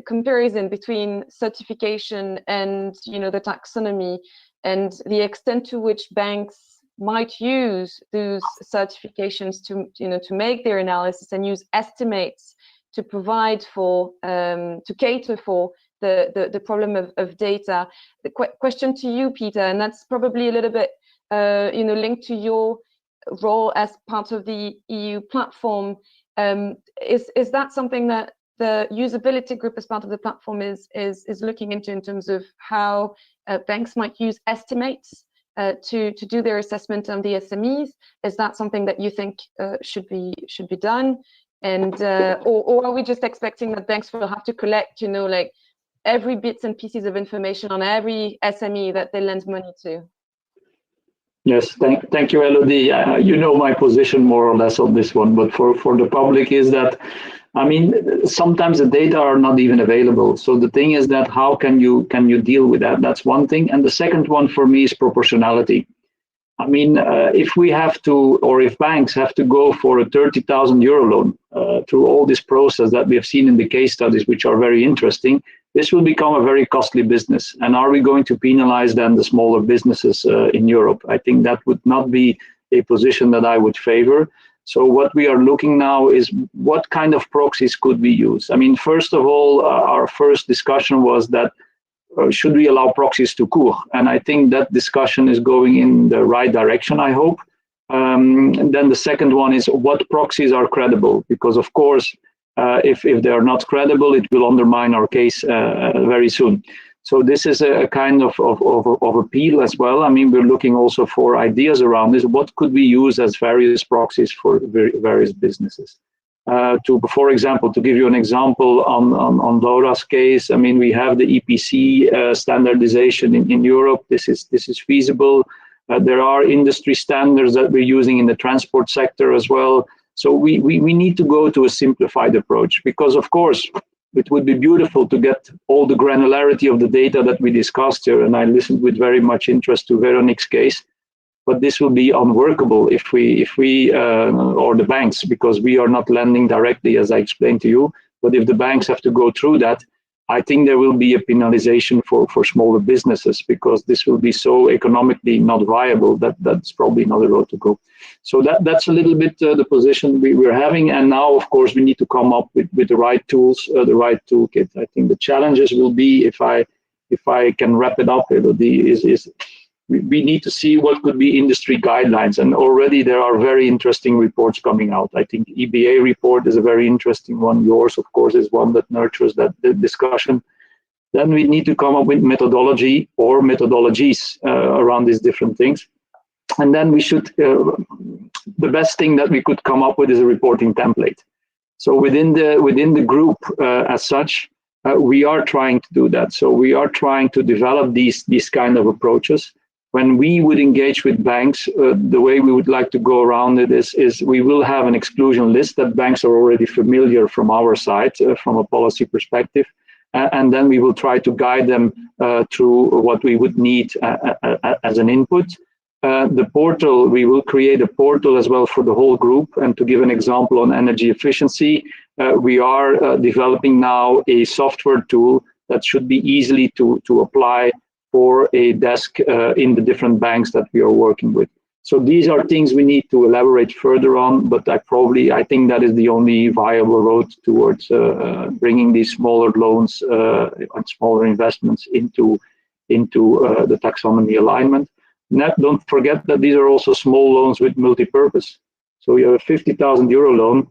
comparison between certification and, you know, the taxonomy, and the extent to which banks might use those certifications to, you know, to make their analysis and use estimates to provide for, to cater for the problem of data. The question to you, Peter, and that's probably a little bit, you know, linked to your role as part of the EU platform. Is that something that the usability group as part of the platform is looking into in terms of how banks might use estimates to do their assessment on the SMEs? Is that something that you think should be done? And or are we just expecting that banks will have to collect, you know, like every bits and pieces of information on every SME that they lend money to? Yes, thank you, Elodie. You know my position more or less on this one, but for the public is that, I mean, sometimes the data are not even available. So the thing is that how can you deal with that? That's one thing. And the second one for me is proportionality. I mean, if we have to, or if banks have to go for a 30,000 euro loan through all this process that we have seen in the case studies, which are very interesting, this will become a very costly business. And are we going to penalize then the smaller businesses in Europe? I think that would not be a position that I would favor. So what we are looking now is what kind of proxies could we use? I mean, first of all, our first discussion was that should we allow proxies to cour? And I think that discussion is going in the right direction, I hope. And then the second one is what proxies are credible? Because of course, if they are not credible, it will undermine our case very soon. So this is a kind of appeal as well. I mean, we're looking also for ideas around this. What could we use as various proxies for various businesses? For example, to give you an example on Laura's case, I mean, we have the EPC standardization in Europe. This is feasible. There are industry standards that we're using in the transport sector as well. So we need to go to a simplified approach, because of course it would be beautiful to get all the granularity of the data that we discussed here, and I listened with very much interest to Veronique's case. But this will be unworkable if we or the banks, because we are not lending directly, as I explained to you. But if the banks have to go through that, I think there will be a penalization for smaller businesses, because this will be so economically not viable that that's probably another road to go. So that's a little bit the position we're having. And now, of course, we need to come up with the right tools, the right toolkit. I think the challenges will be, if I can wrap it up, is we need to see what could be industry guidelines. And already there are very interesting reports coming out. I think EBA report is a very interesting one. Yours, of course, is one that nurtures that discussion. Then we need to come up with methodology or methodologies around these different things. And then we should, the best thing that we could come up with is a reporting template. So within the group as such, we are trying to do that. So we are trying to develop these kind of approaches. When we would engage with banks, the way we would like to go around it is we will have an exclusion list that banks are already familiar from our side, from a policy perspective. And then we will try to guide them through what we would need as an input. The portal, we will create a portal as well for the whole group. And to give an example on energy efficiency, we are developing now a software tool that should be easily to apply for a desk in the different banks that we are working with. So these are things we need to elaborate further on, but I think that is the only viable road towards bringing these smaller loans and smaller investments into the taxonomy alignment. Don't forget that these are also small loans with multi-purpose. So you have a 50,000 euro loan,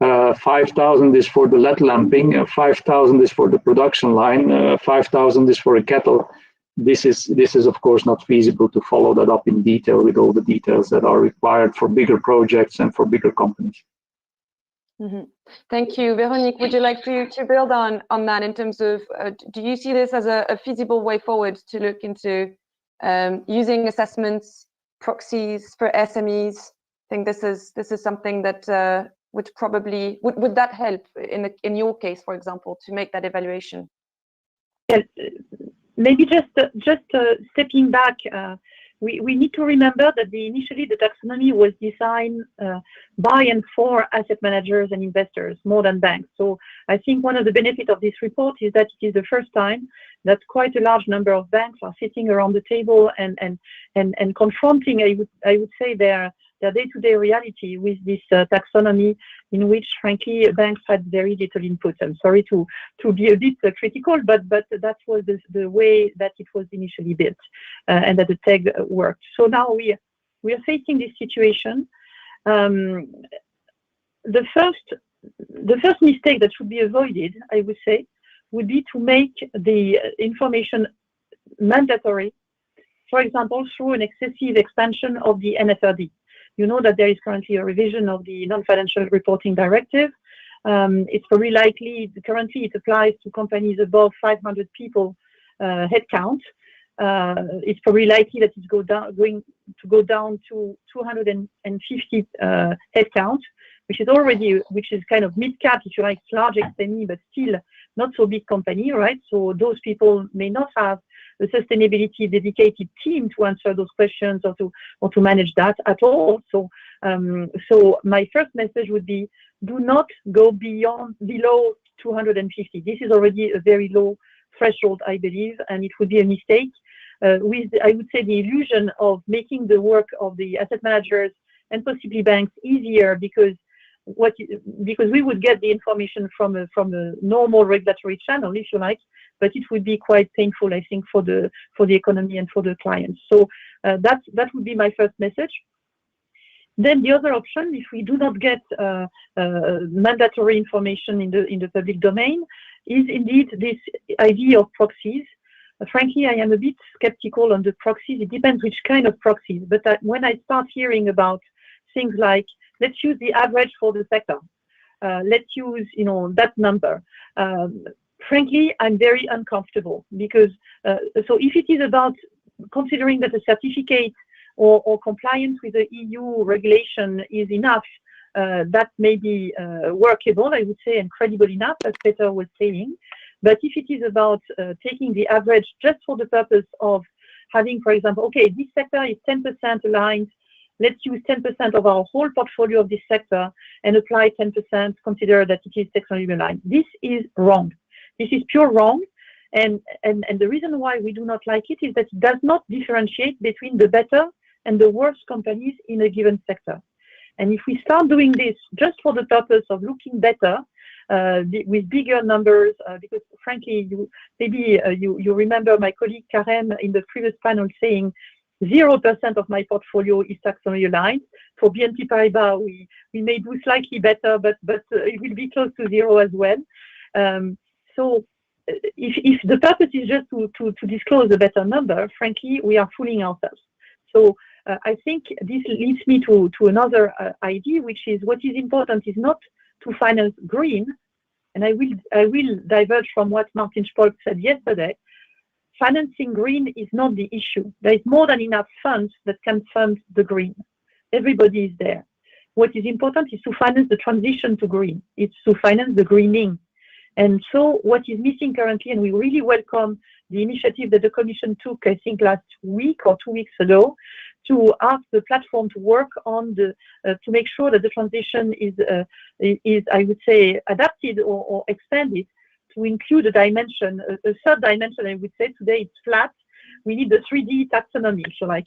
5,000 is for the LED lamping, 5,000 is for the production line, 5,000 is for a kettle. this is of course not feasible to follow that up in detail with all the details that are required for bigger projects and for bigger companies. Mm-hmm. Thank you. Veronique, would you like to build on that in terms of, do you see this as a feasible way forward to look into using assessments, proxies for SMEs? I think this is something that would probably, would that help in your case, for example, to make that evaluation? Yes, maybe just stepping back, we need to remember that initially the taxonomy was designed by and for asset managers and investors more than banks. So I think one of the benefits of this report is that it is the first time that quite a large number of banks are sitting around the table and confronting, I would say, their day-to-day reality with this taxonomy, in which, frankly, banks had very little input. I'm sorry to be a bit critical, but that was the way that it was initially built and that the tag worked. So now we are facing this situation. The first mistake that should be avoided, I would say, would be to make the information mandatory, for example, through an excessive expansion of the NFRD. You know that there is currently a revision of the non-financial reporting directive. It's very likely, currently it applies to companies above 500 people headcount. It's probably likely that it's going to go down to 250 headcount, which is kind of mid-cap, if you like, large SME, but still not so big company, right? So those people may not have a sustainability dedicated team to answer those questions or to manage that at all. So my first message would be, do not go below 250. This is already a very low threshold, I believe, and it would be a mistake with, I would say, the illusion of making the work of the asset managers and possibly banks easier, because we would get the information from a normal regulatory channel, if you like, but it would be quite painful, I think, for the economy and for the clients. So that would be my first message. Then the other option, if we do not get mandatory information in the public domain, is indeed this idea of proxies. Frankly, I am a bit skeptical on the proxies. It depends which kind of proxies. But when I start hearing about things like, let's use the average for the sector, let's use that number. Frankly, I'm very uncomfortable, because so if it is about considering that a certificate or compliance with the EU regulation is enough, that may be workable, I would say, and credible enough, as Peter was saying. But if it is about taking the average just for the purpose of having, for example, okay, this sector is 10% aligned, let's use 10% of our whole portfolio of this sector and apply 10%, consider that it is taxonomy aligned. This is wrong. This is pure wrong. And the reason why we do not like it is that it does not differentiate between the better and the worst companies in a given sector. And if we start doing this just for the purpose of looking better, with bigger numbers, because frankly, you remember my colleague Karen in the previous panel saying 0% of my portfolio is taxonomy aligned. For BNP Paribas, we may do slightly better, but it will be close to 0 as well. So if the purpose is just to disclose a better number, frankly, we are fooling ourselves. So I think this leads me to another idea, which is what is important is not to finance green, and I will diverge from what Martin Spolk said yesterday. Financing green is not the issue. There is more than enough funds that can fund the green. Everybody is there. What is important is to finance the transition to green. It's to finance the greening. And so what is missing currently, and we really welcome the initiative that the Commission took, I think, last week or 2 weeks ago, to ask the platform to work on to make sure that the transition is I would say, adapted or expanded to include a dimension, a third dimension. I would say today it's flat. We need the 3D taxonomy, so like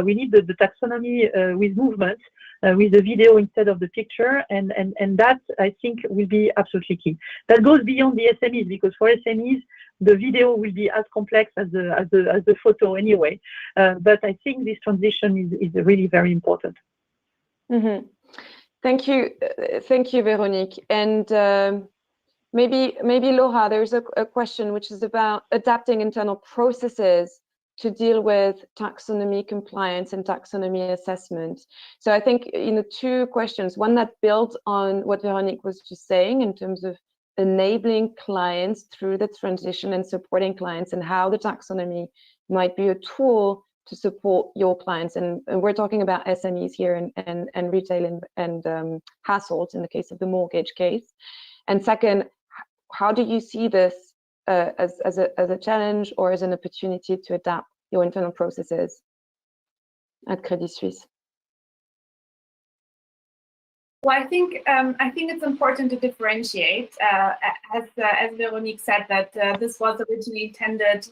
we need the taxonomy with movement, with the video instead of the picture, and that I think will be absolutely key. That goes beyond the SMEs, because for SMEs the video will be as complex as the photo anyway. But I think this transition is really very important. Mm-hmm. Thank you, Veronique. And maybe Laura, there's a question which is about adapting internal processes to deal with taxonomy compliance and taxonomy assessment. So I think, two questions, one that builds on what Veronique was just saying in terms of enabling clients through the transition and supporting clients, and how the taxonomy might be a tool to support your clients. And we're talking about SMEs here and retail and households in the case of the mortgage case. And second, how do you see this as a challenge or as an opportunity to adapt your internal processes at Credit Suisse? Well, I think it's important to differentiate, as Veronique said, that this was originally intended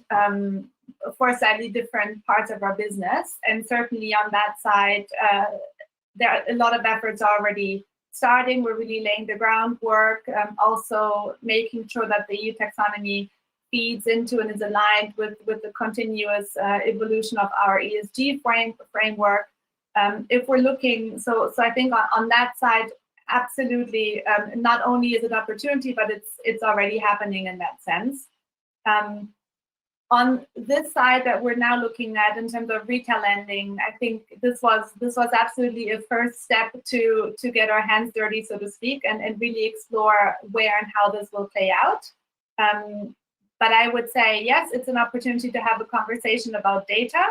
for slightly different parts of our business, and certainly on that side, there are a lot of efforts already starting. We're really laying the groundwork, also making sure that the EU taxonomy feeds into and is aligned with the continuous evolution of our ESG framework. If we're looking, so I think on that side, absolutely, not only is it an opportunity, but it's already happening in that sense. On this side that we're now looking at in terms of retail lending, I think this was absolutely a first step to get our hands dirty, so to speak, and really explore where and how this will play out. But I would say, yes, it's an opportunity to have a conversation about data.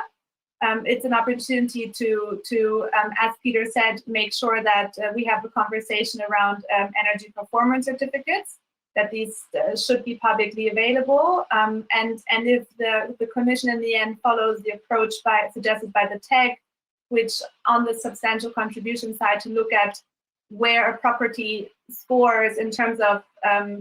It's an opportunity to as Peter said, make sure that we have a conversation around energy performance certificates, that these should be publicly available. And if the Commission in the end follows the approach suggested by the TEG, which on the substantial contribution side to look at where a property scores in terms of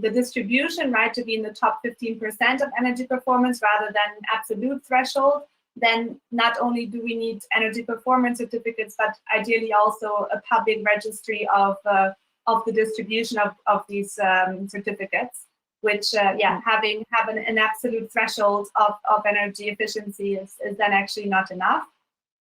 the distribution, right, to be in the top 15% of energy performance rather than absolute threshold, then not only do we need energy performance certificates, but ideally also a public registry of the distribution of these certificates, which having an absolute threshold of energy efficiency is then actually not enough.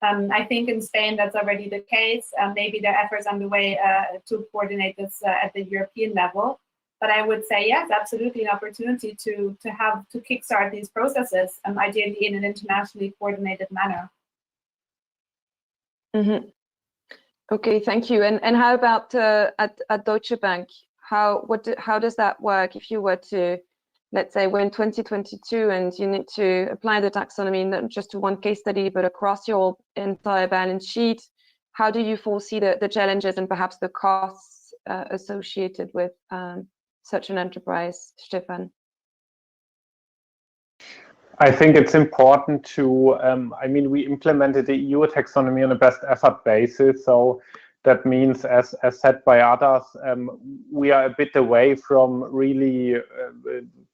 I think in Spain that's already the case. Maybe there are efforts underway to coordinate this at the European level. But I would say, yes, absolutely an opportunity to kickstart these processes, ideally in an internationally coordinated manner. Mm-hmm. Okay, thank you. And how about at Deutsche Bank? How does that work if you were to, let's say, we're in 2022 and you need to apply the taxonomy not just to one case study, but across your entire balance sheet? How do you foresee the challenges and perhaps the costs associated with such an enterprise, Stefan? I think it's important to, we implemented the EU taxonomy on a best effort basis. So that means, as said by others, we are a bit away from really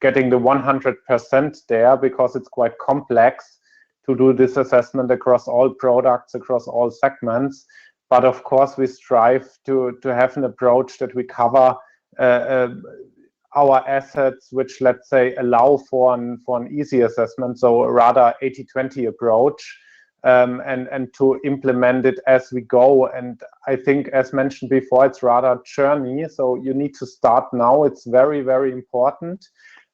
getting the 100% there, because it's quite complex to do this assessment across all products, across all segments. But of course, we strive to have an approach that we cover our assets, which, let's say, allow for an easy assessment, so a rather 80-20 approach, and to implement it as we go. And I think, as mentioned before, it's rather a journey, so you need to start now. It's very, very important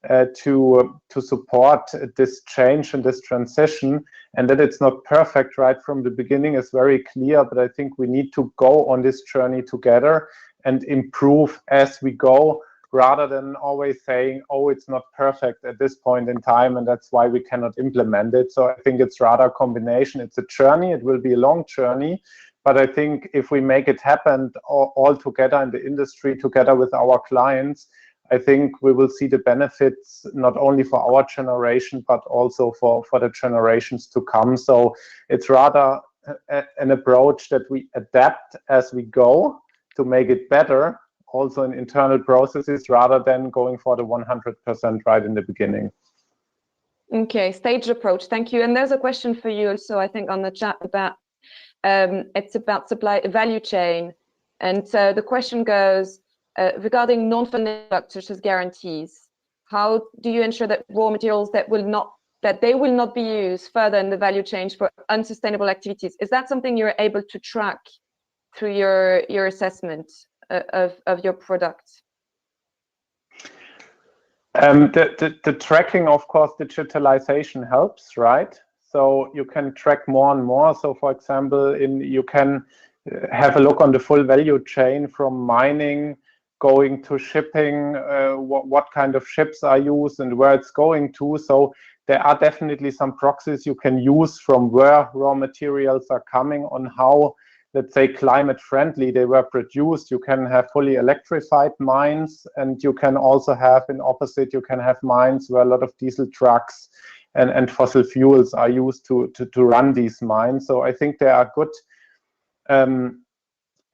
to support this change and this transition, and that it's not perfect right from the beginning is very clear, but I think we need to go on this journey together and improve as we go, rather than always saying, oh, it's not perfect at this point in time, and that's why we cannot implement it. So I think it's rather a combination. It's a journey. It will be a long journey. But I think if we make it happen all together in the industry, together with our clients, I think we will see the benefits not only for our generation, but also for the generations to come. So it's rather an approach that we adapt as we go to make it better, also in internal processes, rather than going for the 100% right in the beginning. Okay, staged approach. Thank you. And there's a question for you also, I think, on the chat about it's about supply value chain. And so the question goes regarding non-funding products such as guarantees. How do you ensure that raw materials that will not be used further in the value chain for unsustainable activities? Is that something you're able to track through your assessment of your product? The tracking, of course, digitalization helps, right? So you can track more and more. So for example, you can have a look on the full value chain from mining, going to shipping, what kind of ships are used and where it's going to. So there are definitely some proxies you can use from where raw materials are coming on how, let's say, climate friendly they were produced. You can have fully electrified mines, and you can also have, in opposite, you can have mines where a lot of diesel trucks and fossil fuels are used to run these mines. So I think there are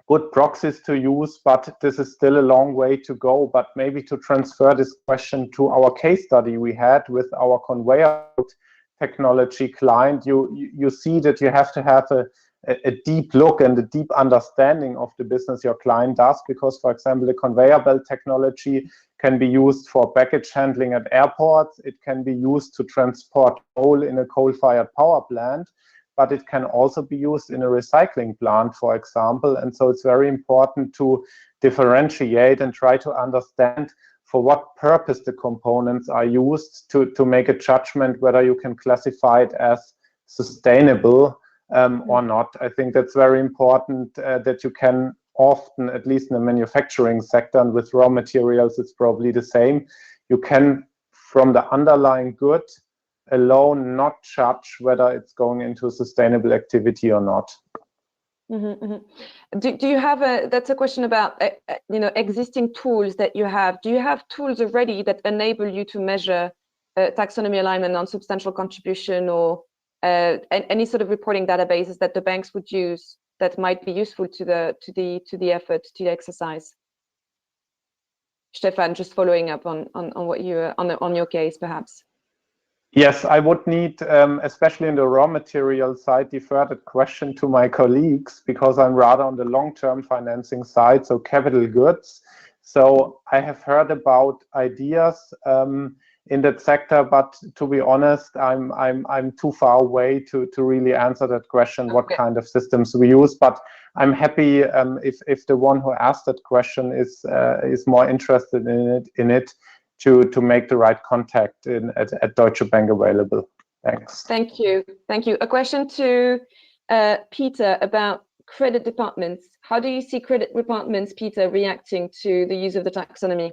good proxies to use, but this is still a long way to go. But maybe to transfer this question to our case study we had with our conveyor belt technology client, you see that you have to have a deep look and a deep understanding of the business your client does, because, for example, the conveyor belt technology can be used for baggage handling at airports. It can be used to transport coal in a coal-fired power plant, but it can also be used in a recycling plant, for example. And so it's very important to differentiate and try to understand for what purpose the components are used to make a judgment whether you can classify it as sustainable or not. I think that's very important, that you can often, at least in the manufacturing sector and with raw materials, it's probably the same. You can, from the underlying good alone, not judge whether it's going into sustainable activity or not. Mm-hmm, mm-hmm. Do you have that's a question about existing tools that you have. Do you have tools already that enable you to measure taxonomy alignment, non-substantial contribution, or any sort of reporting databases that the banks would use that might be useful to the effort, to the exercise? Stefan, just following up on what you on your case, perhaps. Yes, I would need, especially in the raw material side, defer that question to my colleagues, because I'm rather on the long-term financing side, so capital goods. So I have heard about ideas in that sector, but to be honest, I'm too far away to really answer that question. What kind of systems we use? But I'm happy if the one who asked that question is more interested in it. To make the right contact at Deutsche Bank available. Thanks. Thank you. Thank you. A question to Peter about credit departments. How do you see credit departments, Peter, reacting to the use of the taxonomy?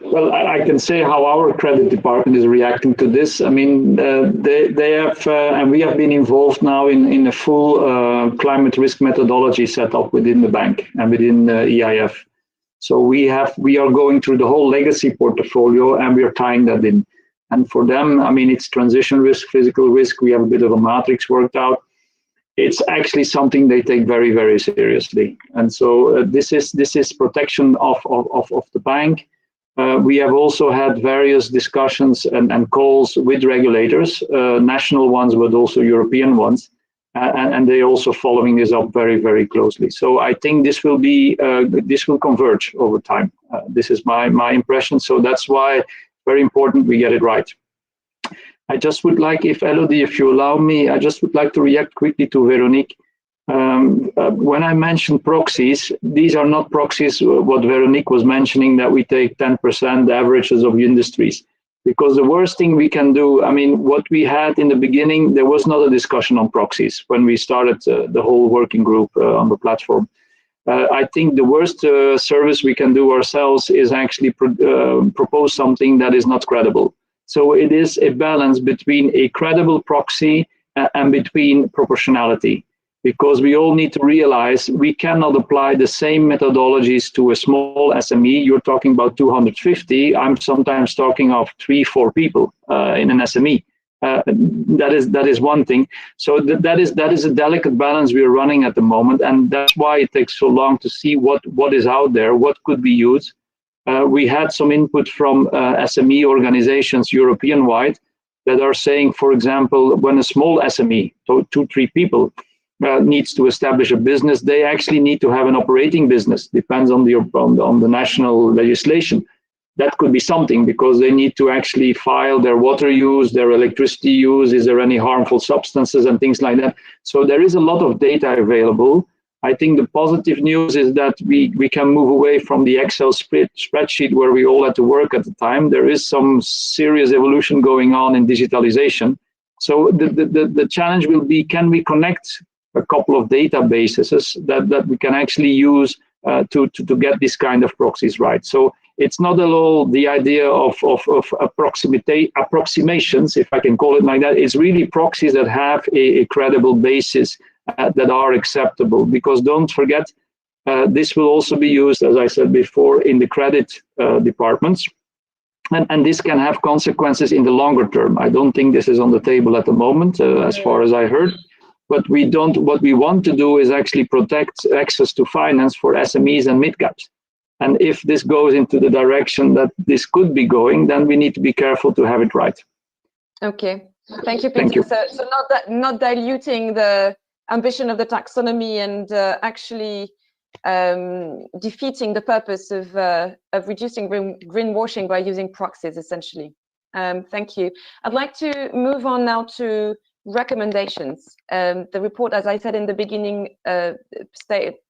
Well, I can say how our credit department is reacting to this. I mean, they have, and we have been involved now in a full climate risk methodology set up within the bank and within EIF. So we are going through the whole legacy portfolio, and we are tying that in. And for them, I mean, it's transition risk, physical risk. We have a bit of a matrix worked out. It's actually something they take very, very seriously. And so this is protection of the bank. We have also had various discussions and calls with regulators, national ones, but also European ones. And they're also following this up very, very closely. So I think this will be this will converge over time. This is my impression. So that's why it's very important we get it right. I just would like, if Elodie, if you allow me, I just would like to react quickly to Veronique. When I mentioned proxies, these are not proxies. What Veronique was mentioning, that we take 10% averages of industries. Because the worst thing we can do, I mean, what we had in the beginning, there was not a discussion on proxies when we started the whole working group on the platform. I think the worst service we can do ourselves is actually propose something that is not credible. So it is a balance between a credible proxy and between proportionality. Because we all need to realize we cannot apply the same methodologies to a small SME. You're talking about 250. I'm sometimes talking of 3-4 people in an SME. That is one thing. So that is a delicate balance we are running at the moment, and that's why it takes so long to see what is out there, what could be used. We had some input from SME organizations European-wide that are saying, for example, when a small SME, so 2-3 people, needs to establish a business, they actually need to have an operating business. Depends on the national legislation. That could be something, because they need to actually file their water use, their electricity use, is there any harmful substances and things like that. So there is a lot of data available. I think the positive news is that we can move away from the Excel spreadsheet where we all had to work at the time. There is some serious evolution going on in digitalization. So the challenge will be, can we connect a couple of databases that we can actually use to get this kind of proxies right? So it's not at all the idea of approximations, if I can call it like that. It's really proxies that have a credible basis that are acceptable, because don't forget, this will also be used, as I said before, in the credit departments. And this can have consequences in the longer term. I don't think this is on the table at the moment, as far as I heard. But what we want to do is actually protect access to finance for SMEs and mid-caps. And if this goes into the direction that this could be going, then we need to be careful to have it right. Okay, thank you, Peter. Thank you. So not diluting the ambition of the taxonomy and actually defeating the purpose of reducing greenwashing by using proxies, essentially. Thank you. I'd like to move on now to recommendations. The report, as I said in the beginning,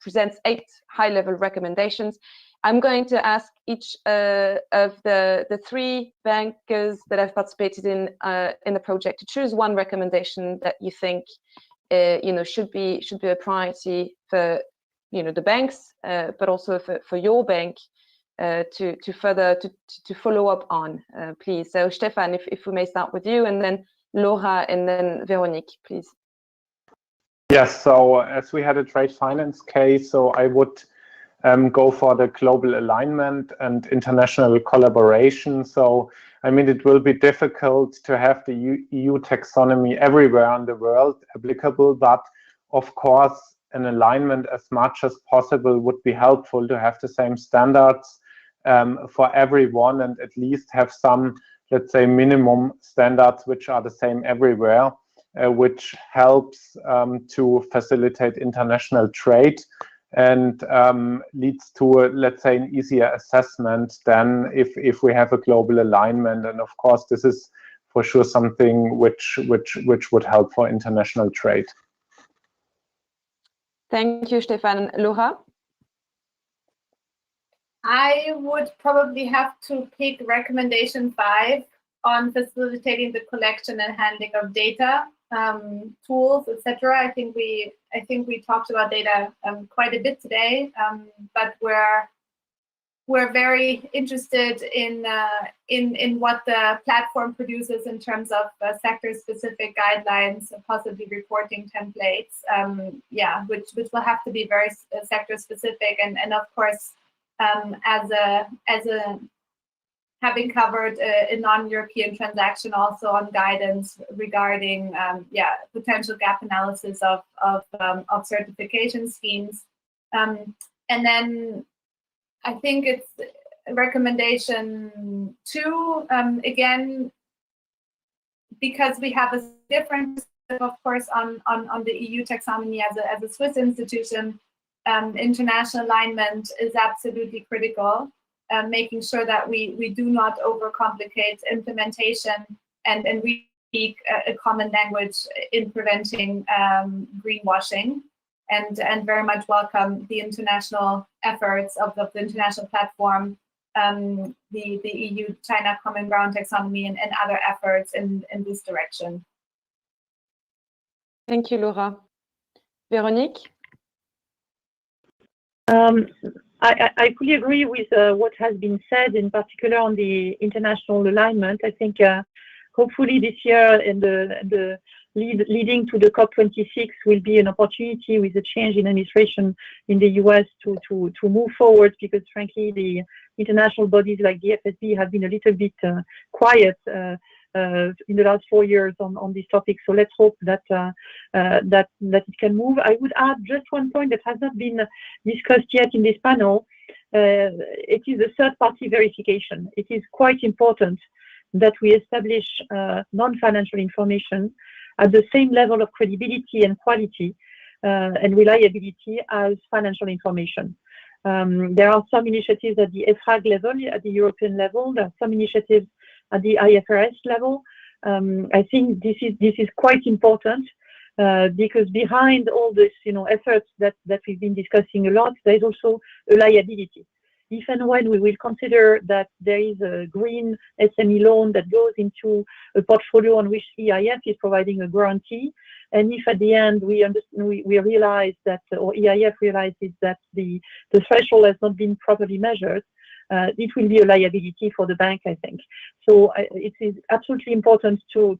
presents 8 high-level recommendations. I'm going to ask each of the 3 bankers that have participated in the project to choose one recommendation that you think should be a priority for the banks, but also for your bank to further follow up on, please. So Stefan, if we may start with you, and then Laura, and then Veronique, please. Yes, so as we had a trade finance case, so I would go for the global alignment and international collaboration. So, I mean, it will be difficult to have the EU taxonomy everywhere in the world applicable, but of course, an alignment as much as possible would be helpful to have the same standards for everyone, and at least have some, let's say, minimum standards which are the same everywhere, which helps to facilitate international trade and leads to, let's say, an easier assessment than if we have a global alignment. And of course, this is for sure something which would help for international trade. Thank you, Stefan. Laura? I would probably have to pick recommendation 5 on facilitating the collection and handling of data, tools, etc. I think we talked about data quite a bit today, but we're very interested in what the platform produces in terms of sector-specific guidelines, possibly reporting templates. Which will have to be very sector-specific, and of course, as a having covered a non-European transaction, also on guidance regarding potential gap analysis of certification schemes, and then I think it's recommendation 2, again, because we have a difference, of course, on the EU taxonomy as a Swiss institution. International alignment is absolutely critical, making sure that we do not overcomplicate implementation and we speak a common language in preventing greenwashing. And very much welcome the international efforts of the international platform, the EU-China Common Ground Taxonomy, and other efforts in this direction. Thank you, Laura. Veronique? I fully agree with what has been said, in particular on the international alignment. I think hopefully this year and the leading to the COP26 will be an opportunity with the change in administration in the US to move forward, because frankly the international bodies like the FSB have been a little bit quiet in the last 4 years on this topic. So let's hope that that it can move. I would add just one point that has not been discussed yet in this panel. It is the third-party verification. It is quite important that we establish non-financial information at the same level of credibility and quality and reliability as financial information. There are some initiatives at the EFRAG level, at the European level. There are some initiatives at the IFRS level. I think this is quite important because behind all this, efforts that we've been discussing a lot, there is also a liability. if and when we will consider that there is a green SME loan that goes into a portfolio on which EIF is providing a guarantee, and if at the end we realize that, or EIF realizes that the threshold has not been properly measured, it will be a liability for the bank, I think. So it is absolutely important to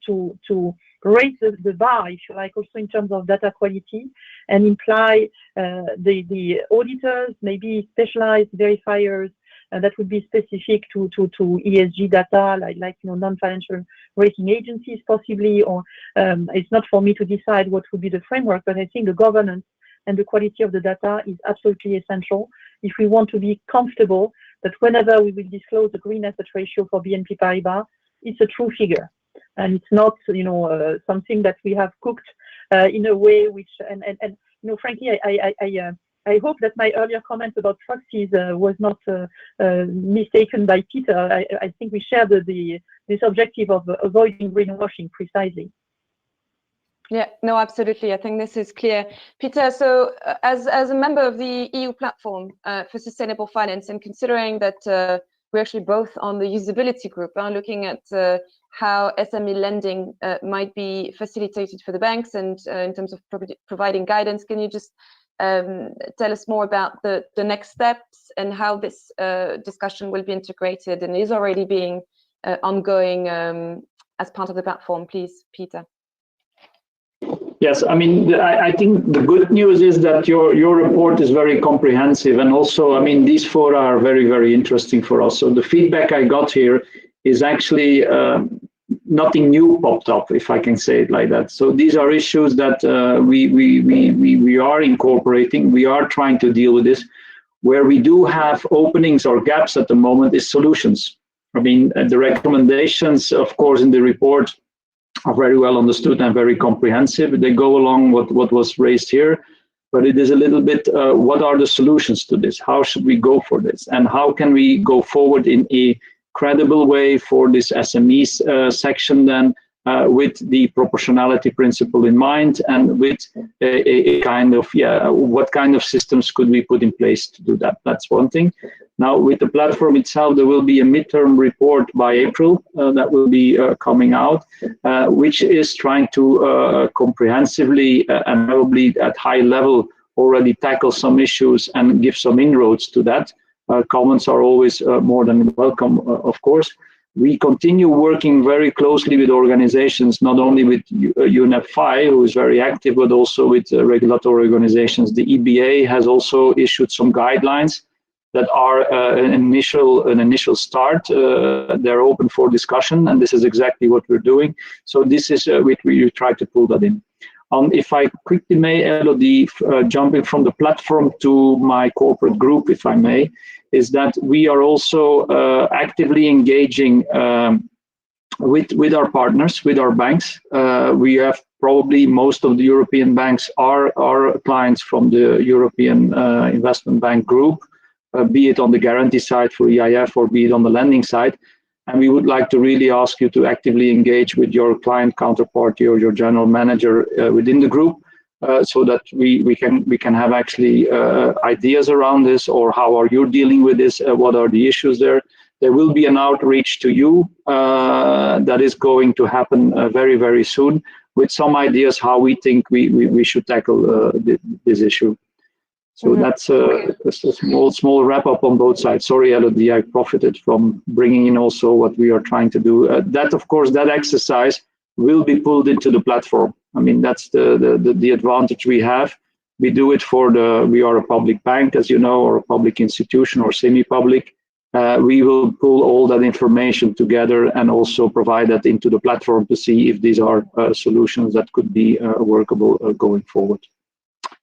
raise the bar, if you like, also in terms of data quality, and imply the auditors, maybe specialized verifiers that would be specific to ESG data, like non-financial rating agencies possibly, or it's not for me to decide what would be the framework, but I think the governance and the quality of the data is absolutely essential if we want to be comfortable that whenever we will disclose the green asset ratio for BNP Paribas, it's a true figure. And it's not, something that we have cooked in a way which, and frankly, I hope that my earlier comment about proxies was not mistaken by Peter. I think we share this objective of avoiding greenwashing precisely. Yeah, no, absolutely. I think this is clear. Peter, so as a member of the EU platform for sustainable finance, and considering that we're actually both on the usability group, looking at how SME lending might be facilitated for the banks, and in terms of providing guidance, can you just tell us more about the next steps and how this discussion will be integrated and is already being ongoing as part of the platform, please, Peter? Yes, I mean, I think the good news is that your report is very comprehensive, and also, I mean, these four are very, very interesting for us. So the feedback I got here is actually nothing new popped up, if I can say it like that. So these are issues that we are incorporating. We are trying to deal with this. Where we do have openings or gaps at the moment is solutions. I mean, the recommendations, of course, in the report are very well understood and very comprehensive. They go along with what was raised here, but it is a little bit, what are the solutions to this? How should we go for this? And how can we go forward in a credible way for this SME section then, with the proportionality principle in mind, and with a kind of, what kind of systems could we put in place to do that? That's one thing. Now, with the platform itself, there will be a midterm report by April that will be coming out, which is trying to comprehensively and probably at high level already tackle some issues and give some inroads to that. Comments are always more than welcome, of course. We continue working very closely with organizations, not only with UNEP-FI, who is very active, but also with regulatory organizations. The EBA has also issued some guidelines that are an initial start. They're open for discussion, and this is exactly what we're doing. So this is we try to pull that in. If I quickly may, Elodie, jumping from the platform to my corporate group, if I may, is that we are also actively engaging with our partners, with our banks. We have probably most of the European banks are clients from the European Investment Bank group, be it on the guarantee side for EIF or be it on the lending side. And we would like to really ask you to actively engage with your client counterparty or your general manager within the group, so that we can have actually ideas around this, or how are you dealing with this, what are the issues there. There will be an outreach to you that is going to happen very, very soon, with some ideas how we think we should tackle this issue. So that's a small wrap up on both sides. Sorry, Elodie, I profited from bringing in also what we are trying to do. That, of course, that exercise will be pulled into the platform. I mean, that's the advantage we have. We do it we are a public bank, as you know, or a public institution or semi-public. We will pull all that information together and also provide that into the platform to see if these are solutions that could be workable going forward.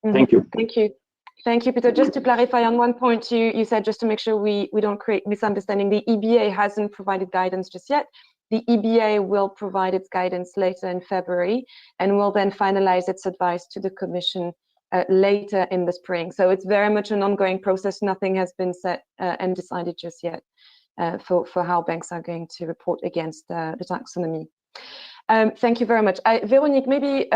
Thank you. Thank you. Thank you, Peter. Just to clarify on one point, you said, just to make sure we don't create misunderstanding, the EBA hasn't provided guidance just yet. The EBA will provide its guidance later in February, and will then finalize its advice to the Commission later in the spring. So it's very much an ongoing process. Nothing has been set and decided just yet for how banks are going to report against the taxonomy. Thank you very much. Veronique, maybe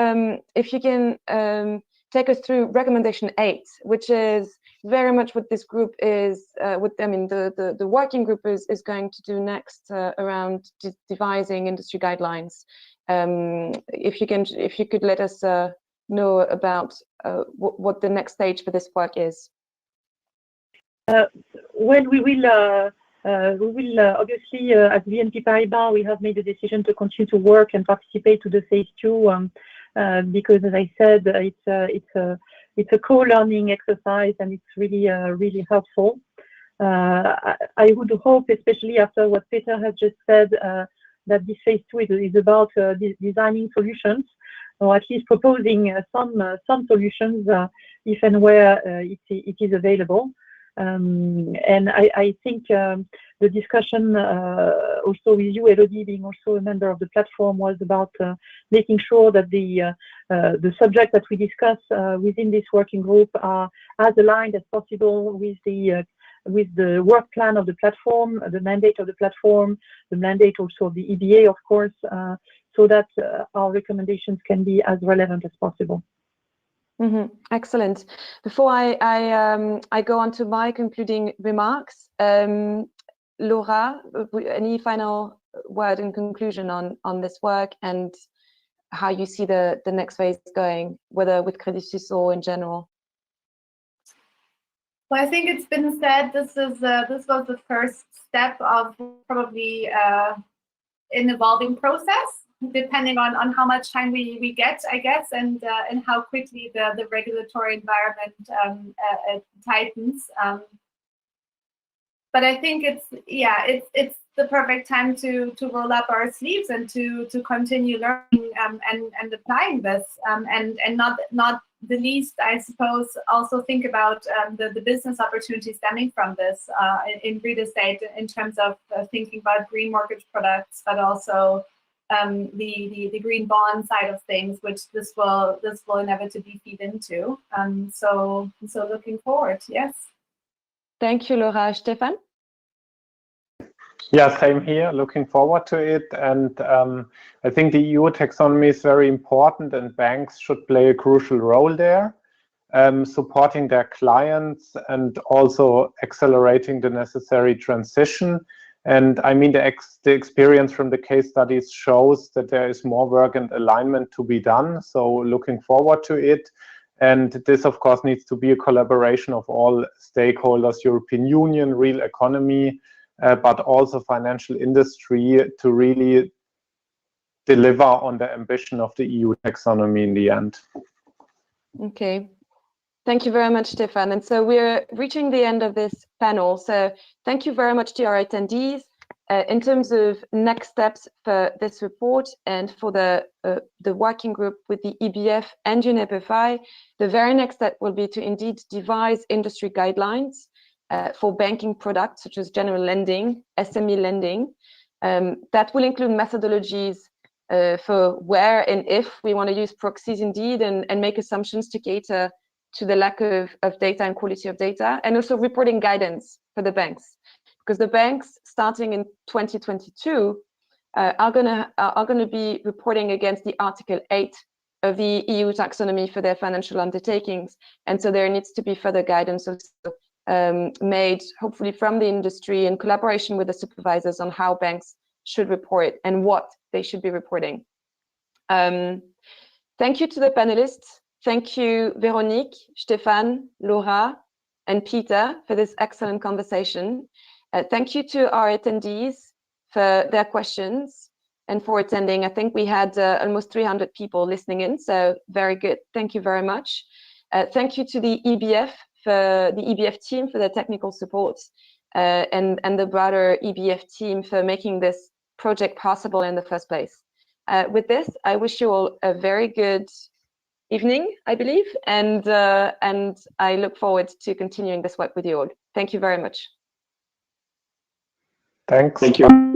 if you can take us through recommendation 8, which is very much what this group is, the working group is going to do next around devising industry guidelines. If you could let us know about what the next stage for this work is. Well, we will obviously at BNP Paribas we have made a decision to continue to work and participate to the phase 2 because, as I said, it's a co-learning exercise and it's really helpful. I would hope, especially after what Peter has just said, that this phase 2 is about designing solutions, or at least proposing some solutions if and where it is available. And I think the discussion also with you, Elodie, being also a member of the platform, was about making sure that the subject that we discuss within this working group are as aligned as possible with the work plan of the platform, the mandate of the platform, the mandate also of the EBA, of course, so that our recommendations can be as relevant as possible. Mm-hmm. Excellent. Before I go on to my concluding remarks, Laura, any final word in conclusion on this work and how you see the next phase going, whether with Credit Suisse or in general? Well, I think it's been said, this was the first step of probably an evolving process, depending on how much time we get, I guess, and how quickly the regulatory environment tightens. But I think it's the perfect time to roll up our sleeves and to continue learning and applying this, and not the least, I suppose, also think about the business opportunities stemming from this in real estate in terms of thinking about green mortgage products, but also the green bond side of things, which this will inevitably feed into. So looking forward, yes. Thank you, Laura. Stefan? Yeah, same here. Looking forward to it. And I think the EU taxonomy is very important and banks should play a crucial role there, supporting their clients and also accelerating the necessary transition. And I mean, the experience from the case studies shows that there is more work and alignment to be done. So looking forward to it. And this, of course, needs to be a collaboration of all stakeholders, European Union, real economy, but also financial industry to really deliver on the ambition of the EU taxonomy in the end. Okay. Thank you very much, Stefan. And so we're reaching the end of this panel. So thank you very much to our attendees. In terms of next steps for this report and for the working group with the EBF and UNEP-FI, the very next step will be to indeed devise industry guidelines for banking products such as general lending, SME lending. That will include methodologies for where and if we want to use proxies indeed and make assumptions to cater to the lack of data and quality of data, and also reporting guidance for the banks. Because the banks, starting in 2022, are gonna be reporting against the Article 8 of the EU taxonomy for their financial undertakings. And so there needs to be further guidance also made, hopefully from the industry in collaboration with the supervisors on how banks should report and what they should be reporting. Thank you to the panelists. Thank you, Véronique, Stefan, Laura, and Peter for this excellent conversation. Thank you to our attendees for their questions and for attending. I think we had almost 300 people listening in, so very good. Thank you very much. Thank you to the EBF team for their technical support and the broader EBF team for making this project possible in the first place. With this, I wish you all a very good evening, I believe, and I look forward to continuing this work with you all. Thank you very much. Thanks. Thank you.